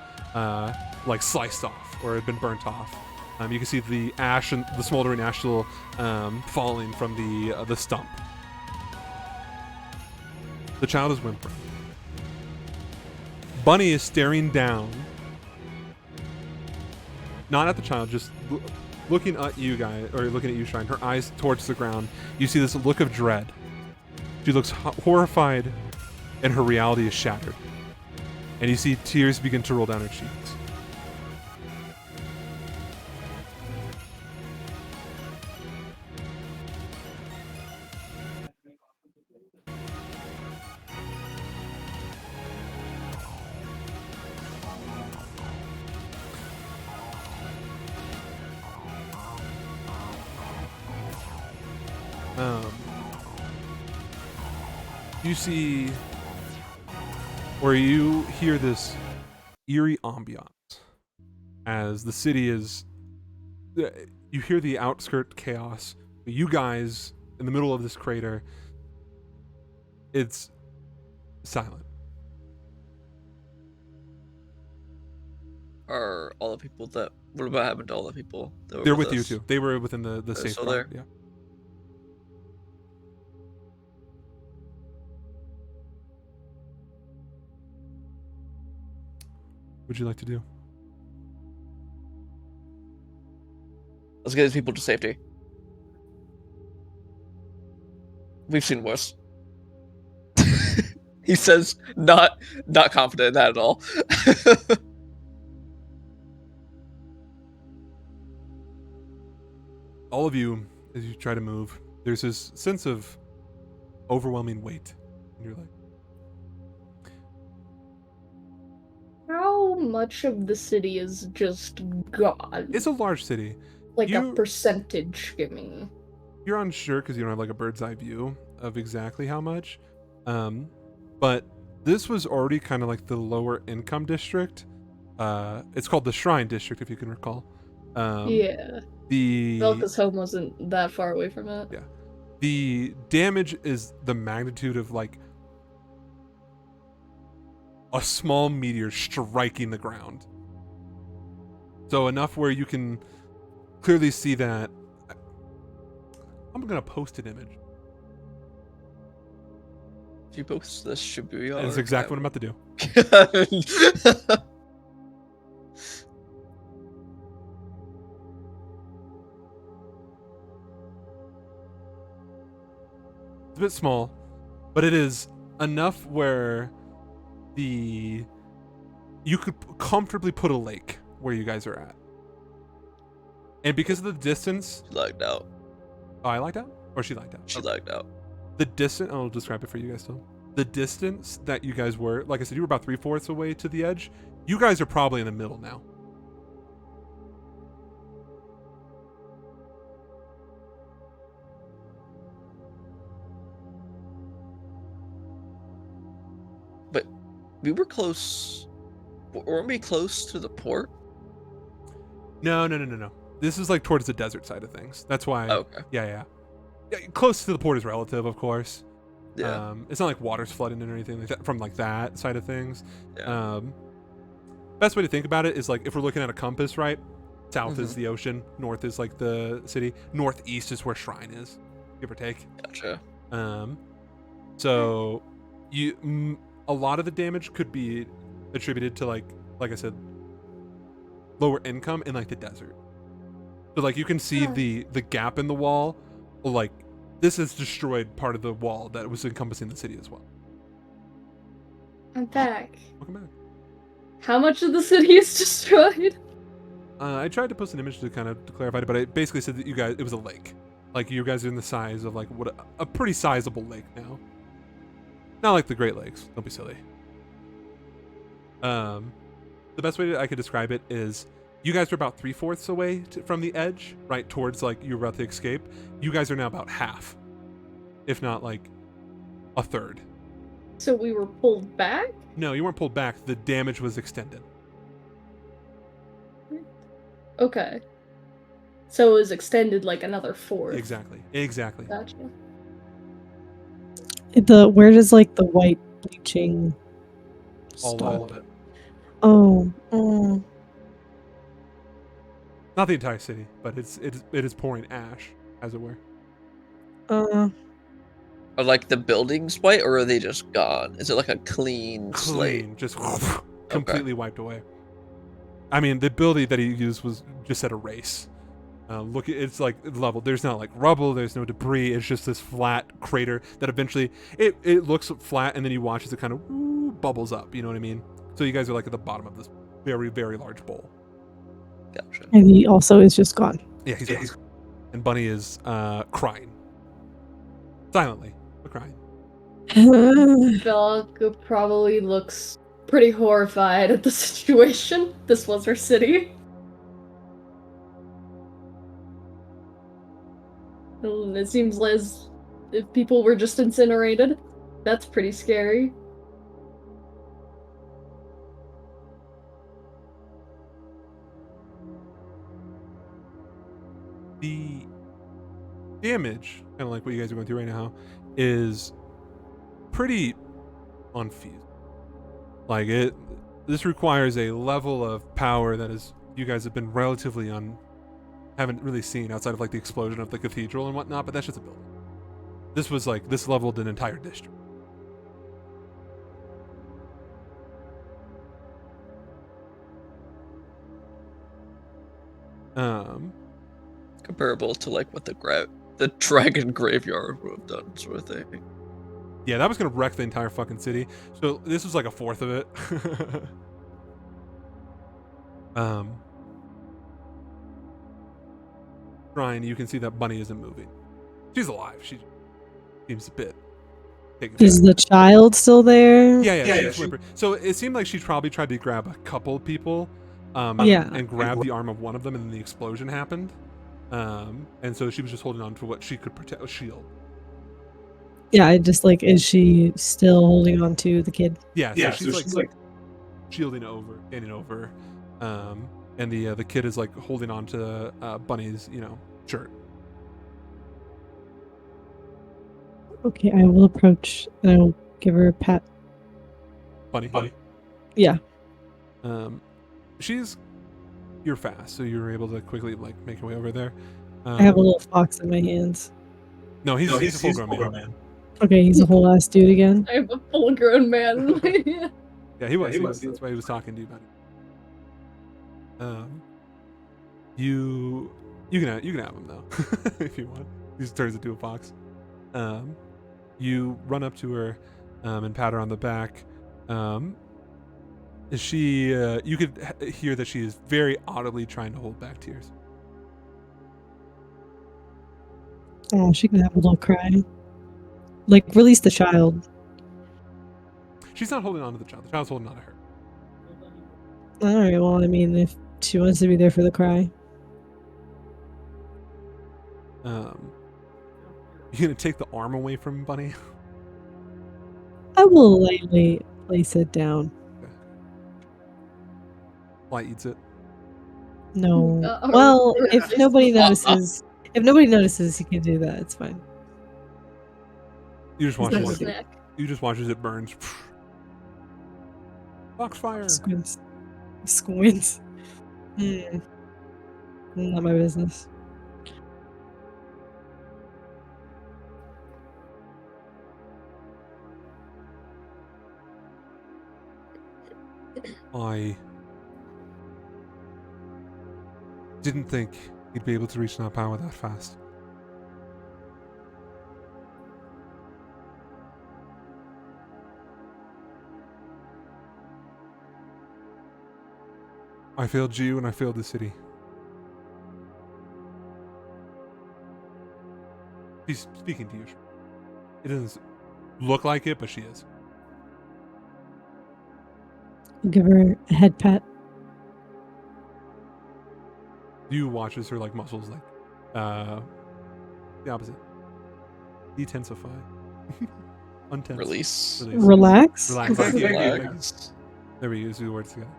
[SPEAKER 1] like sliced off, or had been burnt off. You can see the ash and the smoldering ash still falling from the stump. The child is whimpering. Bunny is staring down, not at the child, just looking at you guys, or looking at you, Shryne. Her eyes towards the ground. You see this look of dread. She looks horrified, and her reality is shattered. And you see tears begin to roll down her cheeks. You see, or you hear this eerie ambiance as the city is, you hear the outskirt chaos. You guys in the middle of this crater, it's silent.
[SPEAKER 2] Are all the people that? What about happened to all the people that were
[SPEAKER 1] They're with you
[SPEAKER 2] us?
[SPEAKER 1] too. They were within the
[SPEAKER 2] They're
[SPEAKER 1] safe
[SPEAKER 2] still
[SPEAKER 1] spot.
[SPEAKER 2] there?
[SPEAKER 1] Yeah. What would you like to do?
[SPEAKER 2] Let's get these people to safety. We've seen worse. He says, not confident in that at all.
[SPEAKER 1] All of you, as you try to move, there's this sense of overwhelming weight. And you're like,
[SPEAKER 4] How much of the city is just gone?
[SPEAKER 1] it's a large city.
[SPEAKER 4] Like
[SPEAKER 1] you-
[SPEAKER 4] a percentage, give me.
[SPEAKER 1] You're unsure because you don't have like a bird's eye view of exactly how much. But this was already kind of like the lower income district. It's called the Shryne district, if you can recall.
[SPEAKER 4] Yeah.
[SPEAKER 1] The
[SPEAKER 4] Velka's home wasn't that far away from it.
[SPEAKER 1] Yeah. The damage is the magnitude of like a small meteor striking the ground. So enough where you can clearly see that. I'm gonna post an image.
[SPEAKER 2] If you post this, should be
[SPEAKER 1] That's exactly what I'm about to do. It's a bit small, but it is enough where you could comfortably put a lake where you guys are at. And because of the distance,
[SPEAKER 2] She lagged out.
[SPEAKER 1] oh, I lagged out, or she lagged out.
[SPEAKER 2] She lagged out.
[SPEAKER 1] The distance, I'll describe it for you guys still. The distance that you guys were, like I said, you were about 3/4 away to the edge. You guys are probably in the middle now.
[SPEAKER 2] But we were close. Weren't we close to the port?
[SPEAKER 1] No. This is like towards the desert side of things. That's why.
[SPEAKER 2] Okay.
[SPEAKER 1] Yeah. Close to the port is relative, of course.
[SPEAKER 2] Yeah.
[SPEAKER 1] It's not like water's flooding in or anything like that from like that side of things.
[SPEAKER 2] Yeah.
[SPEAKER 1] Best way to think about it is like if we're looking at a compass, right? South is
[SPEAKER 2] Mhm.
[SPEAKER 1] the ocean, north is like the city, northeast is where Shryne is, give or take.
[SPEAKER 2] Gotcha.
[SPEAKER 1] So a lot of the damage could be attributed to like I said, lower income in like the desert. So like you can see the gap in the wall, like this has destroyed part of the wall that was encompassing the city as well.
[SPEAKER 4] I'm back.
[SPEAKER 1] Welcome back.
[SPEAKER 4] How much of the city is destroyed?
[SPEAKER 1] I tried to post an image to kind of to clarify it, but it basically said that you guys, it was a lake. Like you guys are in the size of like what a pretty sizable lake now. Not like the Great Lakes. Don't be silly. The best way I could describe it is you guys are about 3/4 away from the edge, right towards like you're about to escape. You guys are now about half, if not like a third.
[SPEAKER 4] So we were pulled back?
[SPEAKER 1] No, you weren't pulled back. The damage was extended.
[SPEAKER 4] Okay. So it was extended like another 4th.
[SPEAKER 1] Exactly.
[SPEAKER 4] Gotcha.
[SPEAKER 6] Where does like the white bleaching
[SPEAKER 1] All
[SPEAKER 6] stop?
[SPEAKER 1] of it.
[SPEAKER 6] Oh,
[SPEAKER 1] Not the entire city, but it is pouring ash, as it were.
[SPEAKER 6] uh,
[SPEAKER 2] Are like the buildings white, or are they just gone? Is it like a clean slate?
[SPEAKER 1] Clean, just completely wiped away. I mean, the ability that he used was just at a race. Look, it's like level. There's not like rubble. There's no debris. It's just this flat crater that eventually it looks flat, and then you watch as it kind of bubbles up. You know what I mean? So you guys are like at the bottom of this very, very large bowl.
[SPEAKER 2] Gotcha.
[SPEAKER 6] and he also is just gone.
[SPEAKER 1] Yeah, he's gone. And Bunny is crying silently, but crying.
[SPEAKER 4] Belka probably looks pretty horrified at the situation. This was her city. And it seems as if people were just incinerated. That's pretty scary.
[SPEAKER 1] The damage, kind of like what you guys are going through right now, is pretty unfeasible. Like this requires a level of power that is you guys have been relatively haven't really seen outside of like the explosion of the cathedral and whatnot. But that's just a building. This was like this leveled an entire district.
[SPEAKER 2] Comparable to like what the dragon graveyard would have done, sort of thing.
[SPEAKER 1] Yeah, that was gonna wreck the entire fucking city. So this was like a fourth of it. Shryne, you can see that Bunny isn't moving. She's alive. She seems a bit taken
[SPEAKER 6] Is
[SPEAKER 1] care
[SPEAKER 6] the child still there?
[SPEAKER 1] of. Yeah. She's whimpering. So it seemed like she probably tried to grab a couple people,
[SPEAKER 6] Yeah.
[SPEAKER 1] and grab the arm of one of them, and then the explosion happened. And so she was just holding on to what she could protect, a shield.
[SPEAKER 6] Yeah, I just like, is she still holding on to the kid?
[SPEAKER 1] Yeah, so she's like shielding over, standing over, and the kid is like holding on to Bunny's, shirt.
[SPEAKER 6] Okay, I will approach and I will give her a pat.
[SPEAKER 1] Bunny.
[SPEAKER 6] Yeah.
[SPEAKER 1] You're fast, so you're able to quickly like make your way over there.
[SPEAKER 6] I have a little fox in my hands.
[SPEAKER 1] No, he's a full-grown man.
[SPEAKER 6] Okay, he's a whole ass dude again.
[SPEAKER 4] I have a full-grown man.
[SPEAKER 1] Yeah, he was. That's why he was talking to you about it. You can have him though, if you want. He just turns into a fox. You run up to her, and pat her on the back. She, you could hear that she is very audibly trying to hold back tears.
[SPEAKER 6] Oh, she can have a little cry. Like, release the child.
[SPEAKER 1] She's not holding on to the child. The child's holding on to her.
[SPEAKER 6] Alright, well, I mean, if she wants to be there for the cry.
[SPEAKER 1] You gonna take the arm away from Bunny?
[SPEAKER 6] I will lightly place it down.
[SPEAKER 1] Fly eats it.
[SPEAKER 6] No.
[SPEAKER 4] Uh,
[SPEAKER 6] Well,
[SPEAKER 4] or-
[SPEAKER 6] if nobody notices, you can do that. It's fine.
[SPEAKER 1] You just watch
[SPEAKER 6] not
[SPEAKER 1] it.
[SPEAKER 6] gonna
[SPEAKER 4] snack.
[SPEAKER 1] You just watch as it burns. Foxfire.
[SPEAKER 6] Squints. Squints. Not my business.
[SPEAKER 1] I didn't think he'd be able to reach that power that fast. I failed you and I failed the city. She's speaking to you. It doesn't look like it, but she is.
[SPEAKER 6] I'll give her a head pat.
[SPEAKER 1] You watch as her like muscles like the opposite. Detensify. Untense.
[SPEAKER 2] Release.
[SPEAKER 6] Relax.
[SPEAKER 1] Relax.
[SPEAKER 2] Relax.
[SPEAKER 1] There we use the words together.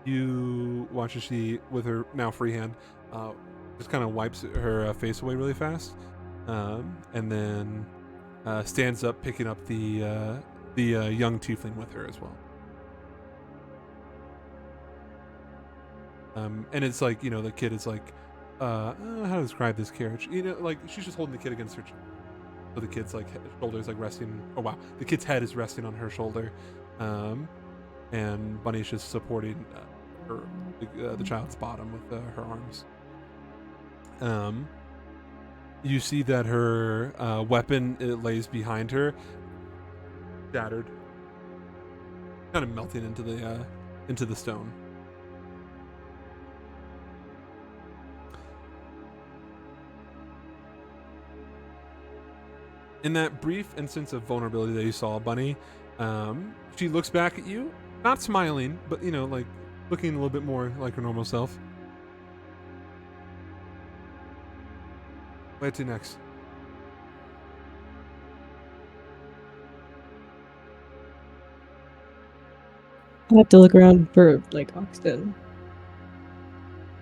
[SPEAKER 1] You watch as she, with her now free hand, just kind of wipes her face away really fast, and then stands up, picking up the young tiefling with her as well. And it's like, the kid is like, I don't know how to describe this carriage. Like she's just holding the kid against her chest. So the kid's like shoulder is like resting. Oh wow, the kid's head is resting on her shoulder, and Bunny's just supporting the child's bottom with her arms. You see that her weapon, it lays behind her, shattered, kind of melting into the stone. In that brief instance of vulnerability that you saw, Bunny, she looks back at you, not smiling, but like looking a little bit more like her normal self. Where to next?
[SPEAKER 6] I have to look around for like Oxton.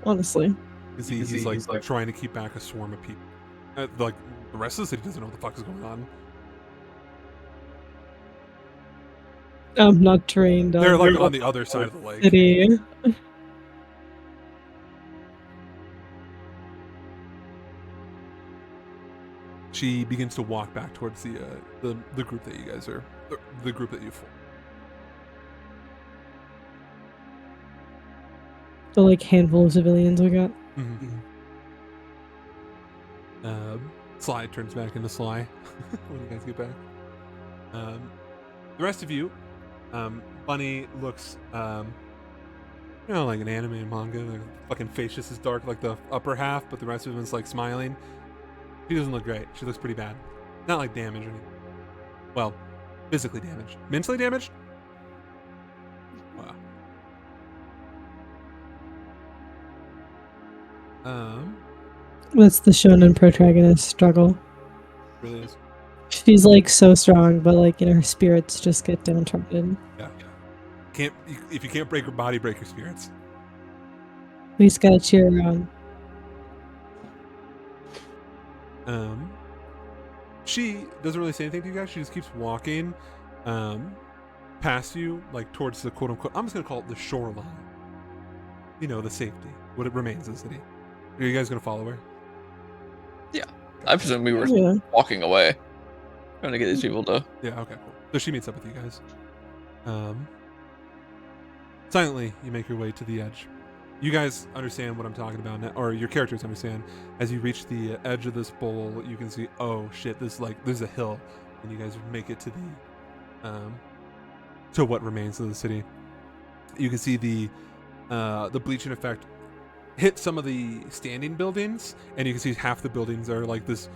[SPEAKER 6] Honestly.
[SPEAKER 1] He's like trying to keep back a swarm of people. Like the rest of the city doesn't know what the fuck is going on.
[SPEAKER 6] I'm not trained on
[SPEAKER 1] They're like on the other side of the lake.
[SPEAKER 6] city.
[SPEAKER 1] She begins to walk back towards the group that you guys are, the group that you formed.
[SPEAKER 6] The like handful of civilians we got.
[SPEAKER 1] Mm-hmm. Sly turns back into Sly when you guys get back. The rest of you, Bunny looks, like an anime and manga. Their fucking face just is dark, like the upper half, but the rest of them is like smiling. She doesn't look great. She looks pretty bad. Not like damaged or anything. Well, physically damaged. Mentally damaged? Wow.
[SPEAKER 6] That's the shonen protagonist struggle.
[SPEAKER 1] Really is.
[SPEAKER 6] She's like so strong, but like her spirits just get downtrodden.
[SPEAKER 1] Yeah. If you can't break her body, break her spirits.
[SPEAKER 6] We just gotta cheer her on.
[SPEAKER 1] She doesn't really say anything to you guys. She just keeps walking past you, like towards the quote-unquote, I'm just gonna call it the shoreline. The safety, what it remains of the city. Are you guys gonna follow her?
[SPEAKER 2] Yeah, I presume we were walking away, trying to get these people to.
[SPEAKER 1] Yeah. Okay. Cool. So she meets up with you guys. Silently, you make your way to the edge. You guys understand what I'm talking about now, or your characters understand. As you reach the edge of this bowl, you can see, oh shit, there's a hill, and you guys make it to to what remains of the city. You can see the bleaching effect hit some of the standing buildings, and you can see half the buildings are like this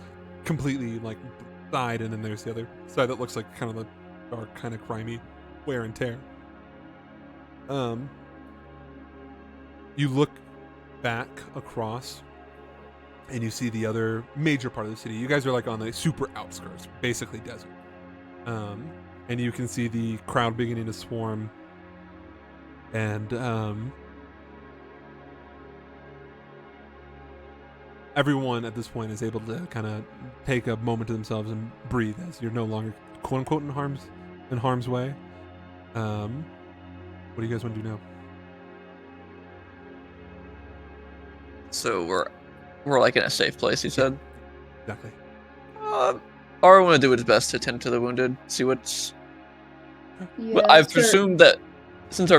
[SPEAKER 1] completely like side, and then there's the other side that looks like kind of a dark, kind of grimy wear and tear. You look back across and you see the other major part of the city. You guys are like on the super outskirts, basically desert. And you can see the crowd beginning to swarm, and everyone at this point is able to kind of take a moment to themselves and breathe, as you're no longer quote unquote in harm's way. What do you guys want to do now?
[SPEAKER 2] So we're like in a safe place, you said.
[SPEAKER 1] Exactly.
[SPEAKER 2] Ara want to do its best to tend to the wounded, see what's.
[SPEAKER 4] Yeah,
[SPEAKER 2] Well, I've
[SPEAKER 4] sure.
[SPEAKER 2] presumed that since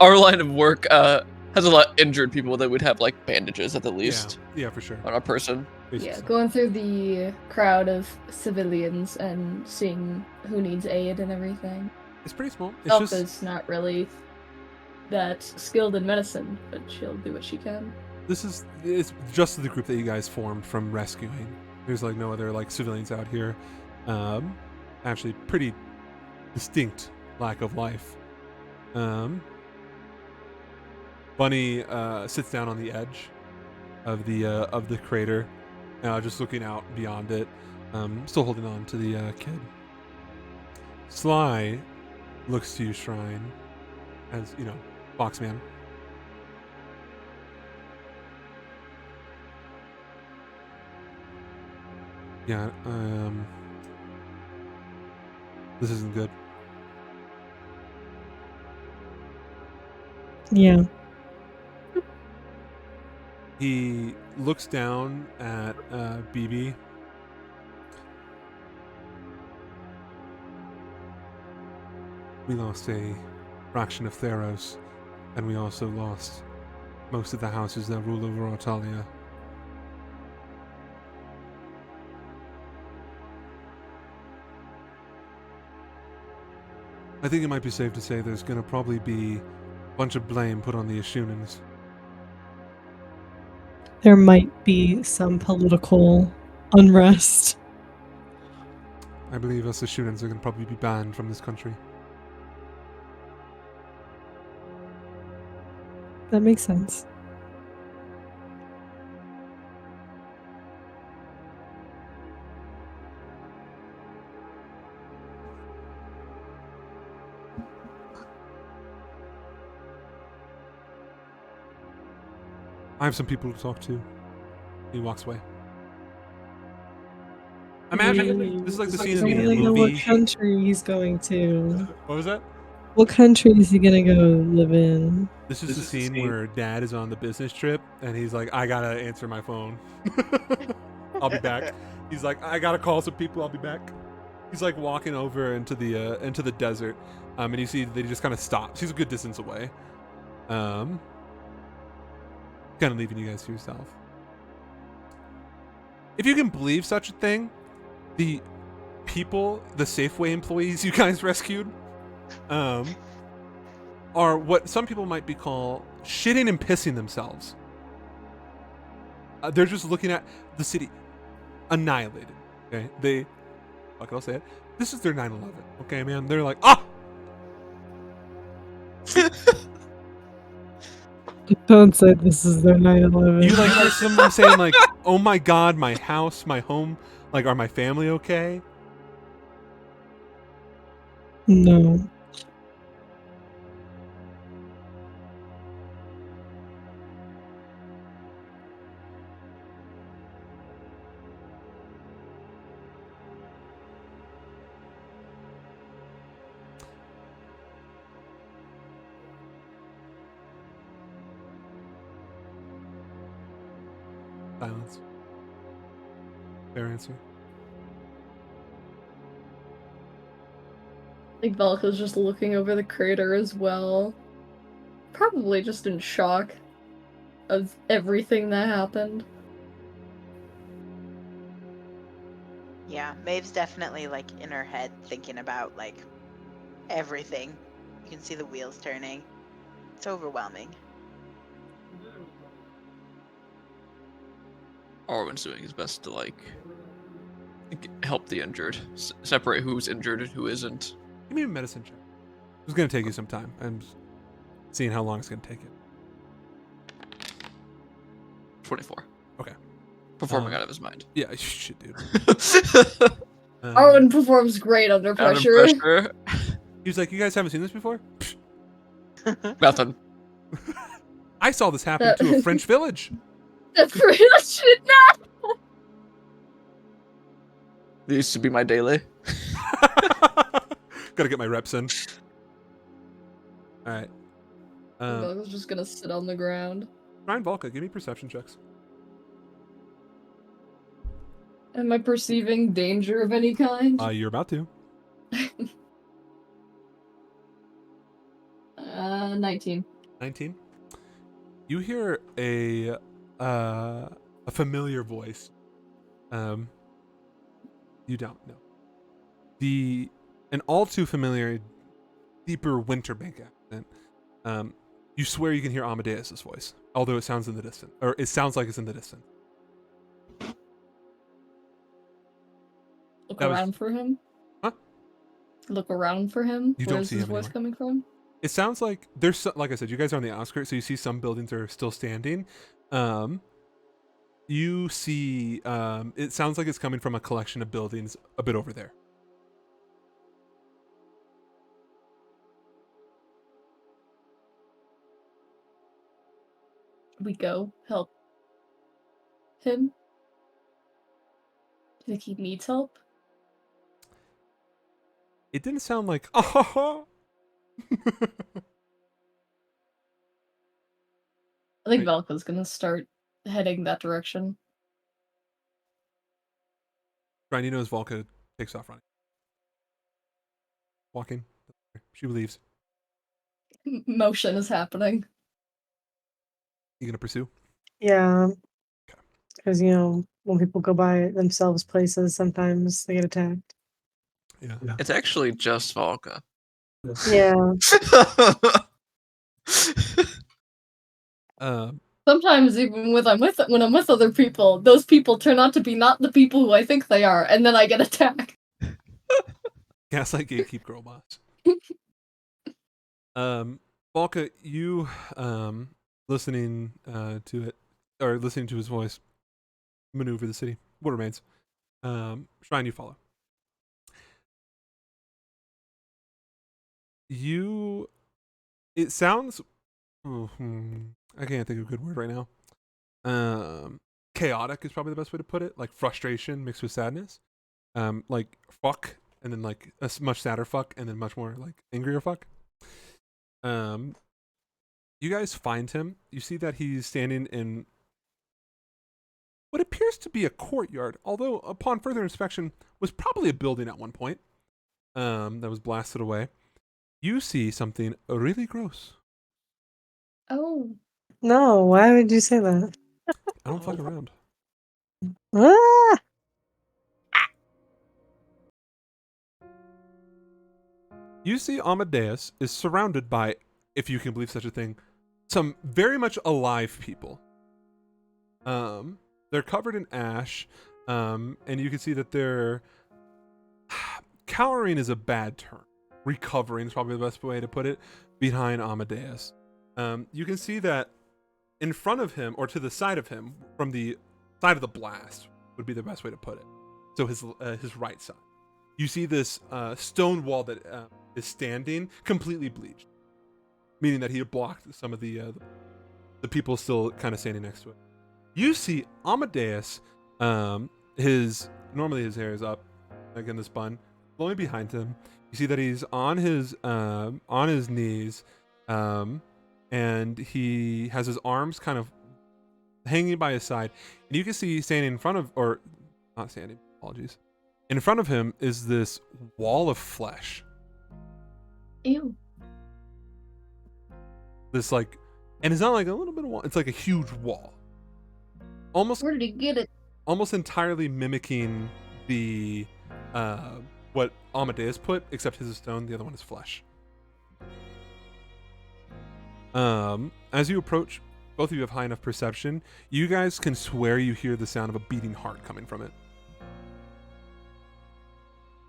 [SPEAKER 2] our line of work has a lot of injured people, that we'd have like bandages at the least
[SPEAKER 1] Yeah, for sure.
[SPEAKER 2] on our person.
[SPEAKER 4] Yeah, going through the crowd of civilians and seeing who needs aid and everything.
[SPEAKER 1] It's pretty small. It's just
[SPEAKER 4] Alpha's not really that skilled in medicine, but she'll do what she can.
[SPEAKER 1] it's just the group that you guys formed from rescuing. There's like no other like civilians out here. Actually, pretty distinct lack of life. Bunny sits down on the edge of the crater, just looking out beyond it, still holding on to the kid. Sly looks to you, Shryne, as Foxman. Yeah, this isn't good.
[SPEAKER 6] Yeah.
[SPEAKER 1] He looks down at BB. We lost a fraction of Theros, and we also lost most of the houses that rule over Artalia. I think it might be safe to say there's going to probably be a bunch of blame put on the Ashunans.
[SPEAKER 6] There might be some political unrest.
[SPEAKER 1] I believe us Ashunans are going to probably be banned from this country.
[SPEAKER 6] That makes sense.
[SPEAKER 1] I have some people to talk to. He walks away. Imagine this is like the scene
[SPEAKER 6] I
[SPEAKER 1] in
[SPEAKER 6] want
[SPEAKER 1] the
[SPEAKER 6] to know what
[SPEAKER 1] movie.
[SPEAKER 6] country he's going to.
[SPEAKER 1] What was that?
[SPEAKER 6] What country is he gonna go live in?
[SPEAKER 1] This is the scene where Dad is on the business trip and he's like, I gotta answer my phone. I'll be back. He's like, I gotta call some people. I'll be back. He's like walking over into the desert, and you see that he just kind of stops. He's a good distance away, kind of leaving you guys to yourself. If you can believe such a thing, the people, the Safeway employees you guys rescued, are what some people might be called shitting and pissing themselves. They're just looking at the city annihilated. Okay, I'll say it. This is their 9/11. Okay, man. They're like, ah.
[SPEAKER 6] Don't say this is their 9/11.
[SPEAKER 1] You like hear someone saying like, oh my god, my house, my home, like, are my family okay?
[SPEAKER 6] No.
[SPEAKER 1] Silence. Fair answer.
[SPEAKER 4] Like Valka's just looking over the crater as well. Probably just in shock of everything that happened.
[SPEAKER 5] Yeah, Maeve's definitely like in her head thinking about like everything. You can see the wheels turning. It's overwhelming.
[SPEAKER 2] Arwen's doing his best to help the injured, separate who's injured and who isn't.
[SPEAKER 1] Give me a medicine check. It's gonna take you some time. I'm seeing how long it's gonna take it.
[SPEAKER 2] 24.
[SPEAKER 1] Okay.
[SPEAKER 2] Performing out of his mind.
[SPEAKER 1] Yeah, shit, dude.
[SPEAKER 4] Arwen performs great under pressure.
[SPEAKER 1] He was like, "You guys haven't seen this before?"
[SPEAKER 2] Nothing.
[SPEAKER 1] I saw this happen to a French village.
[SPEAKER 4] That should not.
[SPEAKER 2] It used to be my daily.
[SPEAKER 1] Gotta get my reps in. All right.
[SPEAKER 4] Valka's just gonna sit on the ground.
[SPEAKER 1] Ryan Volka, give me perception checks.
[SPEAKER 4] Am I perceiving danger of any kind?
[SPEAKER 1] You're about to.
[SPEAKER 4] 19.
[SPEAKER 1] 19. You hear a familiar voice. You don't know. An all too familiar, deeper Winterbank accent. You swear you can hear Amadeus's voice, although it sounds in the distance, or it sounds like it's in the distance.
[SPEAKER 4] Look
[SPEAKER 1] That was-
[SPEAKER 4] around for him.
[SPEAKER 1] Huh?
[SPEAKER 4] Look around for him.
[SPEAKER 1] You don't
[SPEAKER 4] Where's
[SPEAKER 1] see
[SPEAKER 4] his
[SPEAKER 1] him
[SPEAKER 4] voice
[SPEAKER 1] anywhere.
[SPEAKER 4] coming from?
[SPEAKER 1] It sounds like like I said, you guys are on the outskirts, so you see some buildings are still standing. You see, it sounds like it's coming from a collection of buildings a bit over there.
[SPEAKER 4] we go help him? Do you think he needs help?
[SPEAKER 1] It didn't sound like, oh.
[SPEAKER 4] I think
[SPEAKER 1] Right.
[SPEAKER 4] Valka's gonna start heading that direction.
[SPEAKER 1] Shryne knows Volka takes off running. Walking. She leaves.
[SPEAKER 4] Motion is happening.
[SPEAKER 1] You gonna pursue?
[SPEAKER 3] Yeah. Because, when people go by themselves places, sometimes they get attacked.
[SPEAKER 1] Yeah.
[SPEAKER 2] It's actually just Volka.
[SPEAKER 3] Yeah.
[SPEAKER 4] Sometimes even when I'm with other people, those people turn out to be not the people who I think they are, and then I get attacked.
[SPEAKER 1] Gaslight Gatekeep Girl Boss. Volka, you listening to it, or listening to his voice maneuver the city. What remains? Shryne, you follow. It sounds, I can't think of a good word right now. Chaotic is probably the best way to put it. Like frustration mixed with sadness. Like fuck, and then like a much sadder fuck, and then much more like angrier fuck. You guys find him. You see that he's standing in what appears to be a courtyard, although upon further inspection was probably a building at one point. That was blasted away. You see something really gross.
[SPEAKER 4] Oh.
[SPEAKER 3] No, why would you say that?
[SPEAKER 1] I don't fuck around.
[SPEAKER 3] Ah!
[SPEAKER 1] You see Amadeus is surrounded by, if you can believe such a thing, some very much alive people. They're covered in ash, and you can see that they're cowering is a bad term. Recovering is probably the best way to put it, behind Amadeus. You can see that in front of him, or to the side of him, from the side of the blast, would be the best way to put it. So his right side. You see this stone wall that is standing completely bleached, meaning that he had blocked some of the people still kind of standing next to it. You see Amadeus, normally his hair is up, like in this bun, flowing behind him. You see that he's on his knees, and he has his arms kind of hanging by his side, and you can see standing in front of, or not standing, apologies. In front of him is this wall of flesh.
[SPEAKER 4] Ew.
[SPEAKER 1] This like, and it's not like a little bit of wall, it's like a huge wall. Almost
[SPEAKER 4] Where did he get it?
[SPEAKER 1] almost entirely mimicking the what Amadeus put, except his is stone, the other one is flesh. As you approach, both of you have high enough perception. You guys can swear you hear the sound of a beating heart coming from it.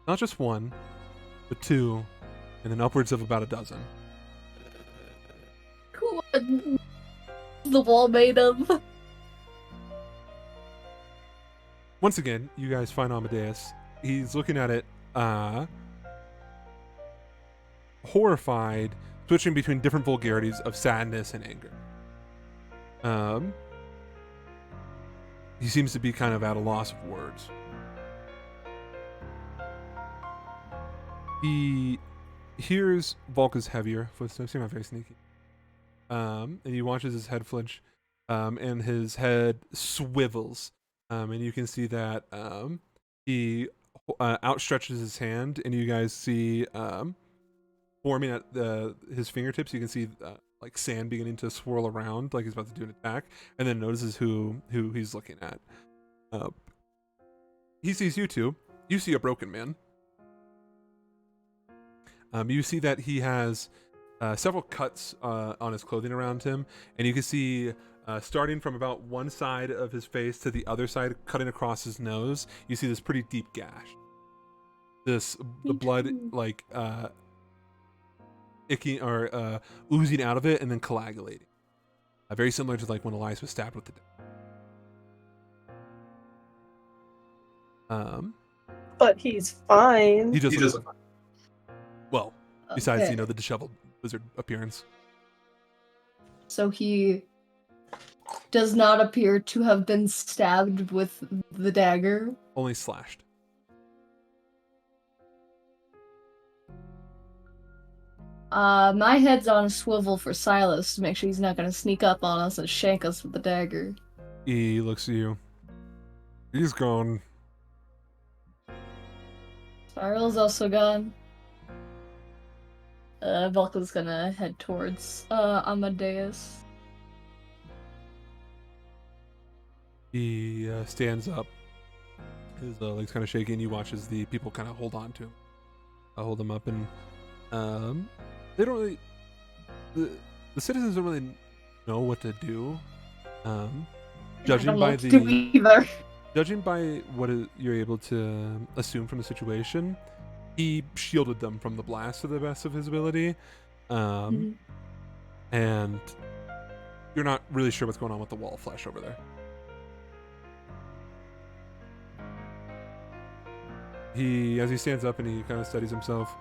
[SPEAKER 1] Not just one, but two, and then upwards of about a dozen.
[SPEAKER 4] What the wall made of?
[SPEAKER 1] Once again, you guys find Amadeus. He's looking at it, horrified, switching between different vulgarities of sadness and anger. He seems to be kind of at a loss of words. He hears Volka's heavier footsteps. You're not very sneaky. And he watches his head flinch, and his head swivels. And you can see that he outstretches his hand, and you guys see forming at his fingertips. You can see like sand beginning to swirl around, like he's about to do an attack, and then notices who he's looking at. He sees you two. You see a broken man. You see that he has several cuts on his clothing around him, and you can see starting from about one side of his face to the other side, cutting across his nose, you see this pretty deep gash. The blood like icky or oozing out of it and then coagulating. Very similar to like when Elias was stabbed with the
[SPEAKER 3] But he's fine.
[SPEAKER 1] He doesn't. Well, besides
[SPEAKER 4] Okay.
[SPEAKER 1] the disheveled wizard appearance.
[SPEAKER 4] So he does not appear to have been stabbed with the dagger.
[SPEAKER 1] Only slashed.
[SPEAKER 4] My head's on a swivel for Silas to make sure he's not gonna sneak up on us and shank us with the dagger.
[SPEAKER 1] He looks at you. He's gone.
[SPEAKER 4] Spiral's also gone. Volka's gonna head towards Amadeus.
[SPEAKER 1] He stands up. His legs kind of shaking. You watch as the people kind of hold on to him. Hold him up, and they don't really. The citizens don't really know what to do. Judging by judging by what you're able to assume from the situation, he shielded them from the blast to the best of his ability, and you're not really sure what's going on with the wall of flesh over there. As he stands up and he kind of steadies himself.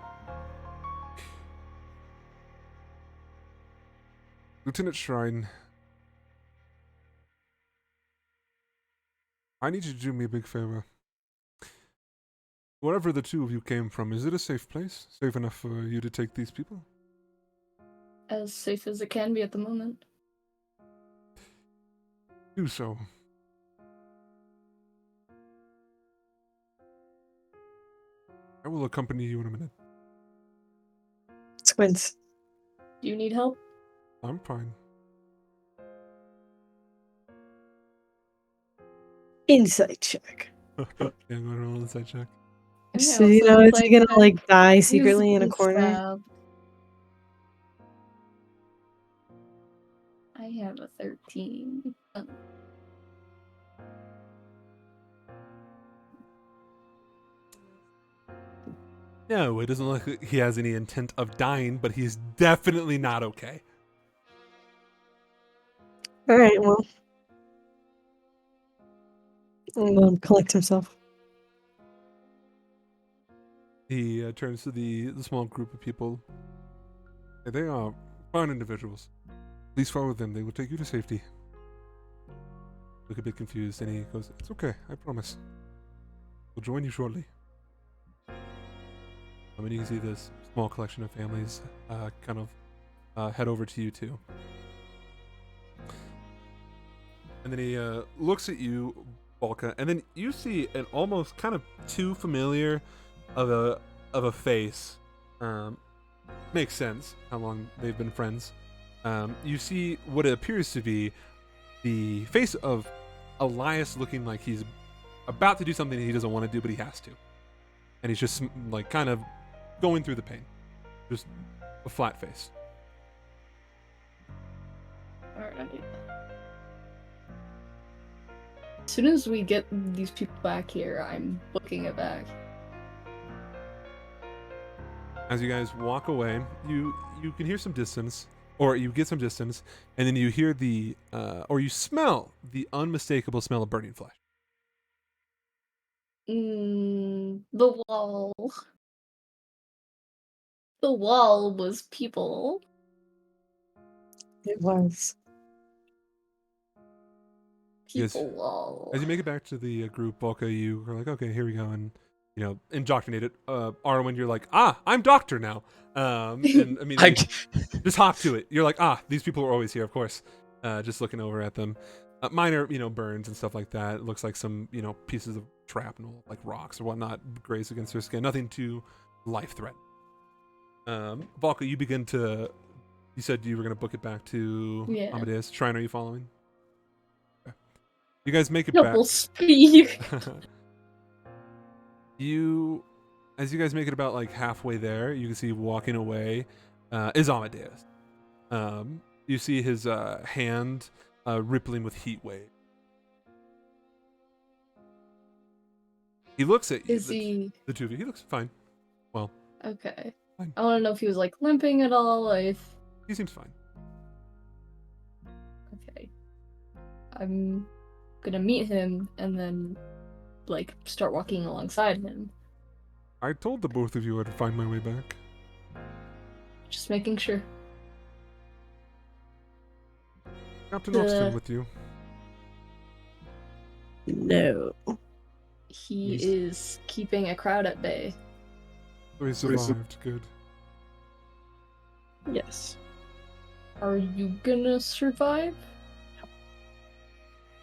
[SPEAKER 1] Lieutenant Shryne, I need you to do me a big favor. Wherever the two of you came from, is it a safe place? Safe enough for you to take these people?
[SPEAKER 4] As safe as it can be at the moment.
[SPEAKER 1] Do so. I will accompany you in a minute.
[SPEAKER 3] Squints.
[SPEAKER 4] Do you need help?
[SPEAKER 1] I'm fine.
[SPEAKER 3] Insight check.
[SPEAKER 1] Yeah, go ahead and roll an insight check.
[SPEAKER 3] So, you know, is he gonna like die secretly in a
[SPEAKER 4] Use
[SPEAKER 3] corner?
[SPEAKER 4] stab. I have a 13.
[SPEAKER 1] No, it doesn't look like he has any intent of dying, but he's definitely not okay.
[SPEAKER 3] All right, well, let him collect himself.
[SPEAKER 1] He turns to the small group of people. They are fine individuals. Please follow them. They will take you to safety. Look a bit confused, and he goes, "It's okay. I promise. We'll join you shortly." I mean, you can see this small collection of families kind of head over to you too. And then he looks at you, Balka, and then you see an almost kind of too familiar of a face. Makes sense how long they've been friends. You see what appears to be the face of Elias, looking like he's about to do something he doesn't want to do, but he has to. And he's just like kind of going through the pain. Just a flat face.
[SPEAKER 4] Alright. As soon as we get these people back here, I'm booking it back.
[SPEAKER 1] As you guys walk away, you can hear some distance, or you get some distance, and then you hear or you smell the unmistakable smell of burning flesh.
[SPEAKER 4] The wall. The wall was people.
[SPEAKER 3] It was.
[SPEAKER 1] Yes.
[SPEAKER 4] People wall.
[SPEAKER 1] As you make it back to the group, Balka, you are like, okay, here we go, and indoctrinated. Arwen, you're like, I'm doctor now. And immediately just hop to it. You're like, these people are always here, of course. Just looking over at them. Minor, burns and stuff like that. It looks like some, pieces of shrapnel, like rocks or whatnot, graze against her skin. Nothing too life-threatening. Balka, you said you were going to book it back to Amadeus. Shryne, are you following? Okay. You guys make it
[SPEAKER 4] Double
[SPEAKER 1] back.
[SPEAKER 4] speed.
[SPEAKER 1] As you guys make it about like halfway there, you can see walking away is Amadeus. You see his hand rippling with heat wave. He looks at you.
[SPEAKER 4] Is he?
[SPEAKER 1] The two of you. He looks fine. Well.
[SPEAKER 4] Okay.
[SPEAKER 1] Fine.
[SPEAKER 4] I want to know if he was like limping at all. If
[SPEAKER 1] he seems fine.
[SPEAKER 4] Okay. I'm gonna meet him and then like start walking alongside him.
[SPEAKER 1] I told the both of you I'd find my way back.
[SPEAKER 4] Just making sure.
[SPEAKER 1] Captain
[SPEAKER 4] The-
[SPEAKER 1] Oxton with you.
[SPEAKER 3] No.
[SPEAKER 4] He
[SPEAKER 1] He's-
[SPEAKER 4] is keeping a crowd at bay.
[SPEAKER 1] So he survived. Good.
[SPEAKER 3] Yes.
[SPEAKER 4] Are you gonna survive?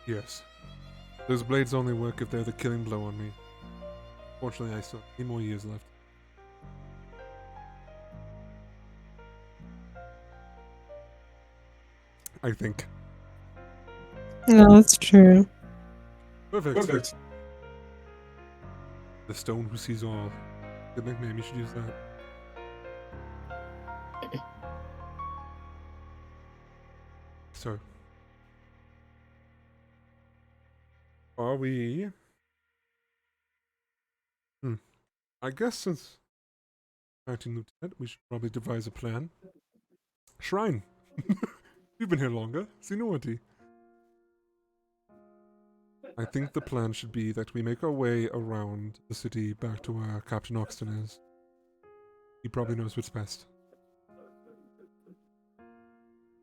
[SPEAKER 1] Yes. Those blades only work if they're the killing blow on me. Fortunately, I still have 3 more years left. I think.
[SPEAKER 6] No, that's true.
[SPEAKER 1] Perfect. The stone who sees all. Good nickname, you should use that. So. Are we... I guess since acting lieutenant, we should probably devise a plan. Shryne. You've been here longer. Seniority. I think the plan should be that we make our way around the city back to where Captain Oxton is. He probably knows what's best.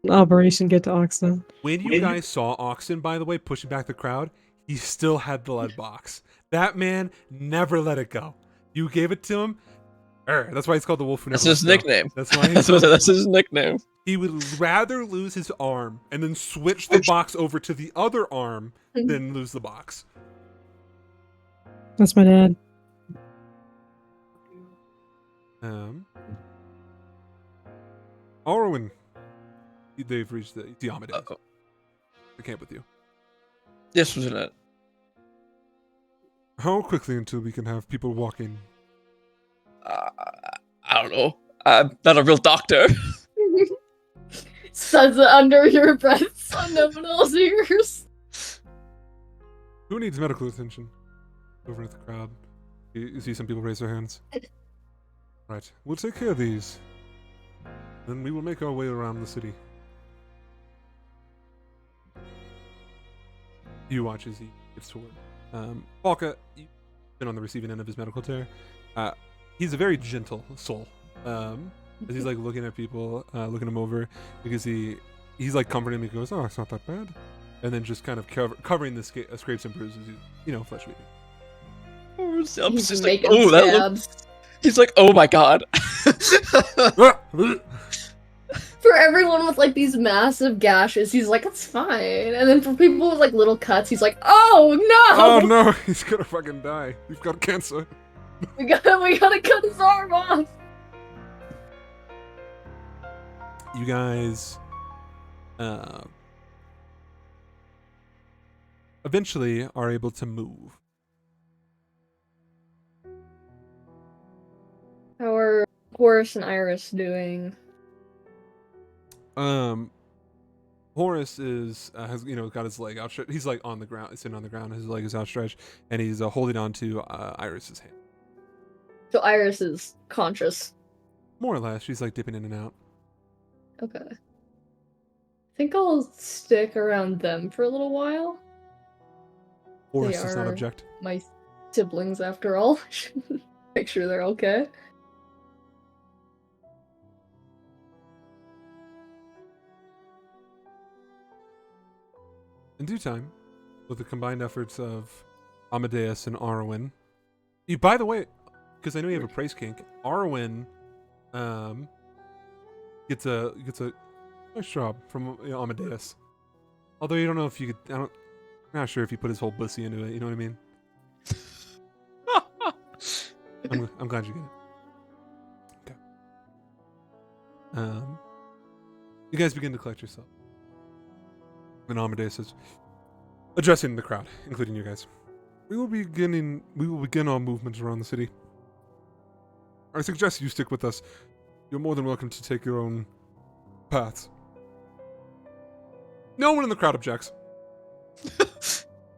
[SPEAKER 6] Operation Get to Oxton.
[SPEAKER 1] When you guys saw Oxton, by the way, pushing back the crowd, he still had the lead box. That man never let it go. You gave it to him. That's why he's called the Wolf Who Never
[SPEAKER 2] That's his
[SPEAKER 1] Lets Go.
[SPEAKER 2] nickname.
[SPEAKER 1] That's why
[SPEAKER 2] That's his nickname.
[SPEAKER 1] he would rather lose his arm and then switch the box over to the other arm than lose the box.
[SPEAKER 6] That's my dad.
[SPEAKER 1] Orwin. They've reached the Amadeus.
[SPEAKER 2] Uh-oh.
[SPEAKER 1] The camp with you.
[SPEAKER 2] Yes, Lieutenant.
[SPEAKER 1] How quickly until we can have people walking?
[SPEAKER 2] I don't know. I'm not a real doctor.
[SPEAKER 4] Says it under your breath so no one else hears.
[SPEAKER 1] Who needs medical attention? Over at the crowd. You see some people raise their hands. Right. We'll take care of these. Then we will make our way around the city. You watch as he gets to work. Falka, you've been on the receiving end of his medical tear. He's a very gentle soul. As he's like looking at people, looking them over, because he's like comforting him. He goes, "Oh, it's not that bad," and then just kind of covering the scrapes and bruises. Flesh eating.
[SPEAKER 2] I'm
[SPEAKER 4] He's
[SPEAKER 2] just like,
[SPEAKER 4] making
[SPEAKER 2] oh, that
[SPEAKER 4] stabs.
[SPEAKER 2] He's like, oh my god.
[SPEAKER 4] For everyone with like these massive gashes, he's like, it's fine. And then for people with like little cuts, he's like, oh no!
[SPEAKER 1] Oh no, he's gonna fucking die. He's got cancer.
[SPEAKER 4] We gotta cut his arm off.
[SPEAKER 1] You guys eventually are able to move.
[SPEAKER 4] How are Horace and Iris doing?
[SPEAKER 1] Horace has got his leg outstretched. He's like on the ground, sitting on the ground. His leg is outstretched, and he's holding on to Iris's hand.
[SPEAKER 4] So Iris is conscious.
[SPEAKER 1] More or less, she's like dipping in and out.
[SPEAKER 4] Okay. I think I'll stick around them for a little while.
[SPEAKER 1] Horace does not
[SPEAKER 4] are-
[SPEAKER 1] object.
[SPEAKER 4] My siblings, after all. Make sure they're okay.
[SPEAKER 1] In due time, with the combined efforts of Amadeus and Arwen, by the way, because I know you have a praise kink, Arwen gets a nice job from Amadeus. Although you don't know if you could, I'm not sure if he put his whole bussy into it. You know what I mean? I'm glad you get it. Okay. You guys begin to collect yourself. And Amadeus says, addressing the crowd, including you guys. We will begin our movement around the city. I suggest you stick with us. You're more than welcome to take your own paths. No one in the crowd objects.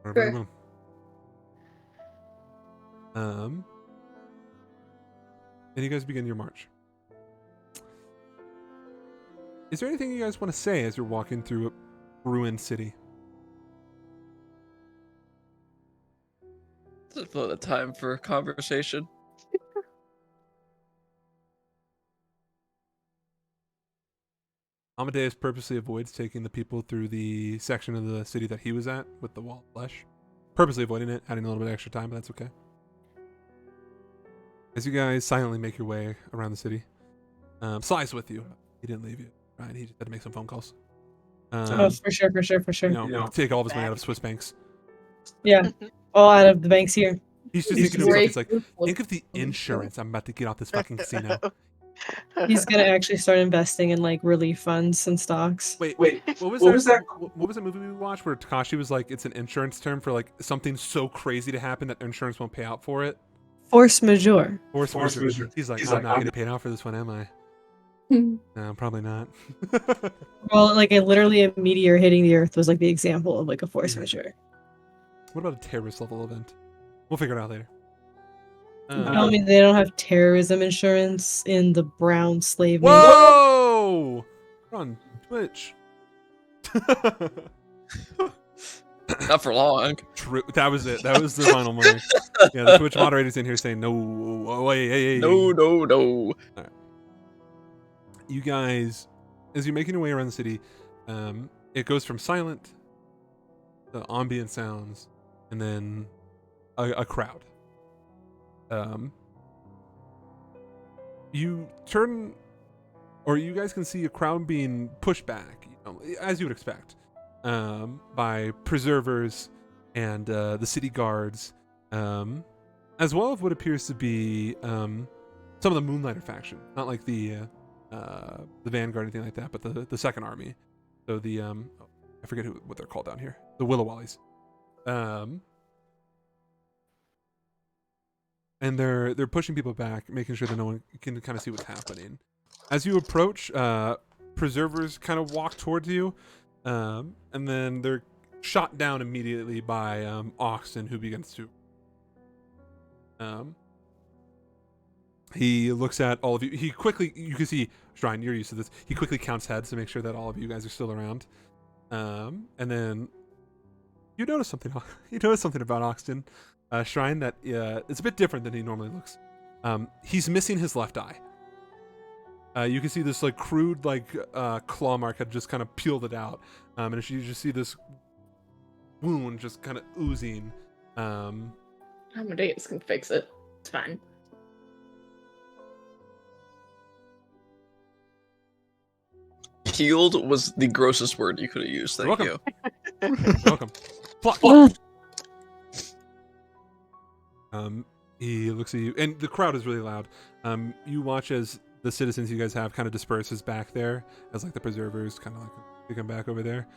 [SPEAKER 1] Very well. And you guys begin your march. Is there anything you guys want to say as you're walking through a ruined city?
[SPEAKER 2] This is not the time for a conversation.
[SPEAKER 1] Amadeus purposely avoids taking the people through the section of the city that he was at with the wall of flesh. Purposely avoiding it, adding a little bit of extra time, but that's okay. As you guys silently make your way around the city, Sly's with you. He didn't leave you, right? He just had to make some phone calls.
[SPEAKER 3] Oh, for sure.
[SPEAKER 1] You know, take all of his money out of Swiss banks.
[SPEAKER 3] Yeah, all out of the banks here.
[SPEAKER 1] He's just
[SPEAKER 4] He's
[SPEAKER 1] thinking to himself, he's like,
[SPEAKER 4] great.
[SPEAKER 1] think of the insurance I'm about to get off this fucking casino.
[SPEAKER 3] He's gonna actually start investing in like relief funds and stocks.
[SPEAKER 1] Wait, what was that? What was that movie we watched where Takashi was like, it's an insurance term for like something so crazy to happen that insurance won't pay out for it?
[SPEAKER 3] Force majeure.
[SPEAKER 1] Force majeure. He's like, I'm not going to pay out for this one, am I? No, probably not.
[SPEAKER 3] Well, like literally a meteor hitting the Earth was like the example of like a force majeure.
[SPEAKER 1] What about a terrorist level event? We'll figure it out later.
[SPEAKER 3] I mean, they don't have terrorism insurance in the brown slave.
[SPEAKER 1] Whoa! We're on Twitch.
[SPEAKER 2] Not for long.
[SPEAKER 1] True. That was it. That was the final moment. Yeah, the Twitch moderators in here saying no. Oh, hey.
[SPEAKER 2] No.
[SPEAKER 1] Right. You guys, as you're making your way around the city, it goes from silent to ambient sounds, and then a crowd. You turn, or you guys can see a crowd being pushed back, as you would expect, by preservers and the city guards, as well as what appears to be some of the Moonlighter faction, not like the Vanguard or anything like that, but the Second Army. So the I forget what they're called down here, the Willowwallies. And they're pushing people back, making sure that no one can kind of see what's happening. As you approach, preservers kind of walk towards you, and then they're shot down immediately by Oxen, who begins to. He looks at all of you. He quickly, you can see, Shryne, you're used to this. He quickly counts heads to make sure that all of you guys are still around. And then you notice something. You notice something about Oxen. Shryne, that it's a bit different than he normally looks. He's missing his left eye. You can see this like crude like claw mark had just kind of peeled it out, and you just see this wound just kind of oozing.
[SPEAKER 4] Amadeus can fix it. It's fine.
[SPEAKER 2] Healed was the grossest word you could have used. Thank you.
[SPEAKER 1] Welcome. Pluck. He looks at you, and the crowd is really loud. You watch as the citizens you guys have kind of disperses back there, as like the preservers kind of like they come back over there.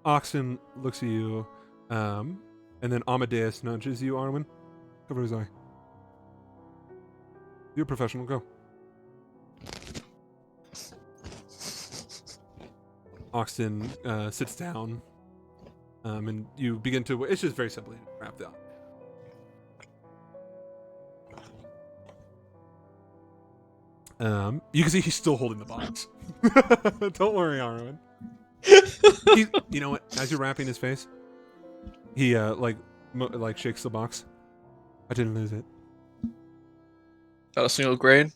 [SPEAKER 1] Oxen looks at you, and then Amadeus nudges you, Arwen. Cover his eye. You're a professional, go. Oxen sits down, and you begin to. It's just very simply wrapped up. You can see he's still holding the box. Don't worry, Arwen. You know what? As you're wrapping his face, he like shakes the box. I didn't lose it.
[SPEAKER 2] Not a single grain.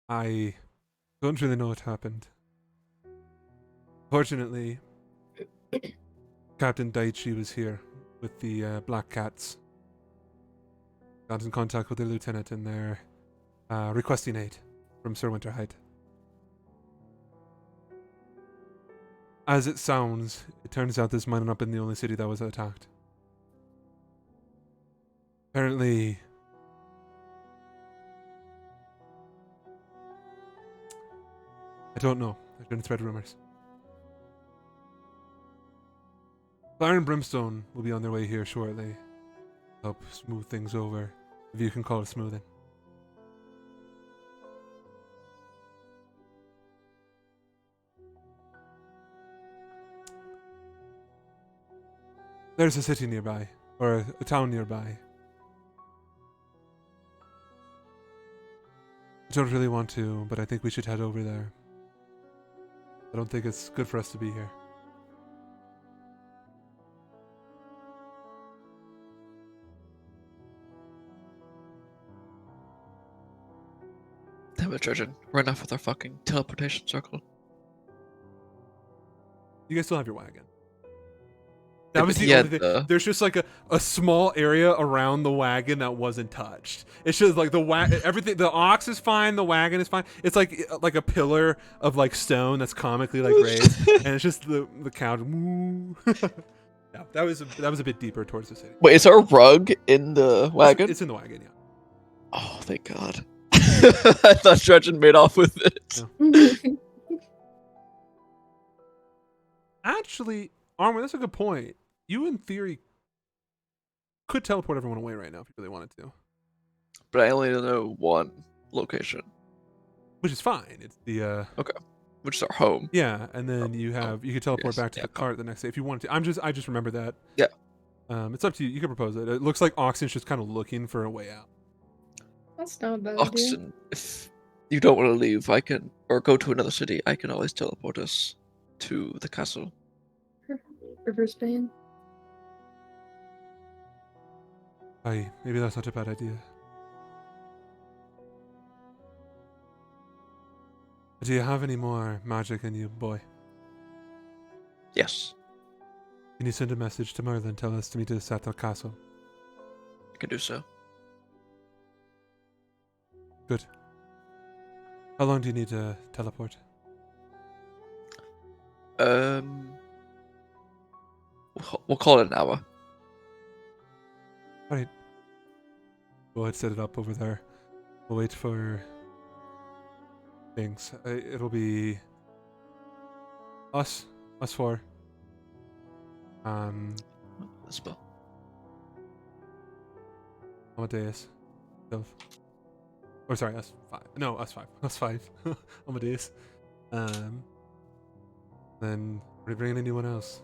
[SPEAKER 1] I don't really know what happened. Fortunately, Captain Daichi was here with the Black Cats. Got in contact with the lieutenant and they're requesting aid from Sir Winterhide. As it sounds, it turns out this might not have been the only city that was attacked. Apparently, I don't know. I shouldn't spread rumors. Fire and Brimstone will be on their way here shortly. Help smooth things over, if you can call it smoothing. There's a city nearby, or a town nearby. I don't really want to, but I think we should head over there. I don't think it's good for us to be here.
[SPEAKER 2] Damn it, Trojan. Run off with our fucking teleportation circle.
[SPEAKER 1] You guys still have your wagon.
[SPEAKER 2] Yeah,
[SPEAKER 1] That was
[SPEAKER 2] but
[SPEAKER 1] the
[SPEAKER 2] he
[SPEAKER 1] only
[SPEAKER 2] had
[SPEAKER 1] thing. There's just like a small area around the wagon that wasn't touched. It's just like everything. The ox is fine. The wagon is fine. It's like a pillar of like stone that's comically like raised, and it's just the cow. Yeah, that was a bit deeper towards the city.
[SPEAKER 2] Wait, is our rug in the wagon?
[SPEAKER 1] It's in the wagon, yeah.
[SPEAKER 2] Oh, thank God. I thought Trojan made off with it.
[SPEAKER 1] No. Actually, Armor, that's a good point. You, in theory, could teleport everyone away right now if you really wanted to.
[SPEAKER 2] But I only know one location,
[SPEAKER 1] Which is fine. It's the
[SPEAKER 2] which is our home.
[SPEAKER 1] yeah, and then you could teleport
[SPEAKER 2] yes,
[SPEAKER 1] back to
[SPEAKER 2] yeah,
[SPEAKER 1] the cart the next day if you wanted to. I just remember that.
[SPEAKER 2] Yeah.
[SPEAKER 1] It's up to you. You can propose it. It looks like Oxen's just kind of looking for a way out.
[SPEAKER 4] That's not a bad idea.
[SPEAKER 2] Oxen, if you don't want to leave, I can, or go to another city, I can always teleport us to the castle.
[SPEAKER 4] River's Bane.
[SPEAKER 1] Maybe that's not a bad idea. Do you have any more magic in you, boy?
[SPEAKER 2] Yes,
[SPEAKER 1] Can you send a message to Merlin? Tell us to meet us at the castle.
[SPEAKER 2] I can do so.
[SPEAKER 1] Good. How long do you need to teleport?
[SPEAKER 2] We'll call it an hour.
[SPEAKER 1] Alright. Go ahead, set it up over there. We'll wait for things. It'll be us four.
[SPEAKER 2] The spell.
[SPEAKER 1] Amadeus. Sylph. Or sorry, us five. No, us five. Us five. Amadeus. Then are we bringing anyone else?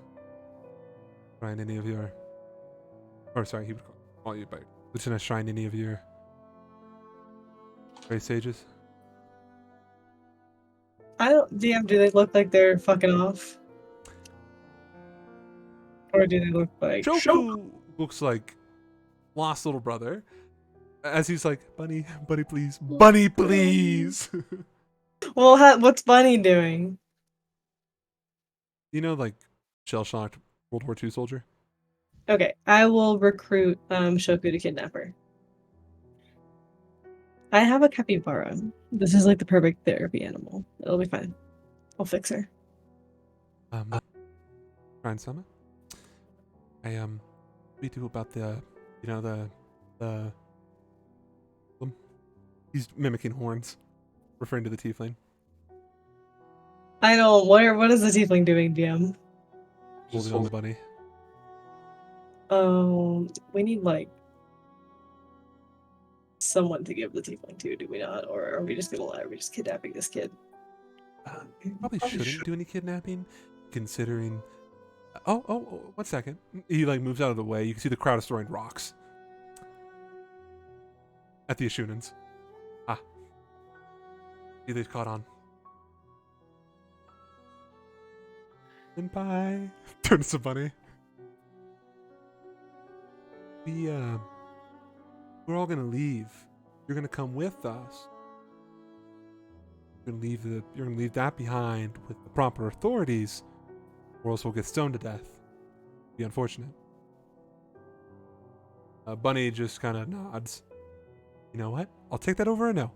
[SPEAKER 1] Shryne, any of your... Or sorry, he would call you by Lieutenant Shryne, any of your great sages?
[SPEAKER 3] I don't. DM, do they look like they're fucking off? Or do they look like.
[SPEAKER 1] Shoku looks like lost little brother. As he's like, Bunny, please. Bunny, please!
[SPEAKER 3] Well, what's Bunny doing?
[SPEAKER 1] You know, like, shell-shocked World War II soldier?
[SPEAKER 3] Okay, I will recruit Shoku to kidnap her. I have a capybara. This is like the perfect therapy animal. It'll be fine. I'll fix her.
[SPEAKER 1] Ryan Summit? We do about the he's mimicking horns, referring to the tiefling.
[SPEAKER 3] I don't. What is the tiefling doing, DM?
[SPEAKER 1] Holding on the bunny.
[SPEAKER 3] We need like someone to give the tiefling to, do we not? Or are we just gonna lie? Are we just kidnapping this kid?
[SPEAKER 1] Probably shouldn't do any kidnapping, considering. Oh, 1 second. He like moves out of the way. You can see the crowd is throwing rocks at the Ashunans. See, they've caught on. Senpai turns to Bunny. We're all gonna leave. You're gonna come with us. You're gonna leave that behind with the proper authorities, or else we'll get stoned to death. Be unfortunate. Bunny just kind of nods. You know what? I'll take that over a no.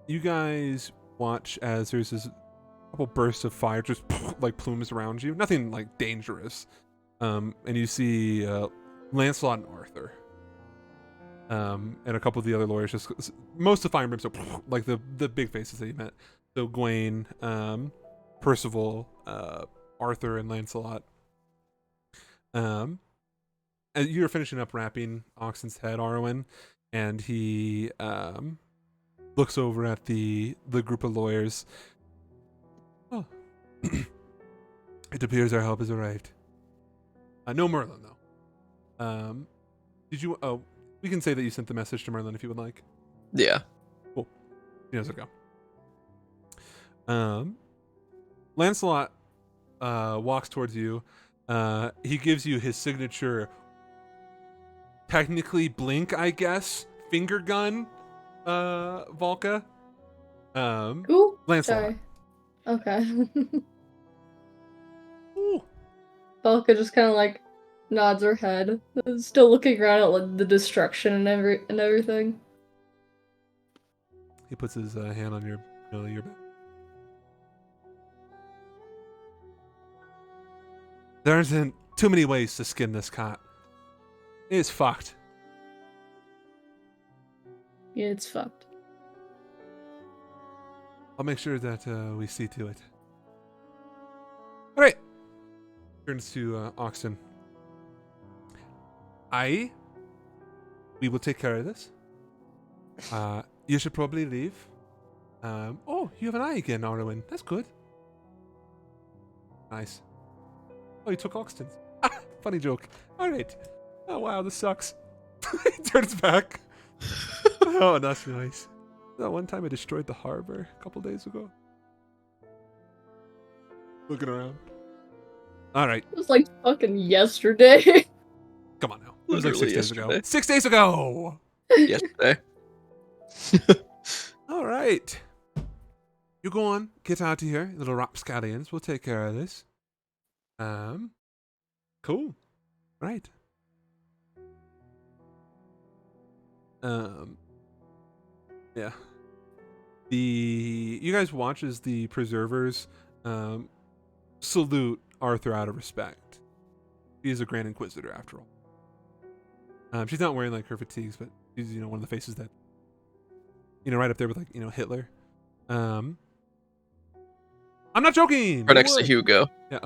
[SPEAKER 1] You guys watch as there's this couple bursts of fire just like plumes around you. Nothing like dangerous. And you see Lancelot and Arthur. And a couple of the other lawyers just most of the fire and brimstone, like the big faces that you met. So Gawain, Percival, Arthur, and Lancelot. And you're finishing up wrapping Oxen's head, Arwen, and he looks over at the group of lawyers. Oh, it appears our help has arrived. No Merlin though. Did you? Oh, we can say that you sent the message to Merlin if you would like.
[SPEAKER 2] Yeah.
[SPEAKER 1] Cool. He knows where to go. Lancelot walks towards you. He gives you his signature technically blink, I guess. Finger gun, Volka.
[SPEAKER 4] Who?
[SPEAKER 1] Lancelot.
[SPEAKER 4] Sorry. Okay.
[SPEAKER 1] Ooh.
[SPEAKER 4] Belka just kind of like nods her head, still looking around at like the destruction and everything.
[SPEAKER 1] He puts his hand on your back. There isn't too many ways to skin this cat. It's fucked.
[SPEAKER 4] Yeah, it's fucked.
[SPEAKER 1] I'll make sure that we see to it. All right. Turns to Oxton. We will take care of this. You should probably leave. Oh, you have an eye again, Arwen. That's good. Nice. Oh, you took Oxton's. Funny joke. All right. Oh, wow, this sucks. He turns back. Oh, that's nice. That one time I destroyed the harbor a couple days ago. Looking around. All right.
[SPEAKER 4] It was like fucking yesterday.
[SPEAKER 1] Come on now. It was like 6
[SPEAKER 2] Literally
[SPEAKER 1] days ago.
[SPEAKER 2] yesterday.
[SPEAKER 1] 6 days ago!
[SPEAKER 2] Yesterday.
[SPEAKER 1] All right. You go on. Get out of here, little rapscallions. We'll take care of this. Cool. Right. Yeah. You guys watch as the preservers salute Arthur out of respect. He is a Grand Inquisitor after all. She's not wearing like her fatigues, but she's one of the faces that right up there with like Hitler. I'm not joking.
[SPEAKER 2] Right next to
[SPEAKER 1] Would.
[SPEAKER 2] Hugo.
[SPEAKER 1] Yeah.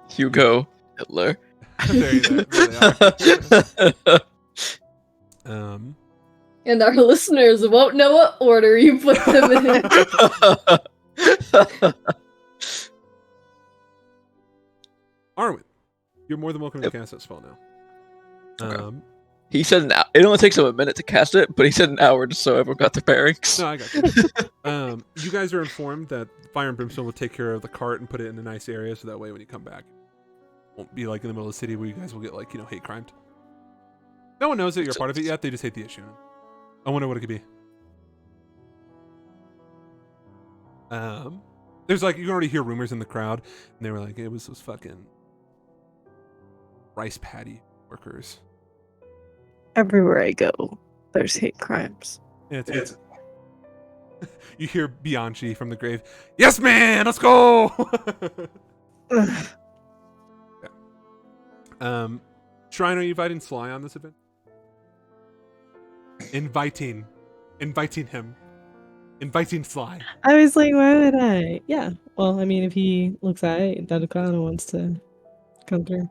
[SPEAKER 2] Hugo Hitler.
[SPEAKER 1] there they are.
[SPEAKER 4] And our listeners won't know what order you put them in.
[SPEAKER 1] Arwen, you're more than welcome to
[SPEAKER 2] Yep.
[SPEAKER 1] cast that spell now.
[SPEAKER 2] Okay. He said it only takes him a minute to cast it, but he said an hour just so everyone got their bearings.
[SPEAKER 1] No, I got you. You guys are informed that Fire and Brimstone will take care of the cart and put it in a nice area, so that way when you come back, it won't be like in the middle of the city where you guys will get like hate crimed. No one knows that you're part of it yet. They just hate the issue. I wonder what it could be. There's like you can already hear rumors in the crowd, and they were like, it was those fucking rice paddy workers.
[SPEAKER 6] Everywhere I go, there's hate crimes.
[SPEAKER 1] It's you hear Bianchi from the grave. Yes, man, let's go. Shryne, are you inviting Sly on this event? Inviting him. Inviting Sly.
[SPEAKER 6] I was like, why would I? Yeah. Well, I mean, if he looks at it, Dadukano wants to come through.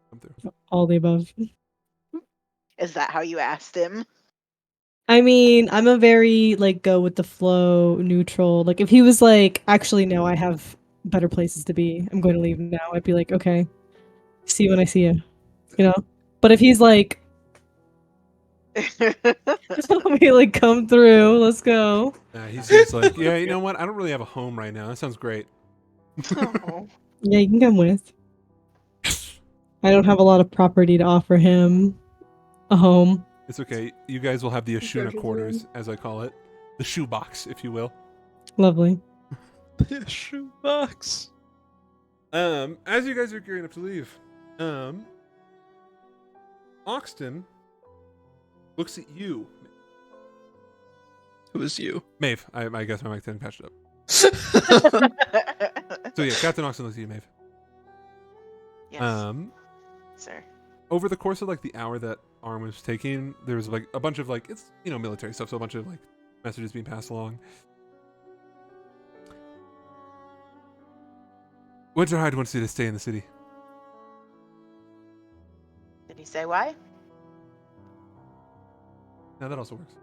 [SPEAKER 1] Come through.
[SPEAKER 6] All the above.
[SPEAKER 5] Is that how you asked him?
[SPEAKER 6] I mean, I'm a very like go with the flow, neutral. Like if he was like, actually no, I have better places to be. I'm going to leave now. I'd be like, okay, see you when I see you. But if he's like, let me like come through, let's go.
[SPEAKER 1] He's just like, yeah, you know what? I don't really have a home right now. That sounds great.
[SPEAKER 5] Oh.
[SPEAKER 6] Yeah, you can come with. I don't have a lot of property to offer him. A home.
[SPEAKER 1] It's okay. You guys will have the Ashuna
[SPEAKER 4] George's
[SPEAKER 1] quarters, as I call it. The shoebox, if you will.
[SPEAKER 6] Lovely.
[SPEAKER 2] Shoebox.
[SPEAKER 1] As you guys are gearing up to leave, Oxton looks at you.
[SPEAKER 2] Who is you?
[SPEAKER 1] Maeve. I guess my mic didn't patch it up. So yeah, Captain Oxton looks at you, Maeve.
[SPEAKER 5] Yes, sir.
[SPEAKER 1] Over the course of like the hour that Arm was taking, there was like a bunch of like it's military stuff, so a bunch of like messages being passed along. Winterhide wants you to stay in the city.
[SPEAKER 5] Did he say why?
[SPEAKER 1] No, that also works.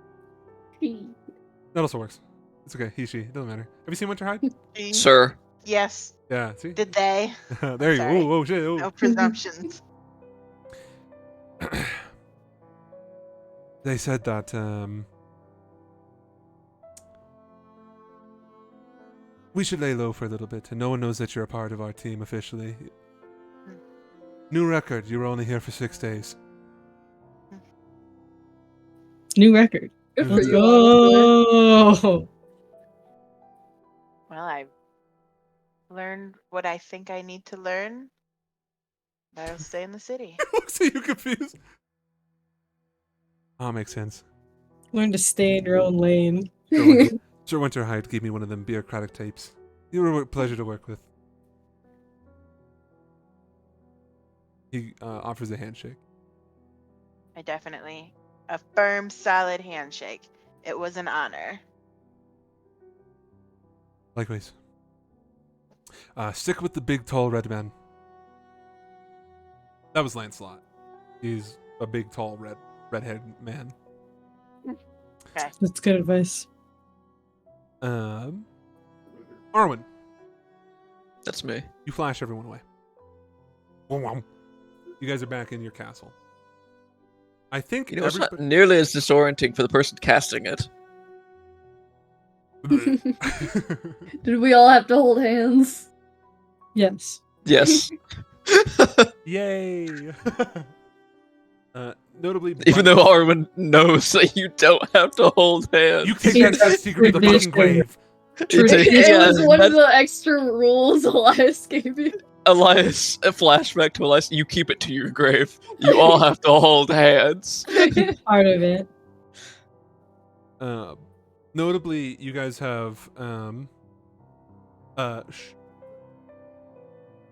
[SPEAKER 1] That also works. It's okay. He, she. It doesn't matter. Have you seen Winterhide?
[SPEAKER 2] Sir.
[SPEAKER 5] Yes.
[SPEAKER 1] Yeah. See.
[SPEAKER 5] Did they?
[SPEAKER 1] There you go.
[SPEAKER 5] Sorry.
[SPEAKER 1] Oh shit. Oh.
[SPEAKER 5] No presumptions.
[SPEAKER 1] They said that we should lay low for a little bit, and no one knows that you're a part of our team officially. New record. You were only here for 6 days.
[SPEAKER 6] New record.
[SPEAKER 4] Good for
[SPEAKER 1] Let's
[SPEAKER 4] you, honestly.
[SPEAKER 6] Oh.
[SPEAKER 5] Well, I've learned what I think I need to learn. I'll stay in the city.
[SPEAKER 1] Looks at you confused. Oh, makes sense.
[SPEAKER 6] Learn to stay in your own lane.
[SPEAKER 1] Sir Winterhide gave me one of them bureaucratic tapes. You were a pleasure to work with. He offers a handshake.
[SPEAKER 5] I definitely. A firm, solid handshake. It was an honor.
[SPEAKER 1] Likewise. Stick with the big, tall red man. That was Lancelot. He's a big, tall, redhead man.
[SPEAKER 5] Okay.
[SPEAKER 6] That's good advice.
[SPEAKER 1] Arwen,
[SPEAKER 2] That's me.
[SPEAKER 1] you flash everyone away. Wom wom. You guys are back in your castle. I think
[SPEAKER 2] You know, it's not nearly as disorienting for the person casting it.
[SPEAKER 4] Did we all have to hold hands?
[SPEAKER 6] Yes.
[SPEAKER 2] Yes.
[SPEAKER 1] Yay! Notably,
[SPEAKER 2] Even though Arwen knows that you don't have to hold hands.
[SPEAKER 1] you take that as a secret to the fucking grave.
[SPEAKER 2] You take-
[SPEAKER 4] It
[SPEAKER 2] yeah,
[SPEAKER 4] was one of
[SPEAKER 2] that's-
[SPEAKER 4] the extra rules Elias gave you.
[SPEAKER 2] Elias, a flashback to Elias. You keep it to your grave. You all have to hold hands.
[SPEAKER 6] Part of it.
[SPEAKER 1] Notably, you guys have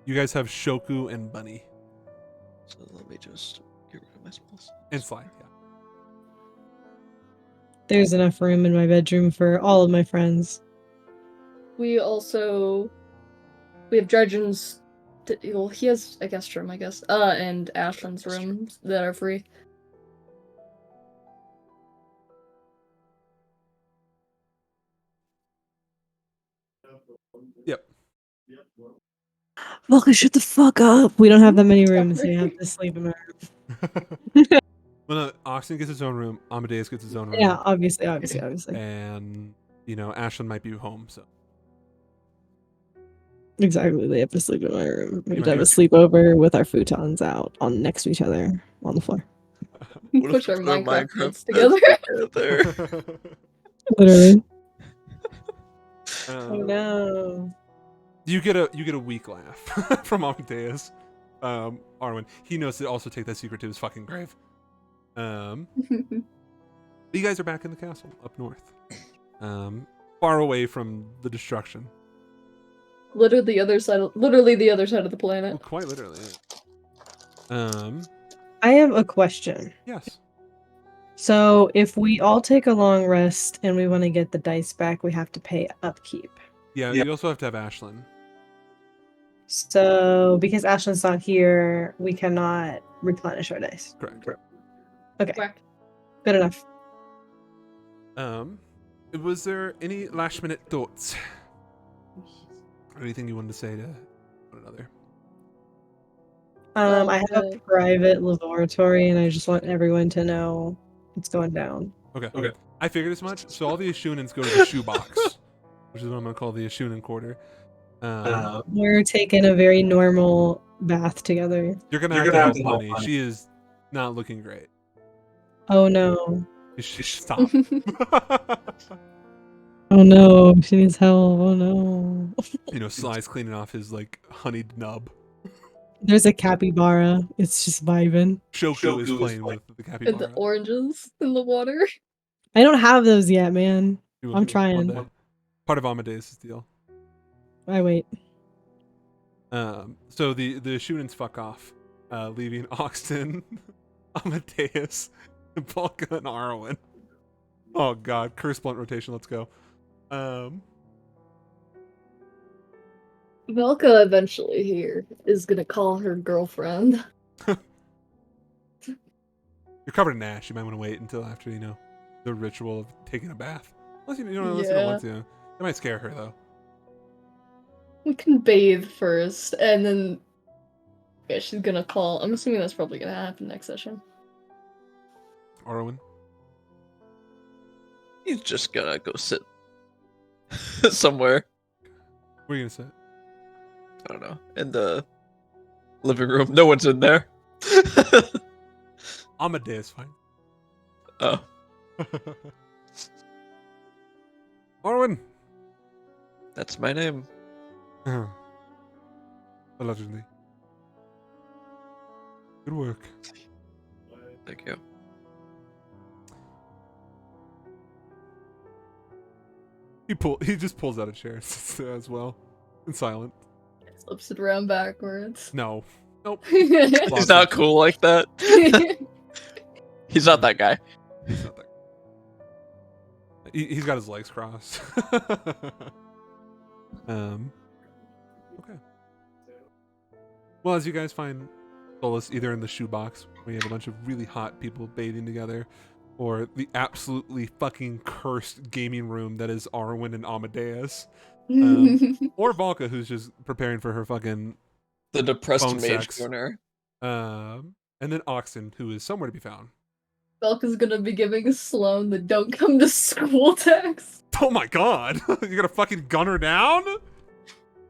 [SPEAKER 1] you guys have Shoku and Bunny
[SPEAKER 2] So let me just get rid of my spells.
[SPEAKER 1] and Slide. Yeah.
[SPEAKER 6] There's enough room in my bedroom for all of my friends.
[SPEAKER 4] We have Dredgen's. Well, he has a guest room, I guess. And Ashland's rooms that are free.
[SPEAKER 1] Yep.
[SPEAKER 6] Volker, shut the fuck up. We don't have that many rooms, so you have to sleep in my room.
[SPEAKER 1] Well, no, Oxen gets his own room. Amadeus gets his own room.
[SPEAKER 6] Yeah, obviously.
[SPEAKER 1] And Ashland might be home, so
[SPEAKER 6] Exactly. They have to sleep in my room. We have
[SPEAKER 1] might
[SPEAKER 6] to have a
[SPEAKER 1] be-
[SPEAKER 6] sleepover with our futons out on next to each other on the floor.
[SPEAKER 2] What if
[SPEAKER 4] Push
[SPEAKER 2] we
[SPEAKER 4] our
[SPEAKER 2] put our
[SPEAKER 4] Minecraft
[SPEAKER 2] Minecraft
[SPEAKER 4] beds together.
[SPEAKER 2] together?
[SPEAKER 6] Literally.
[SPEAKER 1] Um,
[SPEAKER 6] no.
[SPEAKER 1] You get a weak laugh from Amadeus. Arwen. He knows to also take that secret to his fucking grave. You guys are back in the castle up north. Far away from the destruction.
[SPEAKER 4] Literally the other side of the planet.
[SPEAKER 1] Well, quite literally. Yeah.
[SPEAKER 6] I have a question.
[SPEAKER 1] Yes.
[SPEAKER 6] So, if we all take a long rest and we want to get the dice back, we have to pay upkeep.
[SPEAKER 1] Yeah, you also have to have Ashlyn.
[SPEAKER 6] So, because Ashland's not here, we cannot replenish our dice.
[SPEAKER 1] Correct.
[SPEAKER 6] Okay,
[SPEAKER 4] Correct.
[SPEAKER 6] good enough.
[SPEAKER 1] Was there any last minute thoughts? Or anything you wanted to say to one another?
[SPEAKER 6] I have a private laboratory, and I just want everyone to know it's going down.
[SPEAKER 1] Okay. I figured as much. So all the Ashunans go to the shoebox, which is what I'm gonna call the Ashunan quarter.
[SPEAKER 6] We're taking a very normal bath together.
[SPEAKER 1] You're gonna have to help Bunny. She is not looking great.
[SPEAKER 6] Oh no.
[SPEAKER 1] Stop.
[SPEAKER 6] Oh no, she needs help. Oh no.
[SPEAKER 1] Sly's cleaning off his like honeyed nub.
[SPEAKER 6] There's a capybara. It's just vibing.
[SPEAKER 1] Shoku is playing with the
[SPEAKER 4] And
[SPEAKER 1] capybara.
[SPEAKER 4] the oranges in the water.
[SPEAKER 6] I don't have those yet, man.
[SPEAKER 1] You will
[SPEAKER 6] I'm
[SPEAKER 1] get one
[SPEAKER 6] trying.
[SPEAKER 1] day. Part of Amadeus' deal.
[SPEAKER 6] I wait.
[SPEAKER 1] So the Shunans fuck off, leaving Oxton, Amadeus, Volka, and Arwen. Oh god, curse blunt rotation. Let's go.
[SPEAKER 4] Velka eventually here is gonna call her girlfriend.
[SPEAKER 1] You're covered in ash. You might want to wait until after the ritual of taking a bath. Unless you don't want to. It might scare her though.
[SPEAKER 4] We can bathe first, and then she's gonna call. I'm assuming that's probably gonna happen next session.
[SPEAKER 1] Arwen.
[SPEAKER 2] He's just gonna go sit somewhere.
[SPEAKER 1] What are you gonna say?
[SPEAKER 2] I don't know. In the Living room. No one's in there.
[SPEAKER 1] Amadeus, fine.
[SPEAKER 2] Oh.
[SPEAKER 1] Orwin.
[SPEAKER 2] That's my name.
[SPEAKER 1] Allegedly. Good work.
[SPEAKER 2] Thank you.
[SPEAKER 1] He just pulls out a chair as well. And silent.
[SPEAKER 4] Flips it around backwards.
[SPEAKER 1] No. Nope.
[SPEAKER 2] He's not cool like that. He's not that guy.
[SPEAKER 1] He's not that. He's got his legs crossed. Okay. Well, as you guys find solace either in the shoebox, where you have a bunch of really hot people bathing together, or the absolutely fucking cursed gaming room that is Arwen and Amadeus, or Valka, who's just preparing for her fucking
[SPEAKER 2] The depressed
[SPEAKER 1] phone
[SPEAKER 2] mage
[SPEAKER 1] sex.
[SPEAKER 2] corner.
[SPEAKER 1] and then Oxen, who is somewhere to be found.
[SPEAKER 4] Belka's gonna be giving Sloane the "don't come to school" text.
[SPEAKER 1] Oh my god! You're gonna fucking gun her down?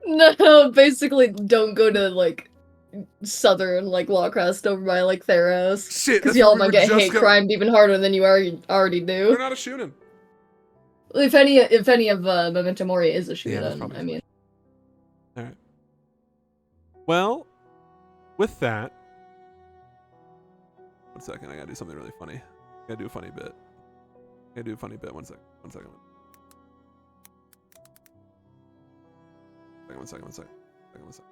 [SPEAKER 4] No, basically, don't go to like southern like Lawcrest over by like Theros.
[SPEAKER 1] Shit,
[SPEAKER 4] Because
[SPEAKER 1] that's
[SPEAKER 4] y'all
[SPEAKER 1] what we
[SPEAKER 4] might
[SPEAKER 1] were
[SPEAKER 4] get
[SPEAKER 1] just
[SPEAKER 4] hate
[SPEAKER 1] gonna-
[SPEAKER 4] crimed even harder than you already
[SPEAKER 1] They're
[SPEAKER 4] do.
[SPEAKER 1] not a shooting.
[SPEAKER 4] If any of Memento Mori is a
[SPEAKER 1] Yeah, that's
[SPEAKER 4] shoot,
[SPEAKER 1] probably
[SPEAKER 4] I mean,
[SPEAKER 1] Alright. Well, with that... 1 second, I gotta do something really funny. I gotta do a funny bit. One second. One second.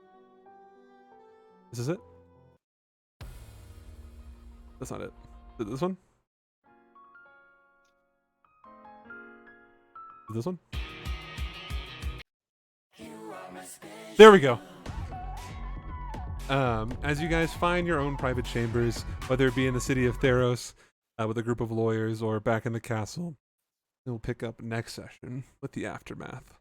[SPEAKER 1] This is it? That's not it. Is it this one? Is it this one? There we go. As you guys find your own private chambers, whether it be in the city of Theros with a group of lawyers or back in the castle, we'll pick up next session with the aftermath.